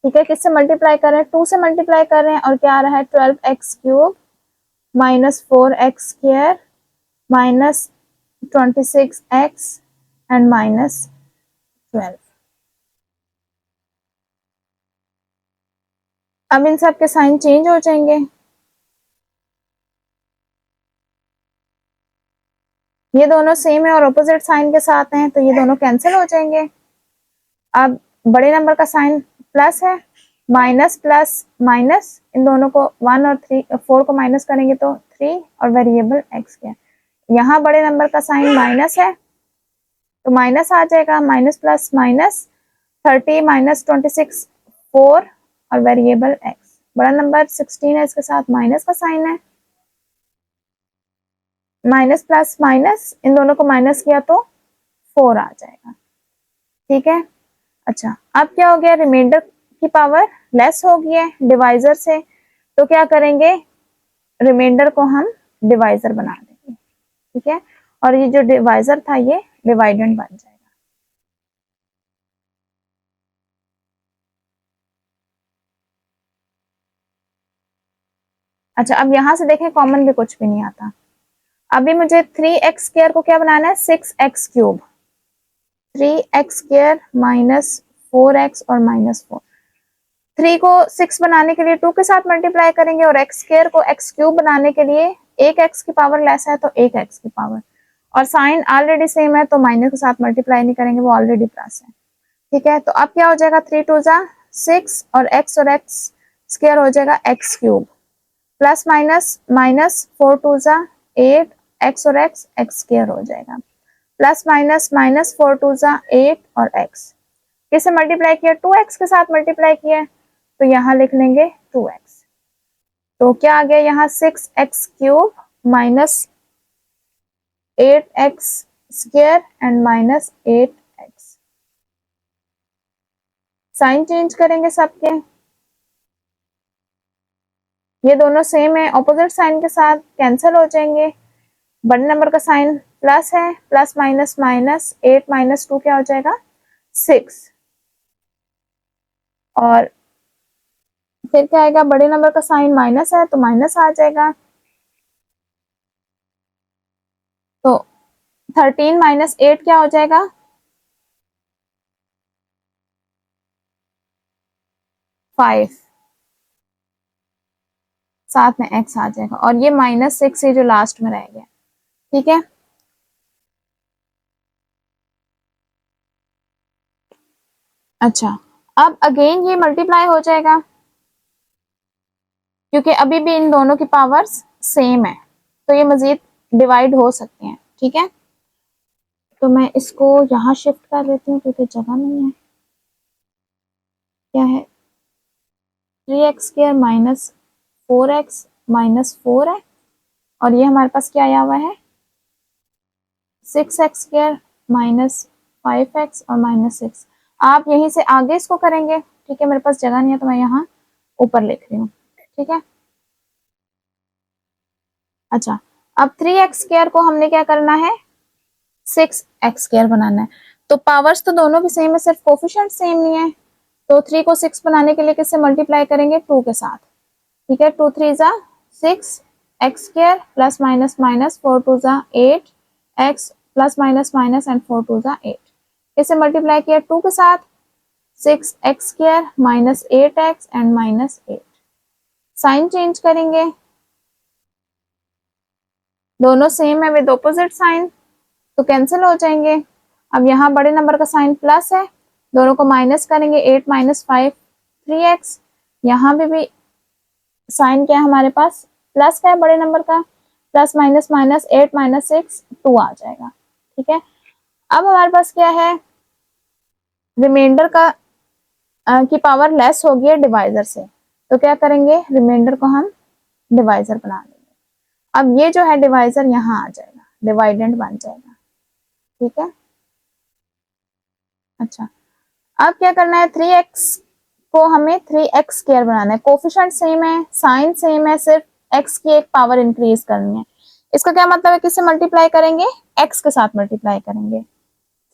ठीक है, किससे मल्टीप्लाई कर रहे हैं, 2 से मल्टीप्लाई कर रहे हैं, और क्या आ रहा है 12 x cube minus 4 x square minus 26 x and minus 12। अब इन सब के साइन चेंज हो जाएंगे, ये दोनों सेम है और ऑपोजिट साइन के साथ हैं, तो ये दोनों कैंसिल हो जाएंगे। अब बड़े नंबर का साइन प्लस है, माइनस प्लस माइनस, इन दोनों को 1 और 4 को माइनस करेंगे तो 3 और वेरिएबल एक्स क्या, यहाँ बड़े नंबर का साइन माइनस है तो माइनस आ जाएगा, माइनस प्लस माइनस 30 माइनस 26 4 और वेरिएबल एक्स, बड़ा नंबर 16 है, इसके साथ माइनस का साइन है, माइनस प्लस माइनस, इन दोनों को माइनस किया तो 4 आ जाएगा। ठीक है, अच्छा अब क्या हो गया, रिमाइंडर की पावर लेस हो गई है डिवाइजर से, तो क्या करेंगे, रिमाइंडर को हम डिवाइजर बना देंगे। ठीक है, और ये जो डिवाइजर था ये डिवाइडेंड बन जाएगा। अच्छा, अब यहां से देखें कॉमन भी कुछ भी नहीं आता। अभी मुझे 3x स्क्वायर को क्या बनाना है, 6x cube, 3x square minus 4x और माइनस 4, 3 को 6 बनाने के लिए 2 के साथ मल्टीप्लाई करेंगे, और x स्क्वायर को x क्यूब बनाने के लिए एक x की पावर लेस है तो एक x की पावर, और साइन ऑलरेडी सेम है तो माइनस के साथ मल्टीप्लाई नहीं करेंगे, वो ऑलरेडी प्लस है। ठीक है, तो अब क्या हो जाएगा, 3 टू ज़ा 6 और x स्क्वायर हो जाएगा x cube, plus minus minus 4 two ज़ा 8, x और x स्क्वायर हो जाएगा, प्लस माइनस माइनस 4 टू ज़ा 8 और x, किससे मल्टीप्लाई किया, 2x के साथ मल्टीप्लाई किया, तो यहाँ लिख लेंगे 2x, तो क्या आ गया यहाँ 6x cube minus 8x square and minus 8x। Sign change करेंगे सबके, ये दोनों सेम है, ऑपोजिट साइन के साथ कैंसिल हो जाएंगे, बड़े नंबर का साइन प्लस है, प्लस माइनस माइनस 8 माइनस 2 क्या हो जाएगा 6, और फिर क्या आएगा, बड़े नंबर का साइन माइनस है तो माइनस आ जाएगा, तो 13 माइनस 8 क्या हो जाएगा 5, साथ में x आ जाएगा, और ये माइनस 6 ये जो लास्ट में रह गया। ठीक है, अच्छा अब अगेन ये मल्टीप्लाई हो जाएगा क्योंकि अभी भी इन दोनों की पावर्स सेम है, तो ये मजीद डिवाइड हो सकते हैं। ठीक है, तो मैं इसको यहाँ शिफ्ट कर देती हूँ क्योंकि जगह नहीं है। क्या है, 3x square minus 4x minus 4 है, और ये हमारे पास क्या आया हुआ है 6x स्क्वायर माइनस 5x और माइनस 6। आप यहीं से आगे इसको करेंगे। ठीक है, मेरे पास जगह नहीं है तो मैं यहाँ ऊपर लिख रही हूँ। ठीक है, अच्छा अब 3x स्क्वायर को हमने क्या करना है 6x स्क्वायर बनाना है, तो पावर्स तो दोनों भी सेम है, सिर्फ कोफिशिएंट सेम नहीं है, तो 3 को 6 बनाने के लिए किससे मल्टीप्लाई करेंगे 2 के साथ। ठीक है, 2 3 ज़ा 6 x square plus minus minus 4 2 ज़ा 8 x plus minus minus and 4 2 ज़ा 8, इसे मल्टीप्लाई किया 2 के साथ 6 x square minus 8 x and minus 8। Sign change करेंगे, दोनों सेम है विद ऑपोजिट साइन तो कैंसिल हो जाएंगे। अब यहाँ बड़े नंबर का साइन प्लस है, दोनों को माइनस करेंगे 8 माइनस 5 3x, यहाँ भी साइन क्या है हमारे पास प्लस का है बड़े नंबर का, प्लस माइनस माइनस 8 माइनस 6 2 आ जाएगा। ठीक है, अब हमारे पास क्या है, रिमाइंडर का की पावर लेस होगी है डिवाइजर से, तो क्या करेंगे, रिमाइंडर को हम डिवाइजर बना देंगे। अब ये जो है डिवाइजर यहाँ आ जाएगा, डिवाइडेंड बन जाएगा। ठीक है, अच्छा अब क्या करना है, 3x को हमें 3x स्क्वायर बनाना है। कोफिशिएंट सेम है, साइन सेम है, सिर्फ x की एक पावर इंक्रीज करनी है। इसका क्या मतलब है, किससे मल्टीप्लाई करेंगे, x के साथ मल्टीप्लाई करेंगे।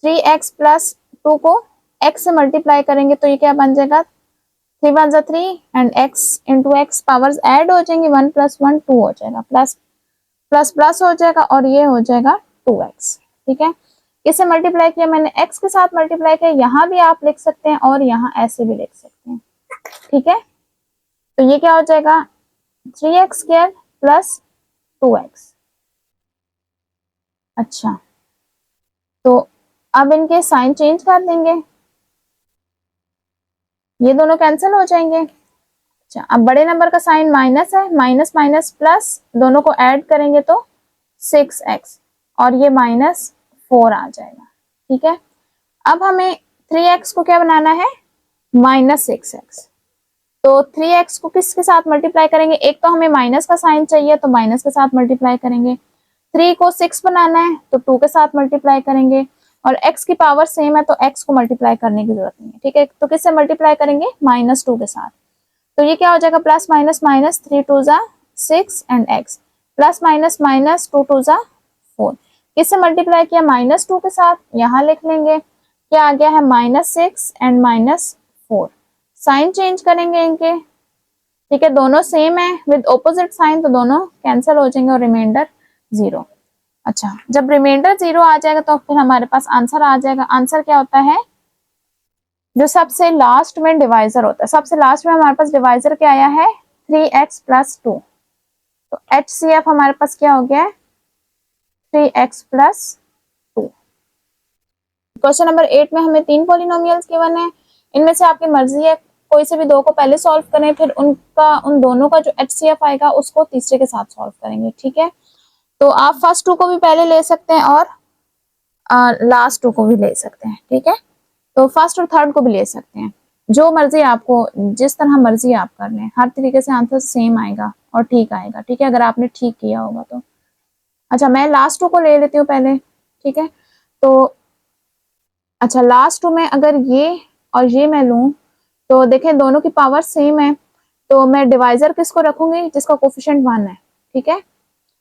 3x प्लस 2 को x से मल्टीप्लाई करेंगे तो ये क्या बन जाएगा, 3 वन जा 3 and x into x powers add हो जाएंगी, 1 प्लस 1 2 हो जाएगा, प्लस प्लस प्लस हो जाएगा और ये हो जाएगा 2x। ठीक है, इसे मल्टीप्लाई किया मैंने, x के साथ मल्टीप्लाई किया, यहाँ भी आप लिख सकते हैं और यहाँ ऐसे भी लिख सकते हैं। ठीक है, तो ये क्या हो जाएगा, 3x स्क्वायर प्लस 2x। अच्छा, तो अब इनके साइन चेंज कर देंगे, ये दोनों कैंसिल हो जाएंगे। अच्छा, अब बड़े नंबर का साइन माइनस है, माइनस माइनस प्लस दोनों को ऐड करेंगे तो 6x और ये माइनस 4 आ जाएगा। ठीक है, अब हमें 3x को क्या बनाना है, माइनस 6x। तो 3x को किसके साथ मल्टीप्लाई करेंगे, एक तो हमें माइनस का साइन चाहिए तो माइनस के साथ मल्टीप्लाई करेंगे, 3 को 6 बनाना है तो 2 के साथ मल्टीप्लाई करेंगे, और x की पावर सेम है तो x को मल्टीप्लाई करने की जरूरत नहीं है। ठीक है, तो किससे मल्टीप्लाई करेंगे, -2 के साथ। तो ये क्या हो जाएगा, प्लस माइनस माइनस 3 2 जा 6 and x plus minus minus 2 2 जा 4। किससे मल्टीप्लाई किया, -2 के साथ, यहाँ लिख लेंगे क्या आ गया है, -6 एंड -4। साइन चेंज करेंगे इनके। ठीक है, दोनों सेम है विद ऑपोजिट साइन तो दोनों कैंसिल हो जाएंगे और रिमाइंडर 0। अच्छा, जब रिमाइंडर 0 आ जाएगा तो फिर हमारे पास आंसर आ जाएगा। आंसर क्या होता है, जो सबसे लास्ट में डिवाइजर होता है, सबसे लास्ट में हमारे पास डिवाइजर क्या आया है, 3x प्लस 2। तो HCF हमारे पास क्या हो गया है, 3x प्लस 2। क्वेश्चन नंबर 8 में हमें 3 पॉलिनोमियल्स गिवन है, इनमें से आपकी मर्जी है कोई से भी 2 को पहले सॉल्व करें, फिर उन दोनों का जो HCF आएगा उसको तीसरे के साथ सॉल्व करेंगे। ठीक है, तो आप फर्स्ट 2 को भी पहले ले सकते हैं और लास्ट 2 को भी ले सकते हैं। ठीक है, तो फर्स्ट और थर्ड को भी ले सकते हैं, जो मर्जी आपको, जिस तरह मर्जी आप कर लें, हर तरीके से आंसर सेम आएगा और ठीक आएगा। ठीक है, अगर आपने ठीक किया होगा तो। अच्छा, मैं लास्ट 2 को ले लेती हूँ पहले। ठीक है, तो अच्छा लास्ट 2 में अगर ये और ये मैं लूं तो देखें दोनों की पावर सेम है, तो मैं डिवाइजर किसको रखूंगी, जिसका कोफिशिएंट 1 है। ठीक है,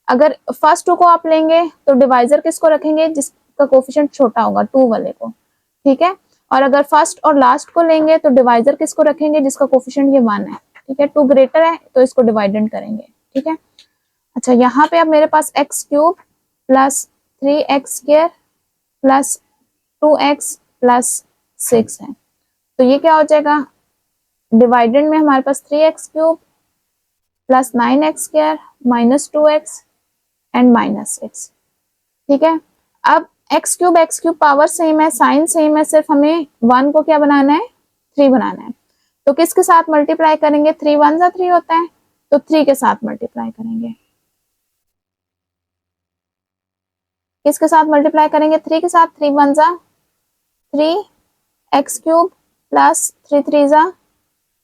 अगर फर्स्ट 2 को आप लेंगे तो डिवाइजर किसको रखेंगे, जिसका कोफिशिएंट छोटा होगा, 2 वाले को। ठीक है, और अगर फर्स्ट और लास्ट को लेंगे तो डिवाइजर किसको रखेंगे, जिसका कोफिशिएंट ये 1 है। ठीक है, 2 ग्रेटर है तो इसको डिवाइडेंड करेंगे। ठीक है, अच्छा यहाँ पे अब मेरे पास x cube plus 3x square plus 2x plus 6 है, तो ये क्या हो जाएगा, डिवाइडेंड में हमारे पास 3x cube plus 9x square minus 2x and minus 6। ठीक है, अब x क्यूब पावर सेम है, साइन सेम है, सिर्फ हमें 1 को क्या बनाना है, 3 बनाना है। तो किसके साथ मल्टीप्लाई करेंगे, 3 1 जा 3 होता है तो 3 के साथ मल्टीप्लाई करेंगे। किसके साथ मल्टीप्लाई करेंगे, 3 के साथ, 3 1 जा 3 x क्यूब प्लस 3 3 जा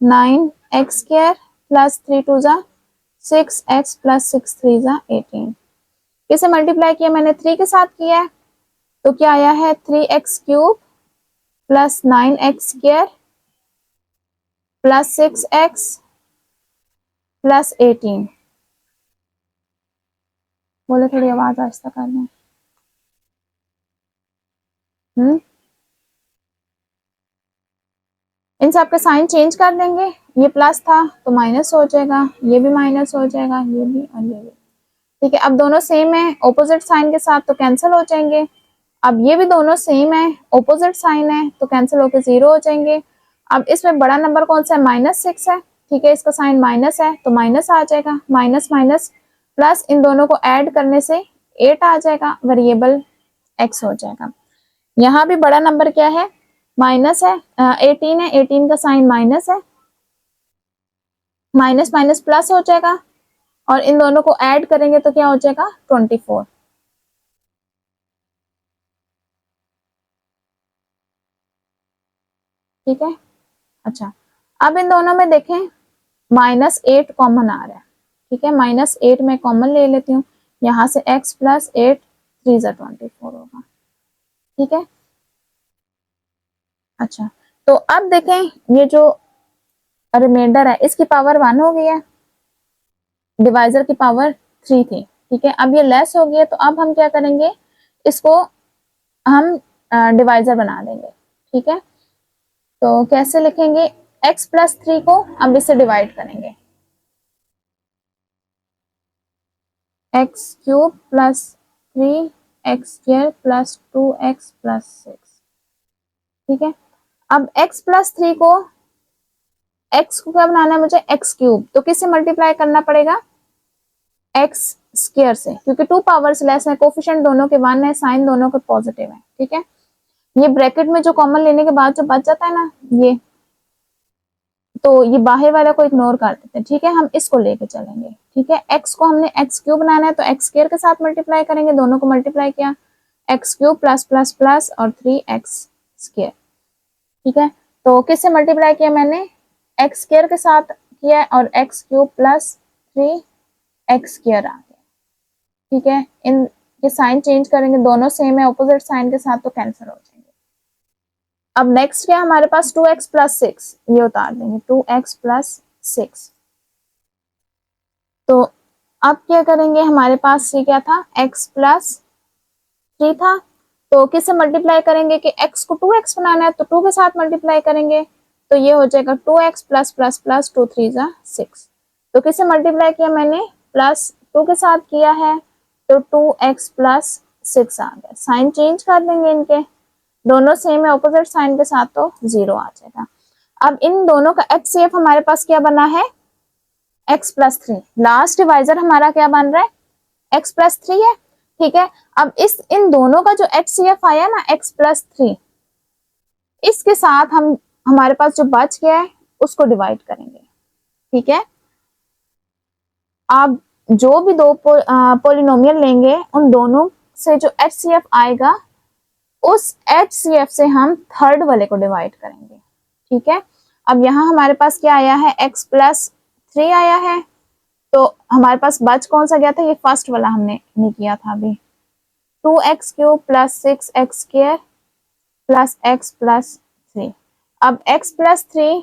9 x स्क्वायर प्लस 3 2 जा 6 x प्लस 6 3 जा 18। किसे मल्टीप्लाई किया मैंने, 3 के साथ किया है तो क्या आया है, 3x cube plus 9x square plus 6x plus 18। बोले थोड़ी आवाज आहिस्ता करना। इन सब के साइन चेंज कर देंगे, ये प्लस था तो माइनस हो जाएगा, ये भी माइनस हो जाएगा, ये भी और ये भी। ठीक है, अब दोनों सेम है ऑपोजिट साइन के साथ तो कैंसिल हो जाएंगे। अब ये भी दोनों सेम है ऑपोजिट साइन है तो कैंसिल होकर 0 हो जाएंगे। अब इसमें बड़ा नंबर कौन सा है, -6 है। ठीक है, इसका साइन माइनस है तो माइनस आ जाएगा, माइनस माइनस प्लस इन दोनों को ऐड करने से 8 आ जाएगा, वेरिएबल x हो जाएगा। यहाँ भी बड़ा नंबर क्या है, माइनस है, 18 है, 18 का साइन माइनस है, माइनस माइनस प्लस हो जाएगा और इन दोनों को ऐड करेंगे तो क्या हो जाएगा 24। ठीक है। अच्छा, अब इन दोनों में देखें -8 कॉमन आ रहा है। ठीक है, -8 में कॉमन ले लेती हूँ, यहाँ से x प्लस 8 3 × 24 होगा। ठीक है। अच्छा, तो अब देखें ये जो रिमाइंडर है इसकी पावर 1 हो गई है, डिवाइजर की पावर 3 थी। ठीक है, अब ये लेस हो गई है, तो अब हम क्या करेंगे, इसको हम डिवाइजर बना देंगे। ठीक है, तो कैसे लिखेंगे, x प्लस 3 को अब इससे डिवाइड करेंगे, x cube plus 3x² plus 2x plus 6। ठीक है, अब x प्लस 3 को, x को क्या बनाना है मुझे, x क्यूब, तो किससे मल्टीप्लाई करना पड़ेगा, x स्क्वायर से, क्योंकि 2 पावर्स लेस है, कोफिशिएंट दोनों के 1 है, साइन दोनों के पॉजिटिव है। ठीक है, ये ब्रैकेट में जो कॉमन लेने के बाद जो बच जाता है ना ये, तो ये बाहर वाला को इग्नोर कर देते हैं। ठीक है, हम इसको लेके चलेंगे। ठीक है, x को हमने x क्यूब बनाना है, तो x स्क्वायर के साथ मल्टीप्लाई करेंगे, दोनों को मल्टीप्लाई किया, x cube plus plus plus और 3x स्क्वायर। ठीक है, तो किससे मल्टीप्लाई किया मैंने, x स्क्वायर के साथ किया और x cube plus 3x square आ गया। ठीक है, इन ये साइन चेंज करेंगे, दोनों सेम है, ऑपोजिट साइन के साथ, तो कैंसिल हो जाएंगे। अब नेक्स्ट क्या हमारे पास 2x प्लस 6, ये उतार देंगे, 2x प्लस 6। तो अब क्या करेंगे, हमारे पास ये क्या था, x प्लस 3 था, तो किससे मल्टीप्लाई करेंगे कि x को 2x बनाना है, तो 2 के साथ मल्टीप्लाई करेंगे, तो ये हो जाएगा 2x प्लस प्लस प्लस 2 3 × 6। तो किससे मल्टीप्लाई किया मैंने, प्लस 2 के साथ किया है, तो 2x प्लस 6 आ गया। साइन चेंज कर देंगे इनके, दोनों सेम है, ऑपोजिट साइन के साथ, तो 0 आ जाएगा। अब इन दोनों का HCF हमारे पास क्या बना है, x प्लस 3। लास्ट डिवाइजर हमारा क्या बन रहा है, x प्लस 3 है। ठीक है, अब इन दोनों का जो HCF आया ना x प्लस 3, इसके साथ हम हमारे पास जो बच गया है उसको डिवाइड करेंगे। ठीक है, आप जो भी दो पोलिनोमियल लेंगे उन दोनों से जो HCF आएगा उस HCF से हम थर्ड वाले को डिवाइड करेंगे। ठीक है, अब यहाँ हमारे पास क्या आया है, x प्लस 3 आया है, तो हमारे पास बच कौन सा गया था, ये फर्स्ट वाला हमने नहीं किया था अभी, 2x cube plus 6x square plus x plus 3। अब x प्लस 3,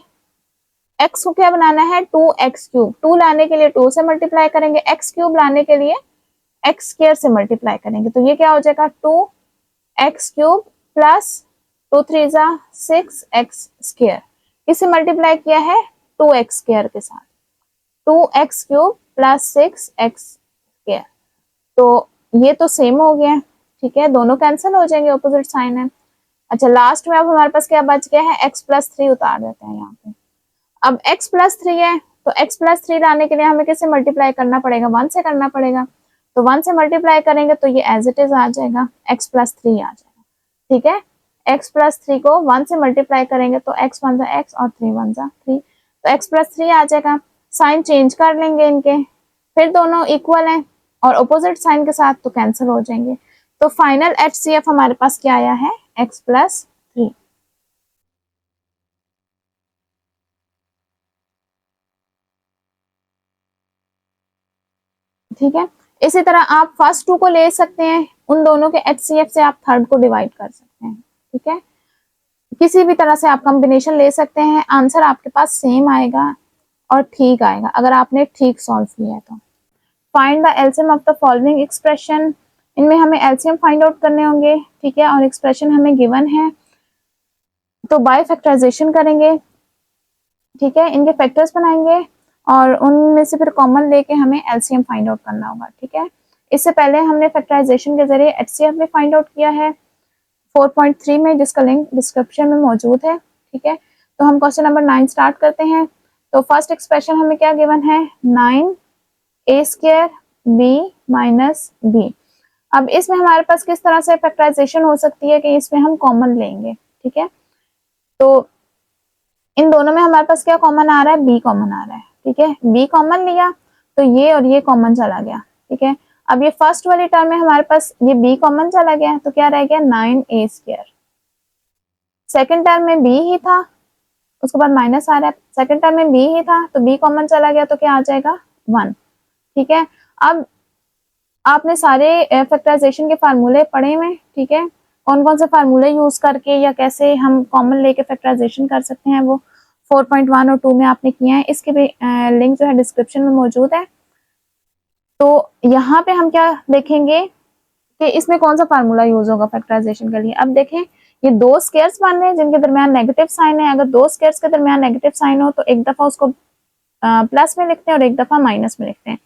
x को क्या बनाना है, 2x क्यूब, 2 लाने के लिए 2 से मल्टीप्लाई करेंगे, x क्यूब लाने के लिए x स्क्वायर से मल्टीप्लाई करेंगे, तो ये क्या हो जाएगा 2x cube plus 2 3 × 6x square. इसे मल्टीप्लाई किया है 2x स्क्वायर के साथ, 2x cube plus 6x square, तो ये तो सेम हो गया। ठीक है, दोनों कैंसिल हो जाएंगे, ऑपोजिट साइन है। अच्छा, लास्ट में अब हमारे पास क्या बच गया है, x प्लस 3 उतार देते हैं यहाँ पे। अब x प्लस 3 है, तो x प्लस 3 लाने के लिए हमें किससे मल्टीप्लाई करना पड़ेगा, 1 से करना पड़ेगा, तो 1 से मल्टीप्लाई करेंगे तो ये एज इट इज आ जाएगा, x प्लस 3 आ जाएगा। ठीक है, x प्लस 3 को 1 से मल्टीप्लाई करेंगे तो x 1 × x और 3 1 × 3, तो x प्लस 3 आ जाएगा। साइन चेंज कर लेंगे इनके, फिर दोनों इक्वल हैं और ऑपोजिट साइन के साथ, तो कैंसिल हो जाएंगे। तो फाइनल HCF हमारे पास क्या आया है, x प्लस 3। ठीक है, इसी तरह आप फर्स्ट 2 को ले सकते हैं, उन दोनों के HCF से आप थर्ड को डिवाइड कर सकते हैं। ठीक है, किसी भी तरह से आप कॉम्बिनेशन ले सकते हैं, आंसर आपके पास सेम आएगा और ठीक आएगा अगर आपने ठीक सॉल्व किया है तो। Find the LCM of the following expression, इनमें हमें एलसीएम फाइंड आउट करने होंगे। ठीक है, और एक्सप्रेशन हमें गिवन है, तो बाय फैक्टराइजेशन करेंगे। ठीक है, इनके फैक्टर्स बनाएंगे और उनमें से फिर कॉमन लेके हमें एलसीएम फाइंड आउट करना होगा। ठीक है, इससे पहले हमने फैक्टराइजेशन के जरिए HCF भी फाइंड आउट किया है 4.3 में, जिसका लिंक डिस्क्रिप्शन में मौजूद है। ठीक है, तो हम क्वेश्चन नंबर 9 स्टार्ट करते हैं। तो फर्स्ट एक्सप्रेशन हमें क्या गिवन है, 9a² b माइनस b। अब इसमें हमारे पास किस तरह से फैक्टराइजेशन हो सकती है कि इसमें हम कॉमन लेंगे। ठीक है, तो इन दोनों में हमारे पास क्या कॉमन आ रहा है, b कॉमन आ रहा है। ठीक है, b कॉमन लिया तो ये और ये कॉमन चला गया, ठीक है। अब ये फर्स्ट वाली टर्म में हमारे पास ये b कॉमन चला गया, तो क्या रह गया 9a²। सेकंड टर्म में b ही था, उसके बाद माइनस आ रहा है, सेकंड टर्म में b ही था तो b कॉमन चला गया, तो क्या आ जाएगा 1, ठीक है। अब आपने सारे फैक्टराइजेशन के फार्मूले पढ़े हुए, ठीक है, कौन कौन से फार्मूले यूज करके या कैसे हम कॉमन लेके फैक्टराइजेशन कर सकते हैं वो 4.1 और 2 में आपने किया है। इसके भी लिंक जो है डिस्क्रिप्शन में मौजूद है। तो यहाँ पे हम क्या देखेंगे कि इसमें कौन सा फार्मूला यूज होगा फैक्टराइजेशन के लिए। अब देखें ये दो स्केयर्स बन रहे हैं जिनके दरमियान नेगेटिव साइन है। अगर दो स्केयर्स के दरमियान नेगेटिव साइन हो तो एक दफा उसको प्लस में लिखते हैं और एक दफा माइनस में लिखते हैं,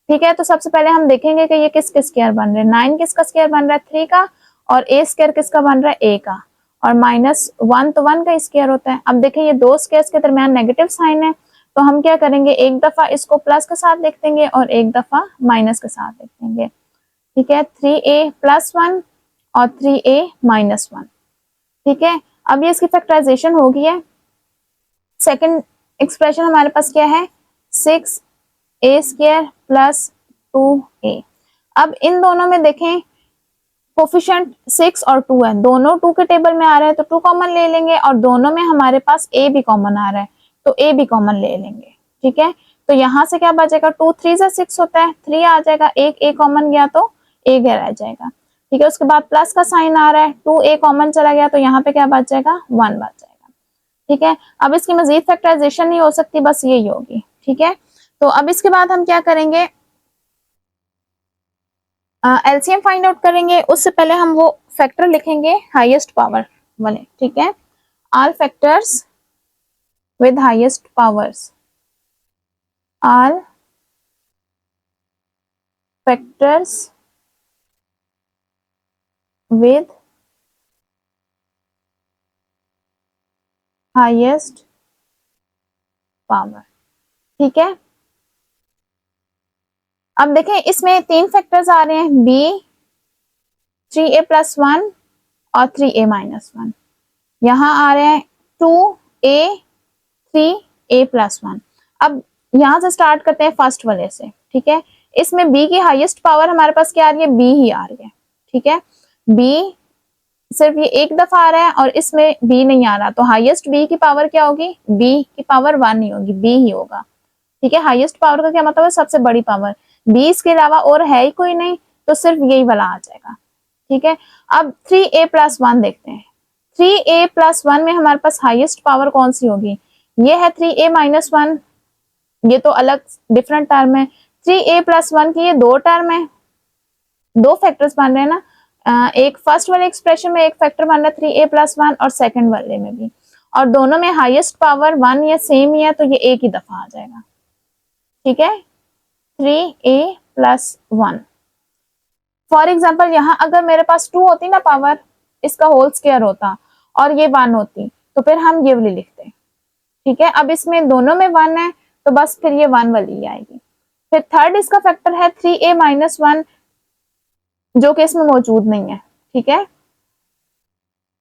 ठीक है। तो सबसे पहले हम देखेंगे कि ये किसके स्केयर बन रहे हैं। 9 किसका स्केयर बन रहा है 3 का, और a स्केयर किसका बन रहा है a का, और -1 तो 1 का स्केयर होता है। अब देखें ये दो स्केयर्स के दरमियान नेगेटिव साइन है, तो हम क्या करेंगे एक दफा इसको प्लस के साथ लिख देंगे और एक दफा माइनस के साथ लिख देंगे, ठीक है। 3a+1 और 3a-1, ठीक है। अब ये इसकी फैक्टराइजेशन हो गई है। सेकंड एक्सप्रेशन हमारे पास क्या है 6a² + 2a। अब इन दोनों में देखें कोफिशिएंट 6 और 2 है, दोनों 2 के टेबल में आ रहे हैं तो 2 कॉमन ले लेंगे, और दोनों में हमारे पास a भी कॉमन आ रहा है तो a भी कॉमन ले लेंगे, ठीक है। तो यहाँ से क्या बचेगा 2 3 से 6 होता है, 3 आ जाएगा, एक a कॉमन गया तो a रह जाएगा, ठीक है। उसके बाद प्लस का साइन आ रहा है, 2a कॉमन चला गया तो यहाँ पे क्या बच जाएगा 1 बच जाएगा, ठीक है। अब इसकी मजीद फैक्टराइजेशन नहीं हो सकती, बस यही होगी, ठीक है। तो अब इसके बाद हम क्या करेंगे एलसीएम फाइंड आउट करेंगे। उससे पहले हम वो फैक्टर लिखेंगे हाईएस्ट पावर वाले, ठीक है। All factors with highest powers, all factors with highest power, ठीक है। अब देखें इसमें 3 फैक्टर्स आ रहे हैं b 3a+1 और 3a-1, यहाँ आ रहे हैं 2a 3a+1। अब यहाँ से स्टार्ट करते हैं फर्स्ट वाले से, ठीक है। इसमें b की हाईएस्ट पावर हमारे पास क्या आ रही है b ही आ रही है, ठीक है। b सिर्फ ये एक दफा आ रहा है और इसमें b नहीं आ रहा, तो हाईएस्ट b की पावर क्या होगी b की पावर 1 नहीं होगी, b ही होगा, ठीक है। हाईएस्ट पावर का क्या मतलब है सबसे बड़ी पावर, b इसके अलावा और है ही कोई नहीं, तो सिर्फ यही वाला आ जाएगा, ठीक है। अब 3a+1 देखते हैं। 3a+1 में हमारे पास हाईएस्ट पावर कौन सी होगी, ये है 3a-1, ये तो अलग डिफरेंट टर्म है। 3a+1 की ये दो टर्म है, दो फैक्टर्स बन रहे हैं ना, एक फर्स्ट वाले एक्सप्रेशन में एक फैक्टर बन रहा है 3a+1 और सेकंड वाले में भी, और दोनों में हाईएस्ट पावर 1 या सेम ही है, तो ये एक ही दफा आ जाएगा, ठीक है। 3a+1 फॉर एग्जाम्पल यहाँ अगर मेरे पास 2 होती ना पावर, इसका होल स्क्वायर होता और ये 1 होती, तो फिर हम ये वाली लिखते, ठीक है। अब इसमें दोनों में 1 है तो बस फिर ये 1 वाली ही आएगी। फिर थर्ड इसका फैक्टर है 3a-1, जो कि इसमें मौजूद नहीं है, ठीक है।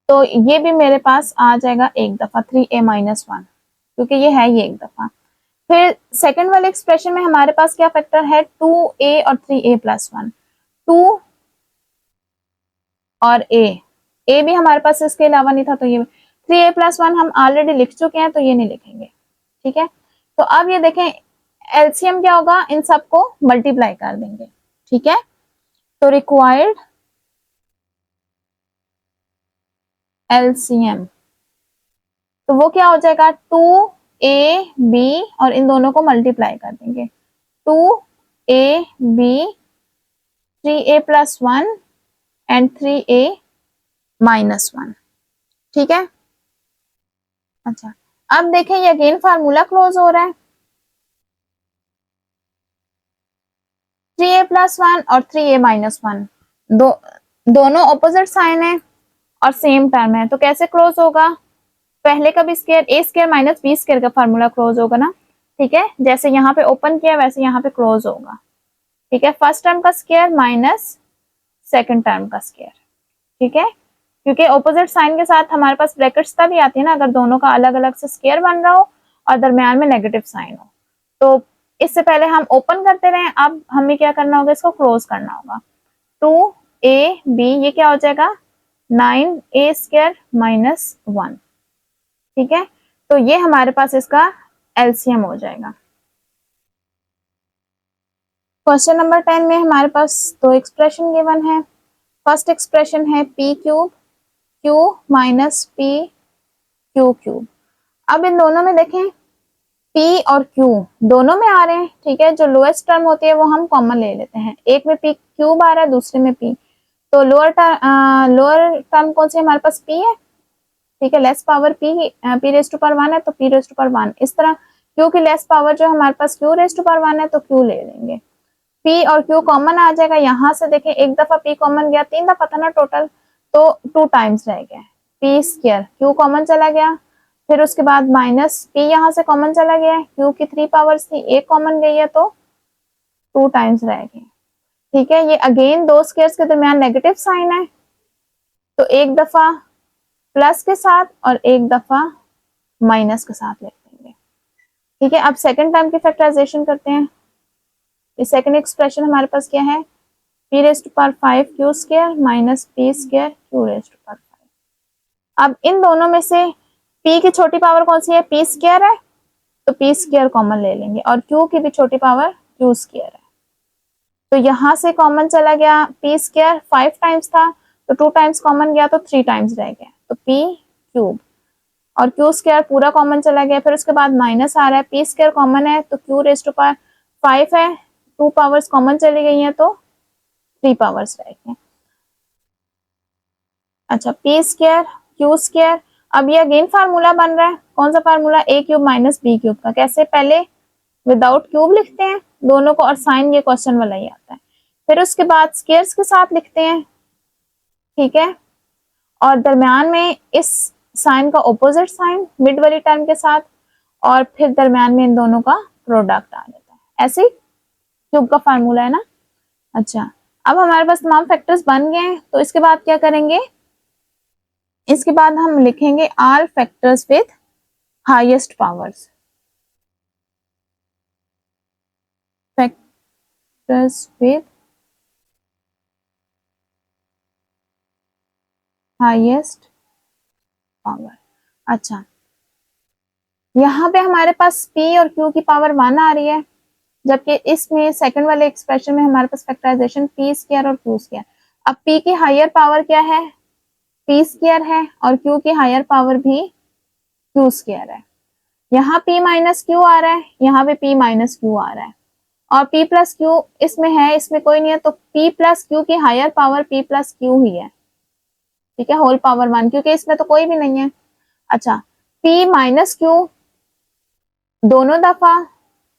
तो ये भी मेरे पास आ जाएगा एक दफा 3a-1, क्योंकि ये है ये एक दफा। फिर सेकंड वाले एक्सप्रेशन में हमारे पास क्या फैक्टर है 2a और 3a+1, 2 और a भी हमारे पास इसके अलावा नहीं था, तो ये 3a+1 हम ऑलरेडी लिख चुके हैं तो ये नहीं लिखेंगे, ठीक है। तो अब ये देखें एलसीएम क्या होगा, इन सबको मल्टीप्लाई कर देंगे, ठीक है। तो रिक्वायर्ड एलसीएम, तो वो क्या हो जाएगा 2ab और इन दोनों को मल्टीप्लाई कर देंगे, 2ab 3a+1 एंड 3a-1, ठीक है। अच्छा अब देखें ये अगेन फार्मूला क्लोज हो रहा है, 3a+1 और 3a-1 दोनों ऑपोजिट साइन है और सेम टर्म है, तो कैसे क्लोज होगा, पहले का भी स्क्वायर a² - b² का फार्मूला क्लोज होगा ना, ठीक है। जैसे यहाँ पे ओपन किया वैसे यहाँ पे क्लोज होगा, ठीक है। फर्स्ट टर्म का स्क्वायर माइनस सेकंड टर्म का स्क्वायर, ठीक है, क्योंकि ऑपोजिट साइन के साथ हमारे पास ब्रैकेट्स तभी आती है ना अगर दोनों का अलग अलग से स्क्वायर बन रहा हो और दरमियान में नेगेटिव साइन हो। तो इससे पहले हम ओपन करते रहे, अब हमें क्या करना होगा, इसको क्लोज करना होगा। 2ab ये क्या हो जाएगा 9a² माइनस 1। ठीक है, तो ये हमारे पास इसका एलसीएम हो जाएगा। क्वेश्चन नंबर 10 में हमारे पास दो एक्सप्रेशन गिवन है। फर्स्ट एक्सप्रेशन है p cube q minus p q cube. अब इन दोनों में देखें p और q दोनों में आ रहे हैं। ठीक है, जो लोएस्ट टर्म होती है वो हम कॉमन ले लेते हैं। एक में p क्यूब आ रहा है, दूसरे में p, तो लोअर टर्म कौन सी हमारे पास p है। ठीक है, less power p raise to power 1 है तो p रेज टू पावर 1। इस तरह q की लेस पावर जो हमारे पास q रेज टू पावर 1 है तो q ले लेंगे। p और q कॉमन आ जाएगा। यहाँ से देखें एक दफा p कॉमन गया, 3 दफा था ना टोटल, तो 2 टाइम्स रह गया। p स्क्वायर, q कॉमन चला गया, फिर उसके बाद माइनस p यहाँ से कॉमन चला गया, q की 3 पावर्स थी, एक कॉमन गई है तो 2 टाइम्स रह गए। ठीक है, ये अगेन दो स्क्वायर्स के दरमियान नेगेटिव साइन है, तो एक दफा प्लस के साथ और एक दफा माइनस के साथ लिख देंगे। ठीक है, अब सेकंड टर्म की फैक्टराइजेशन करते हैं। ये सेकंड एक्सप्रेशन हमारे पास क्या है, p raise to power 5 q square minus p square q raise to power 5। अब इन दोनों में से p की छोटी पावर कौन सी है, p स्क्वायर है, तो p स्क्वायर कॉमन ले लेंगे, और q की भी छोटी पावर q स्क्वायर है, तो यहां से कॉमन चला गया। p स्क्वायर 5 टाइम्स था तो 2 टाइम्स कॉमन गया तो 3 टाइम्स रह गया, तो p क्यूब, और q स्क्वायर पूरा कॉमन चला गया। फिर उसके बाद माइनस आ रहा है, p स्क्वायर कॉमन है तो q रेज टू पावर 5 है, 2 पावर्स कॉमन चली गई हैं तो 3 पावर्स रह गए। अच्छा, p स्क्वायर q स्क्वायर, अब ये अगेन फार्मूला बन रहा है। कौन सा formula, a cube minus b cube का। कैसे, पहले विदाउट क्यूब लिखते हैं दोनों को, और साइन ये क्वेश्चन वाला ही आता है। फिर उसके बाद स्क्वायर्स के साथ लिखते हैं। ठीक है, और दरमियान में इस साइन का ऑपोजिट साइन मिड वाली टर्म के साथ, और फिर दरमियान में इन दोनों का प्रोडक्ट आ जाता है। ऐसे क्यूब का फार्मूला है ना। अच्छा, अब हमारे पास तमाम फैक्टर्स बन गए हैं, तो इसके बाद क्या करेंगे, इसके बाद हम लिखेंगे all factors with highest powers. Factors with highest power. अच्छा, यहाँ पे हमारे पास p और q की पावर 1 आ रही है, जबकि इसमें सेकंड वाले एक्सप्रेशन में हमारे पास फैक्टराइजेशन p स्क्वायर और q स्क्वायर। अब p की हायर पावर क्या है, p स्क्वायर है, और q की हायर पावर भी q स्क्वायर है। यहाँ p माइनस q आ रहा है, यहाँ पे p माइनस q आ रहा है, और p प्लस q इसमें है, इसमें कोई नहीं है, तो p प्लस q की higher power p plus q ही है। ठीक है, होल पावर 1, क्योंकि इसमें तो कोई भी नहीं है। अच्छा, p माइनस q दोनों दफा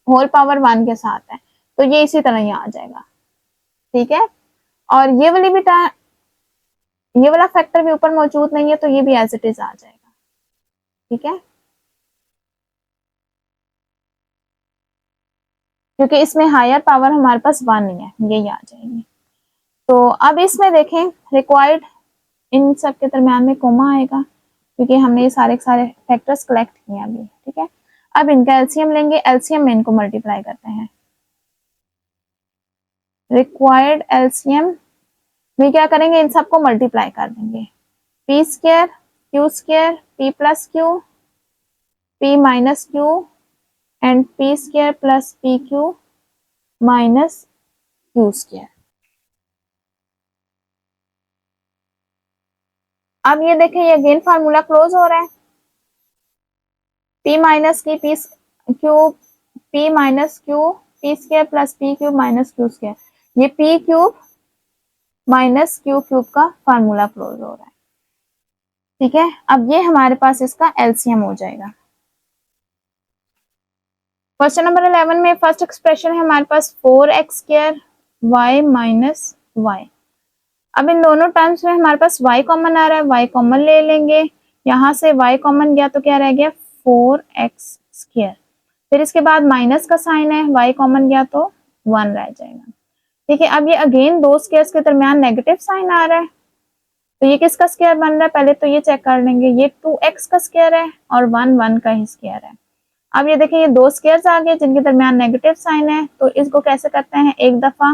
होल पावर 1 के साथ है, तो ये इसी तरह ही आ जाएगा। ठीक है, और ये वाला फैक्टर भी ऊपर मौजूद नहीं है, तो ये भी एज इट इज आ जाएगा। ठीक है, क्योंकि इसमें हायर पावर हमारे पास 1 नहीं है, यही आ जाएगी। तो अब इसमें देखें रिक्वायर्ड, इन सब के दरमियान में कोमा आएगा, क्योंकि हमने ये सारे फैक्टर्स कलेक्ट किए अभी। ठीक है, अब इनका एलसीएम लेंगे, एलसीएम में इनको मल्टीप्लाई करते हैं। रिक्वायर्ड एलसीएम में क्या करेंगे, इन सबको मल्टीप्लाई कर देंगे। p square q square p plus q p minus q and p square plus p q minus q square. अब ये देखें, ये अगेन फार्मूला क्लोज हो रहा है। p माइनस की p cube p minus q p square plus p cube minus q square, ये p cube minus q cube का फार्मूला क्लोज हो रहा है। ठीक है, अब ये हमारे पास इसका एलसीएम हो जाएगा। क्वेश्चन नंबर 11 में फर्स्ट एक्सप्रेशन है हमारे पास 4x square y minus y। अब इन दोनों टर्म्स में हमारे पास y कॉमन आ रहा है, y कॉमन ले लेंगे, यहाँ से y कॉमन गया तो क्या रह गया 4x स्क्वायर, फिर इसके बाद माइनस का साइन है, y कॉमन गया तो 1 रह जाएगा। ठीक है, अब ये अगेन दो स्क्वायर्स के दरमियान नेगेटिव साइन आ रहा है, तो ये किसका स्क्वायर बन रहा है, पहले तो ये चेक कर लेंगे, ये 2x का स्क्वायर है और 1 1 का ही स्क्वायर है। अब ये देखिए ये दो स्क्वायर्स आ गए जिनके दरमियान नेगेटिव साइन है, तो इसको कैसे करते हैं, एक दफा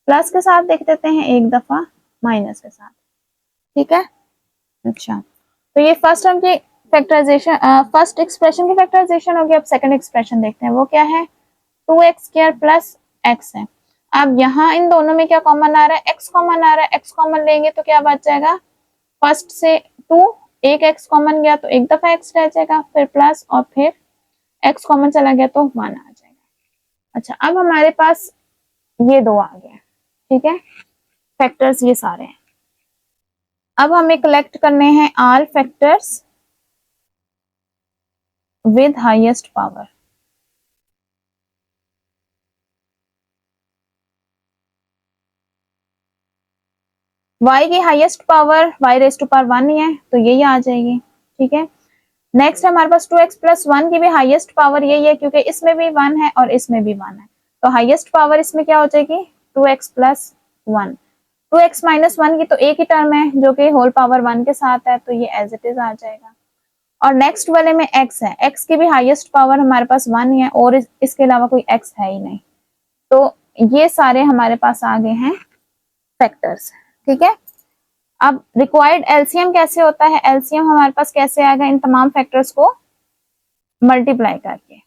प्लस के साथ देख देते हैं, एक दफा माइनस के साथ, ठीक है। अच्छा, तो ये फर्स्ट टर्म की फैक्टराइजेशन, फर्स्ट एक्सप्रेशन की फैक्टराइजेशन होगी। अब सेकंड एक्सप्रेशन देखते हैं, वो क्या है, 2x स्क्वायर प्लस x है। अब यहाँ इन दोनों में क्या कॉमन आ रहा है, x कॉमन आ रहा है, x कॉमन लेंगे तो क्या बच जाएगा, फर्स्ट से 2, एक x कॉमन गया तो एक दफा x रह जाएगा, फिर प्लस और फिर x कॉमन चला गया तो 1 आ जाएगा। अच्छा, अब हमारे पास ये दो आ गए, ठीक है, फैक्टर्स ये सारे हैं। अब हमें कलेक्ट करने हैं all factors with highest power. y की highest power y raise to power 1 ही है, तो यही आ जाएगी, ठीक है। नेक्स्ट हमारे पास 2x प्लस 1 की भी हाईएस्ट पावर यही है, क्योंकि इसमें भी 1 है और इसमें भी 1 है, तो हाईएस्ट पावर इसमें क्या हो जाएगी, 2x प्लस 1। 2x माइनस 1 की तो एक ही टर्म है जो कि होल पावर 1 के साथ है, तो ये एज इट इज आ जाएगा। और नेक्स्ट वाले में x है, x की भी हाईएस्ट पावर हमारे पास 1 ही है और इसके अलावा कोई x है ही नहीं, तो ये सारे हमारे पास आ गए हैं फैक्टर्स, ठीक है। अब रिक्वायर्ड एलसीएम कैसे होता है, एलसीएम हमारे पास कैसे आएगा, इन तमाम फैक्टर्स को मल्टीप्लाई करके,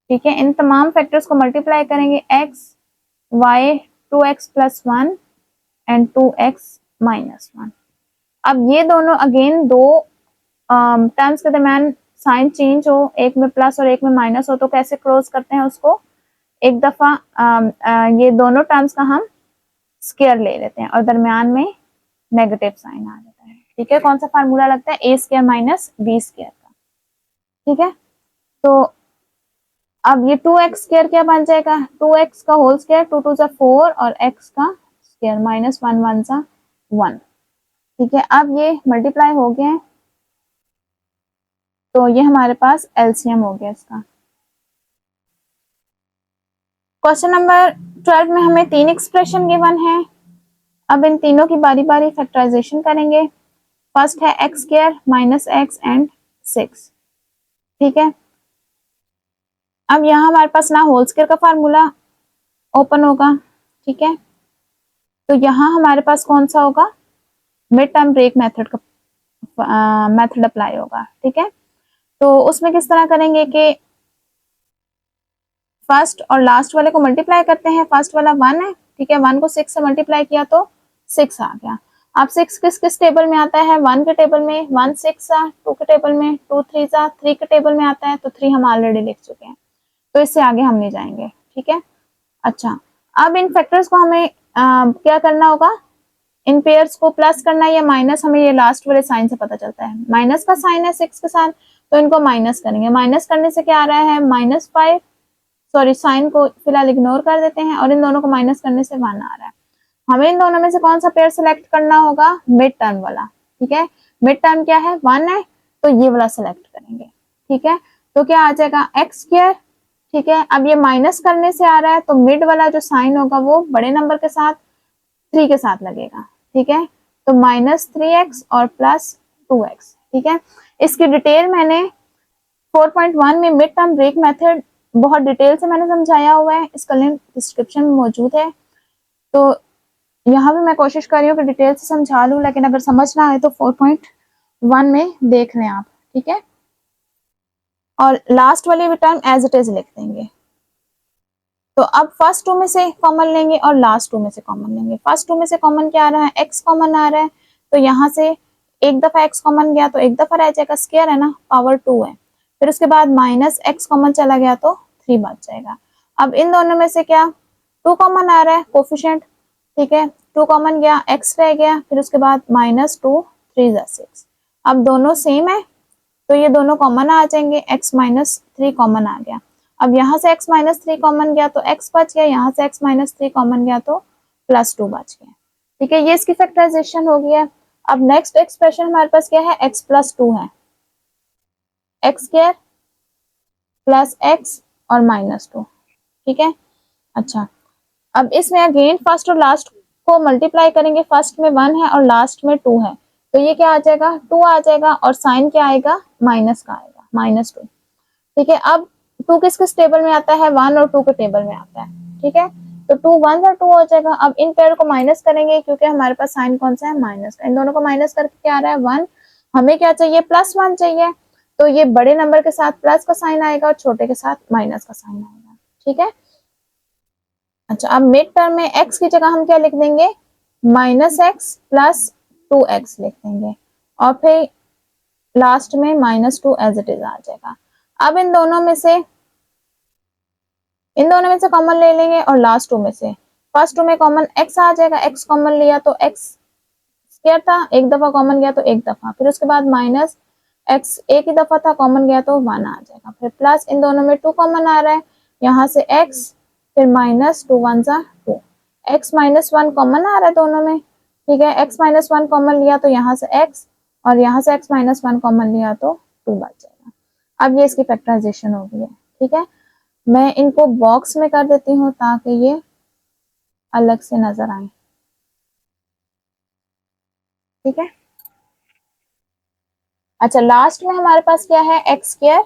ठीक है, इन तमाम फैक्टर्स को मल्टीप्लाई करेंगे, x y 2x plus 1 and 2x minus 1। अब ये दोनों अगेन दो टर्म्स के दरमियान साइन चेंज हो, एक में प्लस और एक में माइनस हो, तो कैसे क्रॉस करते हैं उसको, एक दफा ये दोनों टर्म्स का हम स्क्वायर ले लेते हैं और दरमियान में नेगेटिव साइन आ जाता है, ठीक है। कौन सा फार्मूला लगता है, ए स्क्वायर माइनस बी स्क्वायर का, ठीक है। तो अब ये 2x स्क्वायर क्या बन जाएगा, 2x का होल स्क्वायर, 2 2 जा 4 और x का स्क्वायर माइनस 1 1 जा 1, ठीक है। अब ये मल्टीप्लाई हो गए हैं, तो ये हमारे पास एलसीएम हो गया इसका। क्वेश्चन नंबर 12 में हमें 3 एक्सप्रेशन गिवन है। अब इन तीनों की बारी बारी फैक्टराइजेशन करेंगे। फर्स्ट है x square minus x and 6, ठीक है। अब यहाँ हमारे पास ना होल स्क्वायर का फार्मूला ओपन होगा, ठीक है, तो यहाँ हमारे पास कौन सा होगा, मिड टर्म ब्रेक मेथड का मेथड अप्लाई होगा, ठीक है। तो उसमें किस तरह करेंगे कि फर्स्ट और लास्ट वाले को मल्टीप्लाई करते हैं, फर्स्ट वाला 1 है, ठीक है, 1 को 6 से मल्टीप्लाई किया तो 6 आ गया। अब 6 किस किस टेबल में आता है, 1 के टेबल में 1 6 आ, 2 के टेबल में 2 3 आ, 3 के टेबल में आता है तो 3 हम ऑलरेडी लिख चुके हैं, तो इससे आगे हम नहीं जाएंगे, ठीक है। अच्छा, अब इन फैक्टर्स को हमें क्या करना होगा, इन पेयर्स को प्लस करना है या माइनस, हमें ये लास्ट वाले साइन से पता चलता है, माइनस का साइन है 6 के साथ, तो इनको माइनस करेंगे, माइनस करने से क्या आ रहा है, -5, सॉरी साइन को फिलहाल इग्नोर कर देते हैं, और इन दोनों को माइनस करने से 1 आ रहा है। हमें इन दोनों में से कौन सा पेयर सिलेक्ट करना होगा, मिड टर्म वाला, ठीक है। मिड टर्म क्या है, 1 है, तो ये वाला सिलेक्ट करेंगे, ठीक है। तो क्या आ जाएगा, एक्स स्क्वायर, ठीक है। अब ये माइनस करने से आ रहा है, तो मिड वाला जो साइन होगा वो बड़े नंबर के साथ 3 के साथ लगेगा, ठीक है। तो -3x और +2x, ठीक है। इसकी डिटेल मैंने 4.1 में मिड टर्म ब्रेक मेथड बहुत डिटेल से मैंने समझाया हुआ है, इसका लिंक डिस्क्रिप्शन में मौजूद है। तो यहाँ भी मैं कोशिश कर रही हूँ कि डिटेल से समझा लूँ, लेकिन अगर समझ ना आए तो 4.1 में देख लें आप, ठीक है। और लास्ट वाली भी टर्म एज इट इज लिख देंगे। तो अब फर्स्ट 2 में से कॉमन लेंगे और लास्ट 2 में से कॉमन लेंगे। फर्स्ट 2 में से कॉमन क्या आ रहा है, x कॉमन आ रहा है, तो यहाँ से एक दफा x कॉमन गया तो एक दफा रह जाएगा, स्क्वायर है ना, पावर 2 है, फिर उसके बाद -x कॉमन चला गया तो 3 बच जाएगा। अब इन दोनों में से क्या 2 कॉमन आ रहा है, कोफिशिएंट, ठीक है, 2 कॉमन गया, x रह गया, फिर उसके बाद -2 3 जा 6। अब दोनों सेम है तो ये दोनों कॉमन आ जाएंगे, x -3 कॉमन आ गया। अब यहाँ से x -3 कॉमन गया तो x बच गया, यहाँ से x -3 कॉमन गया तो +2 बच गया, ठीक है। ये इसकी फैक्टराइजेशन हो गया। अब नेक्स्ट एक्सप्रेशन हमारे पास क्या है, x + 2 है, एक्स स्क्वायर प्लस x और -2, ठीक है। अच्छा, अब इसमें अगेन फर्स्ट और लास्ट को मल्टीप्लाई करेंगे, फर्स्ट में 1 है और लास्ट में 2 है, तो ये क्या आ जाएगा, 2 आ जाएगा, और साइन क्या आएगा, माइनस का आएगा, -2। ठीक है, अब 2 किस किस टेबल में आता है, 1 और 2 के टेबल में आता है। ठीक है, तो 2 1 और 2 हो जाएगा। अब इन पेयर को माइनस करेंगे क्योंकि हमारे पास साइन कौन सा है, माइनस का। इन दोनों को माइनस करके क्या आ रहा है, 1। हमें क्या चाहिए, +1 चाहिए, तो ये बड़े नंबर के साथ प्लस का साइन आएगा और छोटे के साथ माइनस का साइन आएगा। ठीक है, अच्छा अब मिड टर्म में x की जगह हम क्या लिख देंगे, -x + 2x लिख देंगे और फिर लास्ट में -2 एज इट इज आ जाएगा। अब इन दोनों में से कॉमन ले लेंगे और लास्ट 2 में से फर्स्ट 2 में कॉमन x आ जाएगा। x कॉमन लिया तो x स्क्वायर था, एक दफा कॉमन गया तो एक दफा, फिर उसके बाद माइनस x एक ही दफा था, कॉमन गया तो 1 आ जाएगा, फिर प्लस इन दोनों में 2 कॉमन आ रहा है, यहाँ से x फिर -2 1 सा 2, x -1 कॉमन आ रहा है दोनों में। ठीक है, x -1 कॉमन लिया तो यहाँ से x और यहाँ से x -1 कॉमन लिया तो 2 बच जाएगा। अब ये इसकी फैक्टराइजेशन हो गई है। ठीक है, मैं इनको बॉक्स में कर देती हूँ ताकि ये अलग से नजर आए। ठीक है, अच्छा लास्ट में हमारे पास क्या है, एक्स स्क्वायर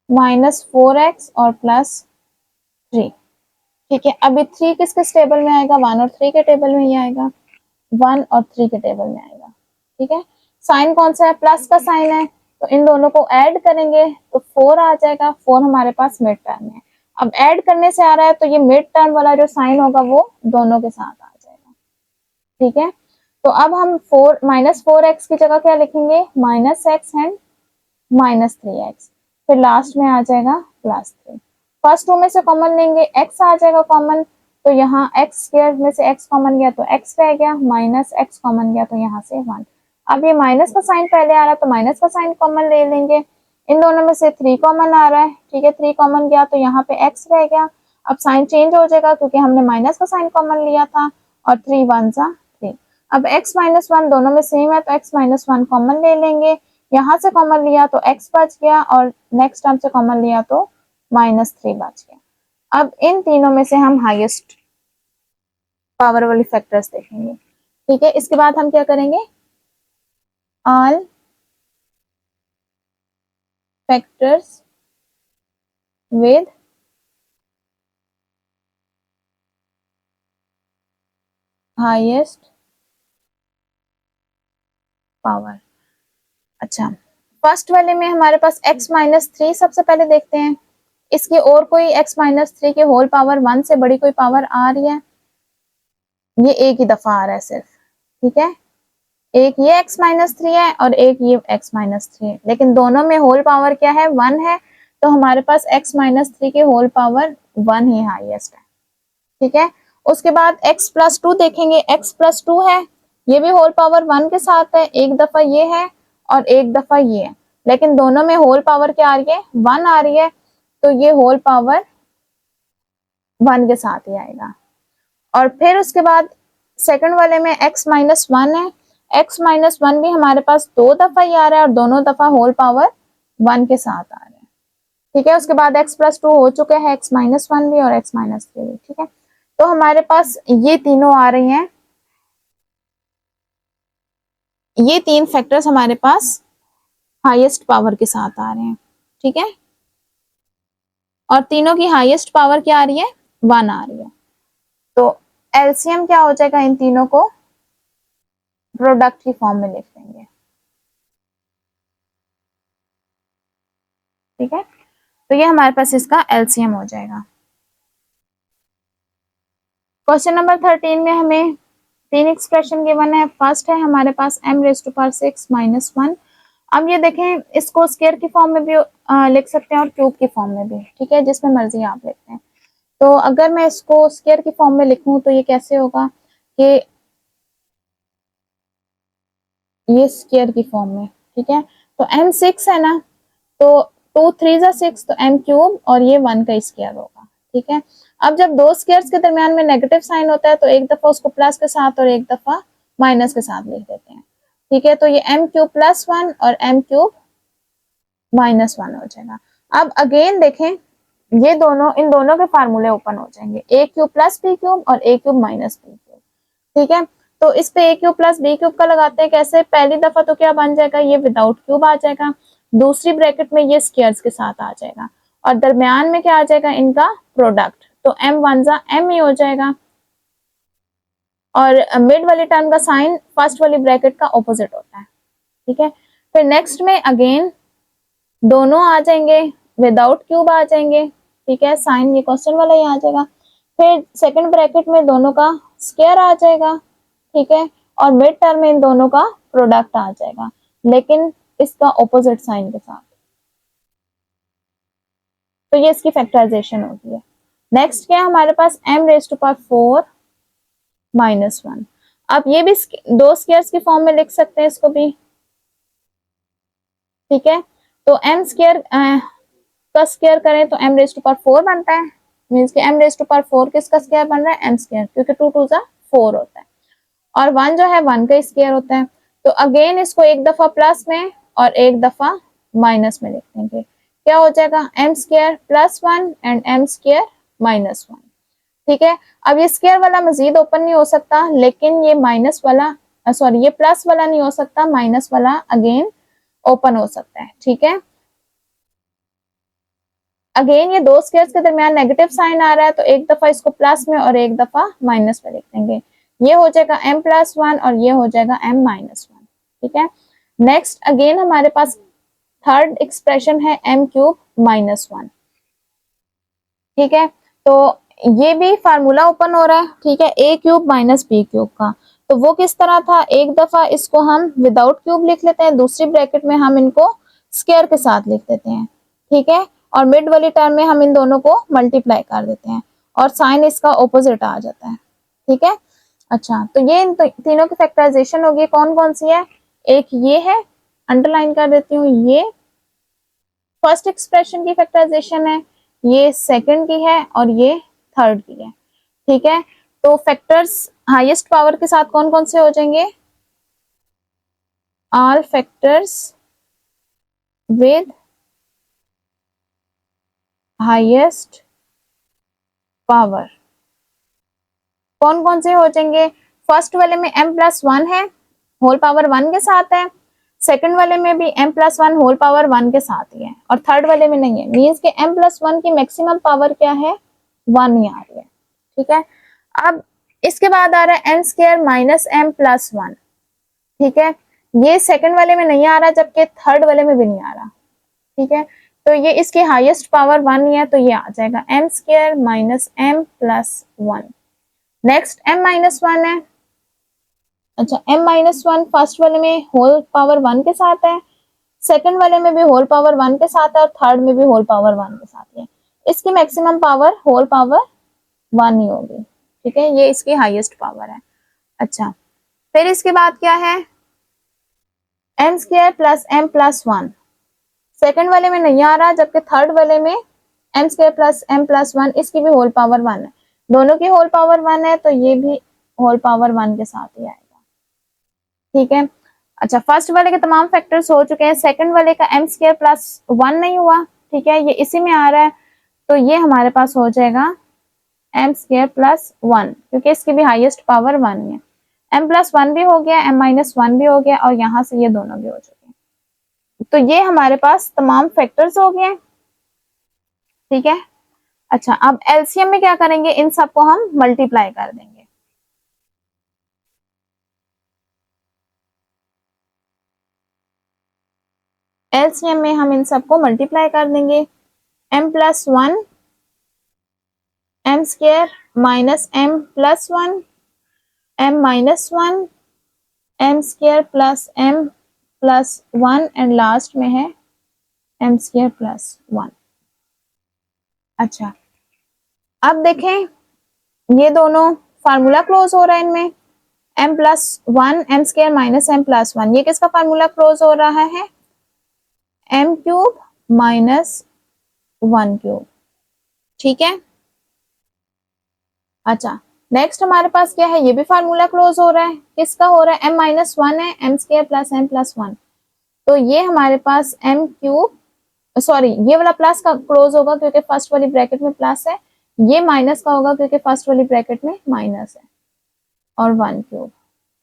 -4x और +3। ठीक है, अभी 3 किस किस टेबल में आएगा, 1 और 3 के टेबल में ही आएगा, 1 और 3 के टेबल में आएगा। ठीक है, साइन कौन सा है, प्लस का साइन है, तो इन दोनों को ऐड करेंगे तो 4 आ जाएगा। 4 हमारे पास मिड टर्म है। अब ऐड करने से आ रहा है तो ये मिड टर्म वाला जो साइन होगा वो दोनों के साथ आ जाएगा। ठीक है, तो अब हम -4x की जगह क्या लिखेंगे, -x एंड -3x, फिर लास्ट में आ जाएगा +3। फर्स्ट 2 में से कॉमन लेंगे, x आ जाएगा कॉमन, तो यहाँ x स्क्वायर में से x कॉमन गया तो x रह गया, -x कॉमन गया तो यहाँ से 1। अब ये माइनस का साइन पहले आ रहा है तो माइनस का साइन कॉमन ले लेंगे। इन दोनों में से 3 कॉमन आ रहा है। ठीक है, 3 कॉमन गया तो यहाँ पे x रह गया। अब साइन चेंज हो जाएगा क्योंकि हमने माइनस का साइन कॉमन लिया था और 3 1 सा 3। अब x -1 दोनों में सेम है तो x -1 कॉमन ले लेंगे, यहाँ से कॉमन लिया तो x बच गया और नेक्स्ट टर्म से कॉमन लिया तो -3 बच गया। अब इन तीनों में से हम हाईएस्ट पावर वाली फैक्टर्स देखेंगे। ठीक है, इसके बाद हम क्या करेंगे, all factors with highest power. अच्छा, फर्स्ट वाले में हमारे पास x -3 सबसे पहले देखते हैं। इसकी और कोई x -3 के होल पावर 1 से बड़ी कोई पावर आ रही है, ये एक ही दफा आ रहा है सिर्फ। ठीक है, एक ये x -3 है और एक ये x -3 है, लेकिन दोनों में होल पावर क्या है, 1 है, तो हमारे पास x -3 के होल पावर 1 ही हाईएस्ट है। ठीक है, उसके बाद x +2 देखेंगे, x +2 है, ये भी होल पावर 1 के साथ है, एक दफा ये है और एक दफा ये है, लेकिन दोनों में होल पावर क्या आ रही है, 1 आ रही है, तो ये होल पावर 1 के साथ ही आएगा। और फिर उसके बाद सेकंड वाले में x -1 है, x -1 भी हमारे पास 2 दफा ही आ रहा है और दोनों दफा होल पावर 1 के साथ आ रहे हैं। ठीक है, उसके बाद x +2 हो चुके हैं, x -1 भी और x -3 भी। ठीक है, तो हमारे पास ये तीनों आ रही हैं, ये 3 फैक्टर्स हमारे पास हाईएस्ट पावर के साथ आ रहे हैं। ठीक है, और तीनों की हाईएस्ट पावर क्या आ रही है, 1 आ रही है, तो एलसीएम क्या हो जाएगा, इन तीनों को प्रोडक्ट की फॉर्म में लिख देंगे। ठीक है, तो ये हमारे पास इसका एलसीएम हो जाएगा। क्वेश्चन नंबर 13 में हमें 3 एक्सप्रेशन गिवन है। फर्स्ट है हमारे पास m⁻6 - 1। अब ये देखें, इसको स्क्वायर की फॉर्म में भी लिख सकते हैं और क्यूब की फॉर्म में भी। ठीक है, जिसमें मर्जी आप लिखते हैं। तो अगर मैं इसको स्क्वायर की फॉर्म में लिखूं तो ये कैसे होगा कि ये स्क्वायर की फॉर्म में। ठीक है, तो m6 है ना, तो 2 3 जा 6, तो m³ और ये 1 का स्क्वायर होगा। ठीक है, अब जब दो स्क्वायर्स के दरमियान में नेगेटिव साइन होता है तो एक दफा उसको प्लस के साथ और एक दफा माइनस के साथ लिख देते हैं। ठीक है, तो ये m³ +1 और m³ -1 हो जाएगा। अब अगेन देखें, ये दोनों, इन दोनों के फार्मूले ओपन हो जाएंगे, a³ + b³ और a³ - b³। ठीक है, तो इस पे a³ + b³ का लगाते हैं कैसे, पहली दफा तो क्या बन जाएगा, ये विदाउट क्यूब आ जाएगा, दूसरी ब्रैकेट में ये स्क्वायर्स के साथ आ जाएगा और दरमियान में क्या आ जाएगा, इनका प्रोडक्ट, तो m वन जा m ही हो जाएगा और मिड वाली टर्म का साइन फर्स्ट वाली ब्रैकेट का ऑपोजिट होता है, ठीक है। फिर नेक्स्ट में अगेन दोनों आ जाएंगे, विदाउट क्यूब आ जाएंगे, ठीक है, साइन ये क्वेश्चन वाला ही आ जाएगा। फिर सेकंड ब्रैकेट में दोनों का स्क्वायर आ जाएगा, ठीक है, और मिड टर्म में इन दोनों का प्रोडक्ट आ जाएगा, लेकिन इसका ऑपोजिट साइन के साथ। तो ये इसकी फैक्टराइजेशन होती है। नेक्स्ट क्या है हमारे पास, m raise to power 4 minus 1। आप ये भी दो स्क्वायर्स की फॉर्म में लिख सकते हैं इसको भी, ठीक है। तो m स्क्वायर का स्क्वायर करें तो m रेज टू पावर 4 बनता है, मींस कि m रेज टू पावर 4 किसका स्क्वायर बन रहा है, m स्क्वायर, क्योंकि 2 2 जा 4 होता है और 1 जो है 1 का स्क्वायर होता है। तो अगेन इसको एक दफा प्लस में और एक दफा माइनस में लिख देंगे, क्या हो जाएगा, m square plus 1 and m square minus 1, ठीक है। अब ये स्क्वायर वाला मजीद ओपन नहीं हो सकता, लेकिन ये माइनस वाला सॉरी ये प्लस वाला नहीं हो सकता, माइनस वाला अगेन ओपन हो सकता है, ठीक है। अगेन ये दो स्क्वायर्स के दरमियान नेगेटिव साइन आ रहा है, तो एक दफा इसको प्लस में और एक दफा माइनस में लिख देंगे, ये हो जाएगा m प्लस 1 और ये हो जाएगा m माइनस 1, ठीक है। नेक्स्ट अगेन हमारे पास थर्ड एक्सप्रेशन है m क्यूब माइनस 1, ठीक है। तो ये भी फार्मूला ओपन हो रहा है, ठीक है, a cube minus b cube का। तो वो किस तरह था, एक दफा इसको हम विदाउट क्यूब लिख लेते हैं, दूसरी ब्रैकेट में हम इनको स्क्वायर के साथ लिख देते हैं, ठीक है, और मिड वाली टर्म में हम इन दोनों को मल्टीप्लाई कर देते हैं और साइन इसका ऑपोजिट आ जाता है, ठीक है। अच्छा, तो ये इन तीनों की फैक्टराइजेशन होगी, कौन कौन सी है, एक ये है, अंडरलाइन कर देती हूँ, ये फर्स्ट एक्सप्रेशन की फैक्टराइजेशन है, ये सेकंड की है और ये थर्ड की है, ठीक है। तो फैक्टर्स हाईएस्ट पावर के साथ कौन कौन से हो जाएंगे, all factors with highest power, कौन कौन से हो जाएंगे, फर्स्ट वाले में m प्लस 1 है, होल पावर 1 के साथ है, सेकंड वाले में भी m प्लस 1 होल पावर 1 के साथ ही है और थर्ड वाले में नहीं है, मींस के m प्लस 1 की मैक्सिमम पावर क्या है, 1 ही आ रही है, ठीक है। अब इसके बाद आ रहा है m square minus m plus 1, ठीक है, ये सेकंड वाले में नहीं आ रहा जबकि थर्ड वाले में भी नहीं आ रहा, ठीक है। तो ये इसकी हाईएस्ट पावर 1 ही है, तो ये आ जाएगा m square minus m plus 1। Next m minus 1 है, अच्छा m माइनस 1 फर्स्ट वाले में होल पावर 1 के साथ है, सेकंड वाले में भी होल पावर 1 के साथ है और थर्ड में भी होल पावर 1 के साथ है, इसकी मैक्सिमम पावर होल पावर 1 ही होगी, ठीक है, ये इसकी हाईएस्ट पावर है। अच्छा, फिर इसके बाद क्या है, m square plus m plus 1, second वाले में नहीं आ रहा जबकि थर्ड वाले में m square plus m plus 1, इसकी भी होल पावर 1 है, दोनों की होल पावर 1 है, तो ये भी होल पावर 1 के साथ ही आएगा, ठीक है। अच्छा, फर्स्ट वाले के तमाम फैक्टर्स हो चुके हैं, सेकंड वाले का m स्क्वायर प्लस 1 नहीं हुआ, ठीक है, ये इसी में आ रहा है, तो ये हमारे पास हो जाएगा m स्क्वायर प्लस 1, क्योंकि इसकी भी हाईएस्ट पावर 1 है, m प्लस 1 भी हो गया, m माइनस 1 भी हो गया और यहाँ से ये दोनों भी हो चुके हैं, तो ये हमारे पास तमाम फैक्टर्स हो गए, ठीक है। अच्छा, अब एलसीएम में क्या करेंगे, इन सबको हम मल्टीप्लाई कर देंगे, एलसीएम में हम इन सबको मल्टीप्लाई कर देंगे, m plus 1 m square minus m plus 1 m minus 1 m square plus m plus 1 and last में है m स्क्वायर प्लस 1। अच्छा, अब देखें ये दोनों फार्मूला क्लोज हो रहा है इनमें, m plus 1 m square minus m plus 1, ये किसका फार्मूला क्लोज हो रहा है, m क्यूब माइनस 1 क्यूब, ठीक है। अच्छा, नेक्स्ट हमारे पास क्या है, ये भी फार्मूला क्लोज हो रहा है, किसका हो रहा है, m माइनस 1 है, m square plus m plus 1, तो ये हमारे पास m क्यूब सॉरी ये वाला प्लस का क्लोज होगा क्योंकि फर्स्ट वाली ब्रैकेट में प्लस है, ये माइनस का होगा क्योंकि फर्स्ट वाली ब्रैकेट में माइनस है, और 1 क्यूब,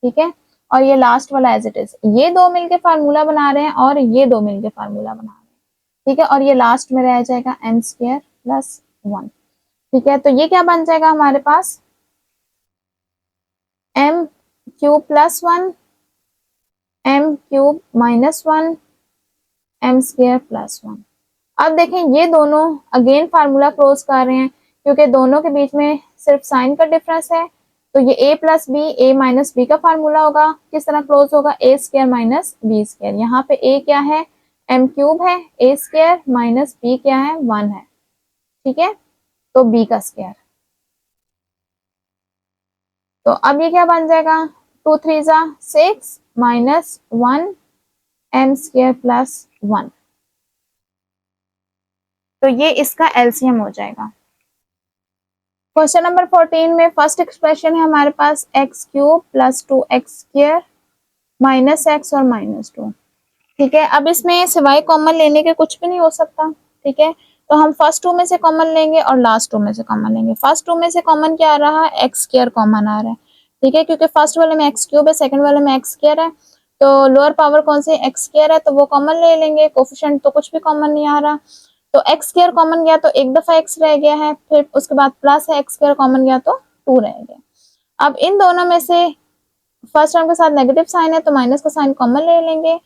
ठीक है। और ये लास्ट वाला एज इट इज। ये दो मिलके फार्मूला बना रहे हैं और ये दो मिलके फार्मूला बना रहे हैं, ठीक है। और ये लास्ट में रह जाएगा m स्क्वायर प्लस 1, ठीक है। तो ये क्या बन जाएगा हमारे पास, m cube plus 1, m cube minus 1, m square plus 1। अब देखें ये दोनों अगेन फार्मूला क्लोज कर रहे हैं क्योंकि दोनों के बीच में सिर्फ साइन का डिफरेंस है। तो ये a plus b, a minus b का फार्मूला होगा, किस तरह क्लोज होगा, a square minus B square. यहाँ पे a क्या है, m क्यूब है, a स्क्वायर माइनस b क्या है, 1 है, ठीक है। तो b का स्क्वायर। तो अब ये क्या बन जाएगा, 2 3 जा 6 माइनस 1 m स्क्वायर प्लस 1। तो ये इसका एलसीएम हो जाएगा। क्वेश्चन नंबर 14 में फर्स्ट एक्सप्रेशन है हमारे पास X cube plus 2x square minus x और माइनस 2, ठीक है। अब इसमें सिवाय कॉमन लेने के कुछ भी नहीं हो सकता, ठीक है। तो हम फर्स्ट टू में से कॉमन लेंगे और लास्ट टू में से कॉमन लेंगे। फर्स्ट टू में से कॉमन क्या आ रहा है, एक्स स्क्वायर कॉमन आ रहा है, ठीक है, क्योंकि फर्स्ट वाले में एक्स क्यूब है, सेकंड वाले में एक्स स्क्वायर है। तो लोअर पावर कौन सी, एक्स स्क्वायर है, तो वो कॉमन ले लेंगे। कोफिशिएंट तो कुछ भी कॉमन नहीं आ रहा, तो एक्स स्क्वायर कॉमन गया तो एक दफा एक्स रह गया है, फिर उसके बाद प्लस है, एक्स स्क्वायर कॉमन गया तो 2 रह गया। अब इन दोनों में से फर्स्ट टर्म के साथ नेगेटिव साइन है तो माइनस का साइन कॉमन ले लेंगे।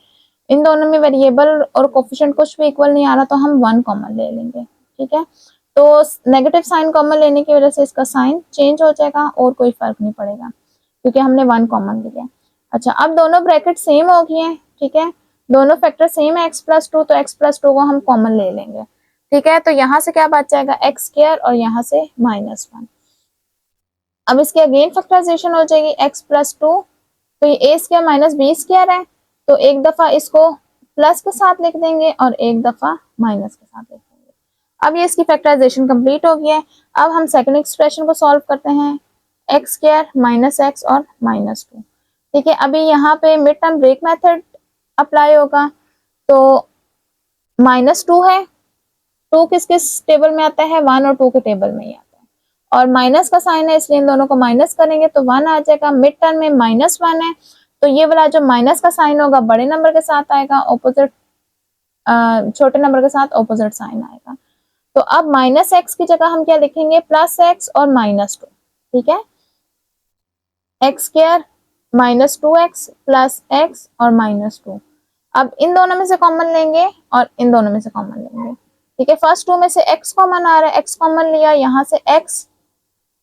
इन दोनों में वेरिएबल और कोफिशिएंट कुछ भी इक्वल नहीं आ रहा तो हम 1 कॉमन ले लेंगे, ठीक है। तो नेगेटिव साइन कॉमन लेने की वजह से इसका साइन चेंज हो जाएगा और कोई फर्क नहीं पड़ेगा क्योंकि हमने 1 कॉमन लिया। अच्छा, अब दोनों ब्रैकेट सेम हो गए हैं, ठीक है, दोनों फैक्टर सेम है x प्लस 2, तो x प्लस 2 को हम कॉमन ले लेंगे, ठीक है। तो यहाँ से क्या बच जाएगा, एक्स स्क्वायर और यहाँ से माइनस 1। अब इसके अगेन फैक्टराइजेशन हो जाएगी x प्लस 2, तो ये a square minus B square है, तो एक दफा इसको प्लस के साथ लिख देंगे और एक दफा माइनस के साथ लिख देंगे। अब ये इसकी फैक्टराइजेशन कंप्लीट हो गया है। अब हम सेकंड एक्सप्रेशन को सॉल्व करते हैं, एक्स स्क्वायर माइनस एक्स और माइनस 2, ठीक है। अभी यहाँ पे mid term break method apply होगा, तो माइनस 2 है, 2 किस किस टेबल में आता है, 1 और 2 के टेबल में ही आता है, और माइनस का साइन है इसलिए इन दोनों को माइनस करेंगे तो 1 आ जाएगा। मिड टर्म में माइनस 1 है तो ये वाला जो माइनस का साइन होगा बड़े नंबर के साथ आएगा, ऑपोजिट छोटे नंबर के साथ ऑपोजिट साइन आएगा। तो अब माइनस एक्स की जगह हम क्या लिखेंगे, प्लस एक्स और माइनस 2, ठीक है। X square minus 2x plus x और माइनस 2। अब इन दोनों में से कॉमन लेंगे और इन दोनों में से कॉमन लेंगे, ठीक है। फर्स्ट टू में से x कॉमन आ रहा है, x कॉमन लिया, यहाँ से x,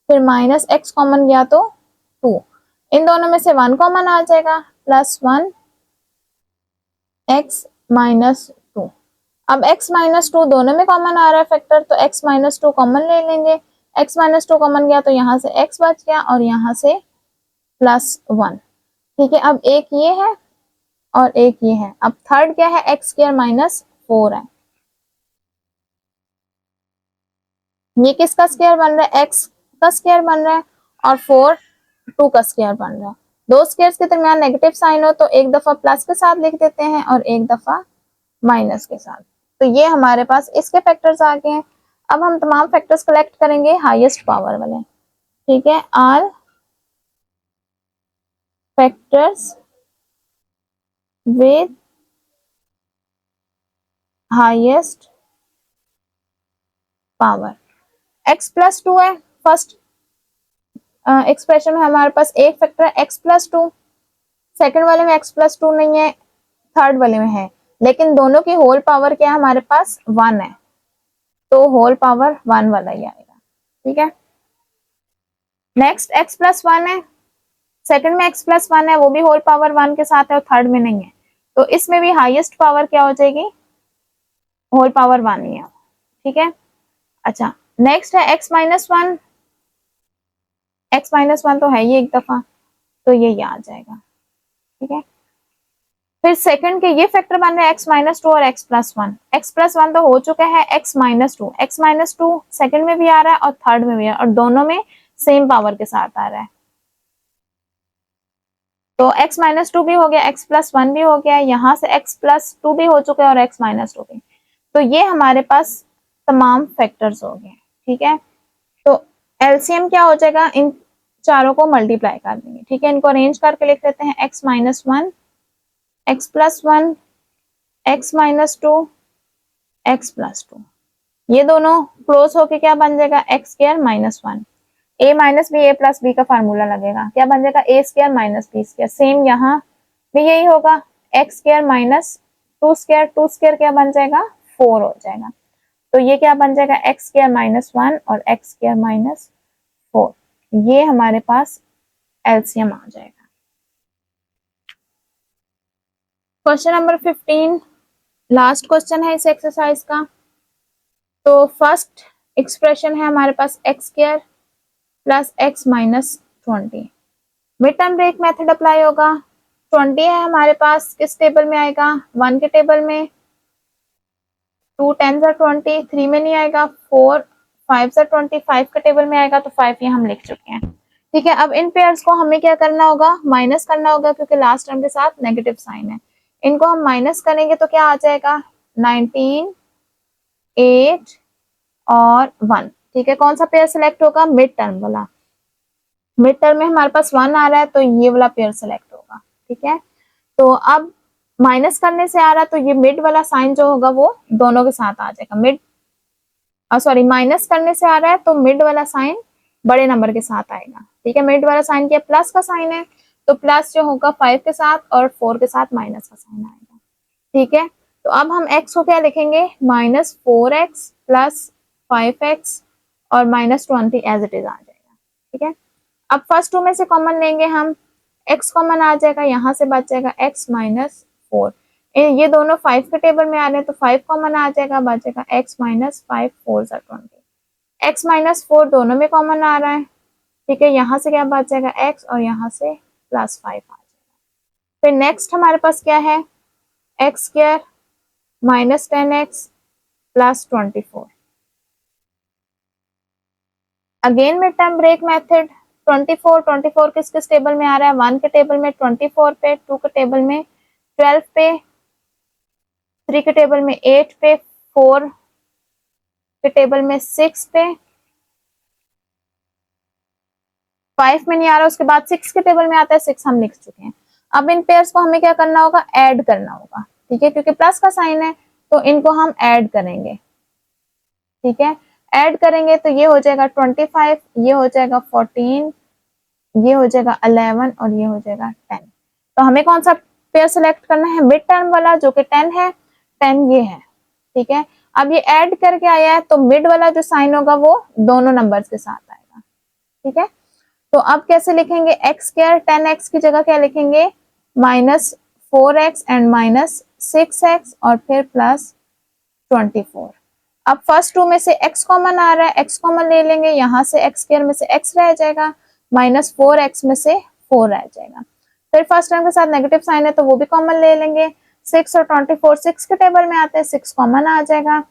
फिर माइनस x कॉमन गया तो 2। इन दोनों में से 1 कॉमन आ जाएगा, प्लस 1 x माइनस 2। अब x माइनस 2 दोनों में कॉमन आ रहा है फैक्टर, तो x माइनस 2 कॉमन ले लेंगे। x माइनस 2 कॉमन गया तो यहाँ से x बच गया और यहाँ से प्लस 1, ठीक है। अब एक ये है और एक ये है। अब थर्ड क्या है, एक्स स्क्वायर माइनस 4 है, ये किसका स्क्वायर बन रहा है, एक्स का स्क्वायर बन रहा है, और 4 2 का स्क्वायर बन रहा है। दो स्क्वायर्स के दरमियान नेगेटिव साइन हो तो एक दफा प्लस के साथ लिख देते हैं और एक दफा माइनस के साथ। तो ये हमारे पास इसके फैक्टर्स आ गए हैं। अब हम तमाम फैक्टर्स कलेक्ट करेंगे हाईएस्ट पावर वाले, ठीक है। All factors with highest power। x plus 2 है, फर्स्ट एक्सप्रेशन में हमारे पास एक फैक्टर है x प्लस 2, सेकेंड वाले में x प्लस 2 नहीं है, थर्ड वाले में है, लेकिन दोनों की होल पावर क्या है हमारे पास 1 है, तो होल पावर 1 वाला ही आएगा, ठीक है। नेक्स्ट x प्लस 1 है, सेकेंड में x प्लस 1 है, वो भी होल पावर 1 के साथ है और थर्ड में नहीं है, तो इसमें भी हाईएस्ट पावर क्या हो जाएगी, होल पावर 1 ही है, ठीक है। अच्छा, नेक्स्ट है x माइनस 1, x माइनस 1 तो है ये एक दफा, तो ये आ जाएगा, ठीक है। फिर सेकंड के ये फैक्टर बन रहे हैं x माइनस 2 और x प्लस 1। x प्लस 1 तो हो चुका है, x minus 2, x minus 2 second में भी आ रहा है और थर्ड में भी आ रहा है और दोनों में सेम पावर के साथ आ रहा है, तो x माइनस 2 भी हो गया, x प्लस 1 भी हो गया, यहाँ से x प्लस 2 भी हो चुका है और x माइनस 2 भी। तो ये हमारे पास तमाम फैक्टर्स हो गए, ठीक है। तो एलसीएम क्या हो जाएगा, इन चारों को मल्टीप्लाई कर देंगे, ठीक है। इनको अरेंज करके लिख लेते हैं x minus 1, x plus 1, x minus 2, x plus 2। ये दोनों क्लोज होके क्या बन जाएगा, X square minus 1। a minus B, A plus B का फार्मूला लगेगा, क्या बन जाएगा, A square minus B square. Same यहाँ भी यही होगा, X square minus 2 square, 2 square क्या बन जाएगा, 4 हो जाएगा। तो ये क्या बन जाएगा, एक्स स्क्वायर माइनस 1 और एक्स स्क्वायर माइनस 4। ये हमारे पास एलसीएम आ जाएगा। क्वेश्चन नंबर 15 लास्ट क्वेश्चन है इस एक्सरसाइज का। तो फर्स्ट एक्सप्रेशन है हमारे पास X square plus X minus 20। Mid term break method apply होगा। 20 है हमारे पास, किस टेबल में आएगा, 1 के टेबल में, 2 10 जा 20, 3 में नहीं आएगा, 4 5 जा 20, 5 के टेबल में आएगा, तो 5 ये हम लिख चुके हैं, ठीक है। अब इन पेयर्स को हमें क्या करना होगा, माइनस करना होगा, क्योंकि लास्ट टर्म के साथ नेगेटिव साइन है। इनको हम माइनस करेंगे तो क्या आ जाएगा, 19 8 और 1, ठीक है। कौन सा पेयर सिलेक्ट होगा, मिड टर्म वाला। मिड टर्म में हमारे पास 1 आ रहा है, तो ये वाला पेयर सिलेक्ट होगा, ठीक है। तो अब माइनस करने से आ रहा है, तो ये मिड वाला साइन जो होगा वो दोनों के साथ आ जाएगा। मिड सॉरी, माइनस करने से आ रहा है तो मिड वाला साइन बड़े नंबर के साथ आएगा, ठीक है। मिड वाला साइन क्या, प्लस का साइन है, तो प्लस जो होगा 5 के साथ और 4 के साथ माइनस का साइन आएगा, ठीक है। तो अब हम x को क्या लिखेंगे, माइनस 4x प्लस 5x और माइनस 20 एज इट इज आ जाएगा, ठीक है। अब फर्स्ट टू में से कॉमन लेंगे हम, x कॉमन आ जाएगा, यहाँ से बच जाएगा x माइनस 4। ये दोनों 5 के टेबल में आ रहे हैं, तो 5 कॉमन आ जाएगा, बचेगा x माइनस 5 4 20। x माइनस 4 दोनों में कॉमन आ रहा है, ठीक है। यहाँ से क्या बच जाएगा x और यहाँ से प्लस 5 आ जाएगा। फिर नेक्स्ट हमारे पास क्या है, x square minus 10x plus 24। Again mid term break method. 24 किस किस टेबल में आ रहा है, 1 के टेबल में, 24 पे, 2 के टेबल में, 12 पे, 3 के टेबल में, 8 पे, 4 के टेबल में, 6 पे, 5 में नहीं आ रहा, उसके बाद 6 के टेबल में आता है, 6 हम लिख चुके हैं। अब इन पेयर्स को हमें क्या करना होगा, ऐड करना होगा, ठीक है, क्योंकि प्लस का साइन है तो इनको हम ऐड करेंगे, ठीक है। ऐड करेंगे तो ये हो जाएगा 25, ये हो जाएगा 14, ये हो जाएगा 11 और ये हो जाएगा 10। तो हमें कौन सा पेयर सिलेक्ट करना है, मिड टर्म वाला, जो कि 10 है, 10 ये है, ठीक है। अब ये ऐड करके आया है, तो मिड वाला जो साइन होगा वो दोनों नंबर्स के साथ आएगा, ठीक है। तो अब कैसे लिखेंगे, एक्स स्क्वायर 10x की जगह क्या लिखेंगे, minus 4x and minus 6x और फिर प्लस 24। अब फर्स्ट टू में से x कॉमन आ रहा है, x कॉमन ले लेंगे, यहाँ से x स्क्वायर में से x रह जाएगा, माइनस 4x में से 4 रह जाएगा। फिर फर्स्ट टर्म के साथ नेगेटिव साइन है तो वो भी कॉमन ले लेंगे, 6 और 24 6 के टेबल में आते हैं, 6 कॉमन आ जाएगा,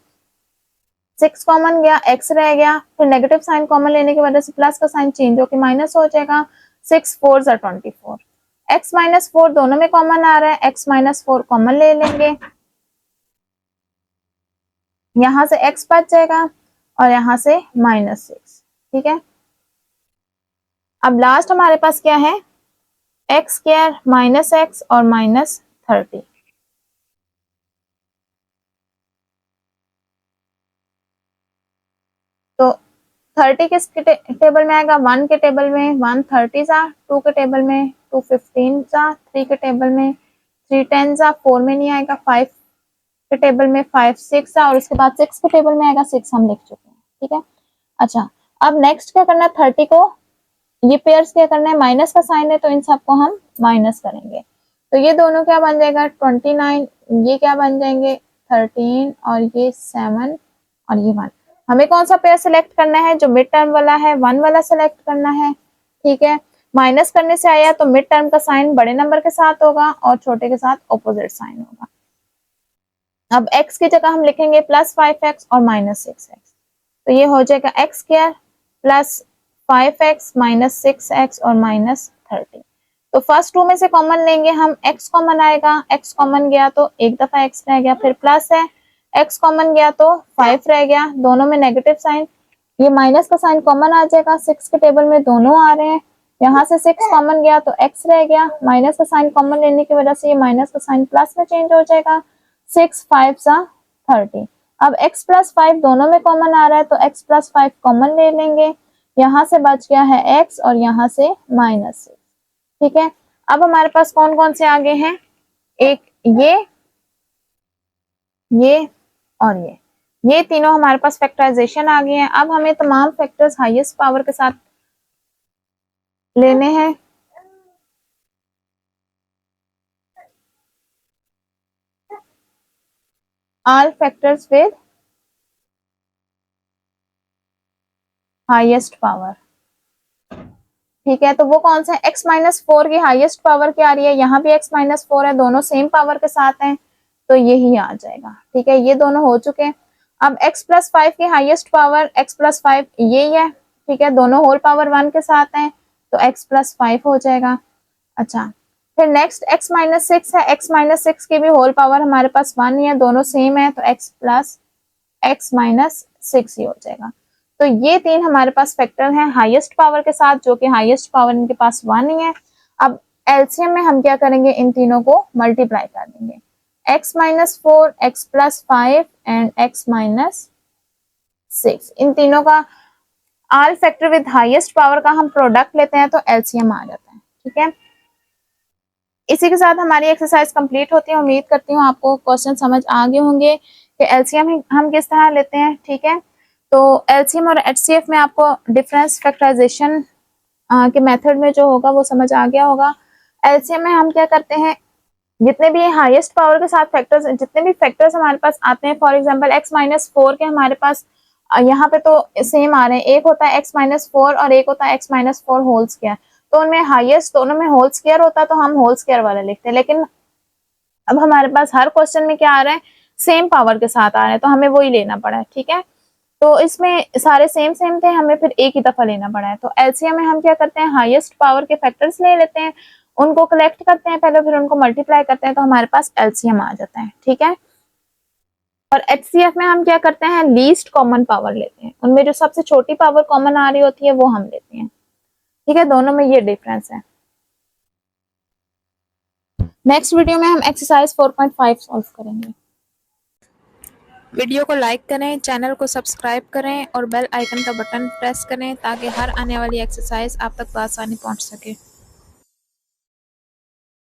6 कॉमन गया, x रह गया, फिर नेगेटिव साइन कॉमन लेने की वजह से प्लस का साइन चेंज होकर माइनस हो जाएगा, 6 4 24। x माइनस 4 दोनों में कॉमन आ रहा है, x माइनस 4 कॉमन ले लेंगे, यहां से x बच जाएगा और यहां से माइनस 6, ठीक है। अब लास्ट हमारे पास क्या है, एक्स स्क्वायर माइनस एक्स और माइनस 30। तो 30 किस टेबल में आएगा, 1 के टेबल में 1 30 जा, 2 के टेबल में 2 15 जा, 3 के टेबल में 3 10 जा, 4 में नहीं आएगा, 5 के टेबल में 5 6 जा और उसके बाद 6 के टेबल में आएगा 6 हम लिख चुके हैं, ठीक है। अच्छा, अब नेक्स्ट क्या करना है, 30 को ये पेयर्स क्या करना है, माइनस का साइन है तो इन सबको हम माइनस करेंगे, तो ये दोनों क्या बन जाएगा 29, ये क्या बन जाएंगे 13 और ये 7 और ये 1। हमें कौन सा पेयर सिलेक्ट करना है, जो मिड टर्म वाला है, 1 वाला सिलेक्ट करना है, ठीक है। माइनस करने से आया तो मिड टर्म का साइन बड़े नंबर के साथ होगा और छोटे के साथ ऑपोजिट साइन होगा। अब x की जगह हम लिखेंगे प्लस 5x और माइनस 6x, तो ये हो जाएगा X square plus 5x minus 6x और माइनस 30। तो फर्स्ट टू में से कॉमन लेंगे हम, x कॉमन आएगा, x कॉमन गया तो एक दफा x रह गया, फिर प्लस है, x कॉमन गया तो 5 रह गया, दोनों में नेगेटिव साइन, ये माइनस का साइन कॉमन आ जाएगा, 6 के टेबल में दोनों आ रहे हैं, यहाँ से 6 कॉमन गया तो x रह गया, माइनस का साइन कॉमन लेने की वजह से ये माइनस का साइन प्लस में चेंज हो जाएगा, 6 5 सा 30। अब x प्लस 5 दोनों में कॉमन आ रहा है तो x प्लस 5 कॉमन ले लेंगे, यहाँ से बच गया है x और यहाँ से -6। ठीक है, अब हमारे पास कौन कौन से आगे हैं, एक ये और ये तीनों हमारे पास फैक्टराइजेशन आ गए हैं। अब हमें तमाम फैक्टर्स हाईएस्ट पावर के साथ लेने हैं। All factors with highest power. ठीक है, तो वो कौन सा है, x माइनस 4 की हाईएस्ट पावर क्या आ रही है, यहाँ भी x माइनस 4 है, दोनों सेम पावर के साथ हैं तो यही आ जाएगा। ठीक है, ये दोनों हो चुके हैं। अब x प्लस 5 की हाईएस्ट पावर x प्लस 5 यही है। ठीक है, दोनों होल पावर 1 के साथ हैं तो x प्लस 5 हो जाएगा। अच्छा, फिर नेक्स्ट x माइनस 6 है, x माइनस 6 की भी होल पावर हमारे पास 1 ही है, दोनों सेम है तो x प्लस x माइनस 6 ही हो जाएगा। तो ये तीन हमारे पास फैक्टर हैं हाईएस्ट पावर के साथ, जो कि हाईएस्ट पावर इनके पास 1 ही है। अब एलसीएम में हम क्या करेंगे, इन तीनों को मल्टीप्लाई कर देंगे, x minus 4, x plus 5 and x minus 6, इन तीनों का all factor with highest power का हम प्रोडक्ट लेते हैं तो एलसीएम आ जाता है। ठीक है, इसी के साथ हमारी एक्सरसाइज कंप्लीट होती है। उम्मीद करती हूँ आपको क्वेश्चन समझ आ गए होंगे कि एलसीएम हम किस तरह लेते हैं। ठीक है, तो एलसीएम और एचसीएफ में आपको डिफरेंस फैक्टराइजेशन के मेथड में जो होगा वो समझ आ गया होगा। एलसीएम में हम क्या करते हैं, जितने भी हाईएस्ट पावर के साथ फैक्टर्स, जितने भी फैक्टर्स हमारे पास आते हैं, फॉर एग्जांपल x माइनस 4 के हमारे पास यहाँ पे तो सेम आ रहे हैं, एक होता है x माइनस 4 और एक होता है x माइनस 4 होल स्क्वायर, तो उनमें हाईएस्ट दोनों में होल स्क्वायर होता है तो हम होल स्क्वायर वाला लिखते हैं। लेकिन अब हमारे पास हर क्वेश्चन में क्या आ रहा है, सेम पावर के साथ आ रहे हैं तो हमें वही लेना पड़ा है। ठीक है, तो इसमें सारे सेम सेम थे, हमें फिर एक ही दफा लेना पड़ा है। तो एलसीएम में हम क्या करते हैं, हाईएस्ट पावर के फैक्टर्स ले लेते हैं, उनको कलेक्ट करते हैं पहले, फिर उनको मल्टीप्लाई करते हैं तो हमारे पास एलसीएम आ जाता है। ठीक है, और एचसीएफ में हम क्या करते हैं, लीस्ट कॉमन पावर लेते हैं, उनमें जो सबसे छोटी पावर कॉमन आ रही होती है वो हम लेते हैं। ठीक है, दोनों में ये डिफरेंस है। नेक्स्ट वीडियो में हम एक्सरसाइज 4.5 सॉल्व करेंगे। वीडियो को लाइक करें, चैनल को सब्सक्राइब करें और बेल आइकन का बटन प्रेस करें ताकि हर आने वाली एक्सरसाइज आप तक आसानी पहुंच सके।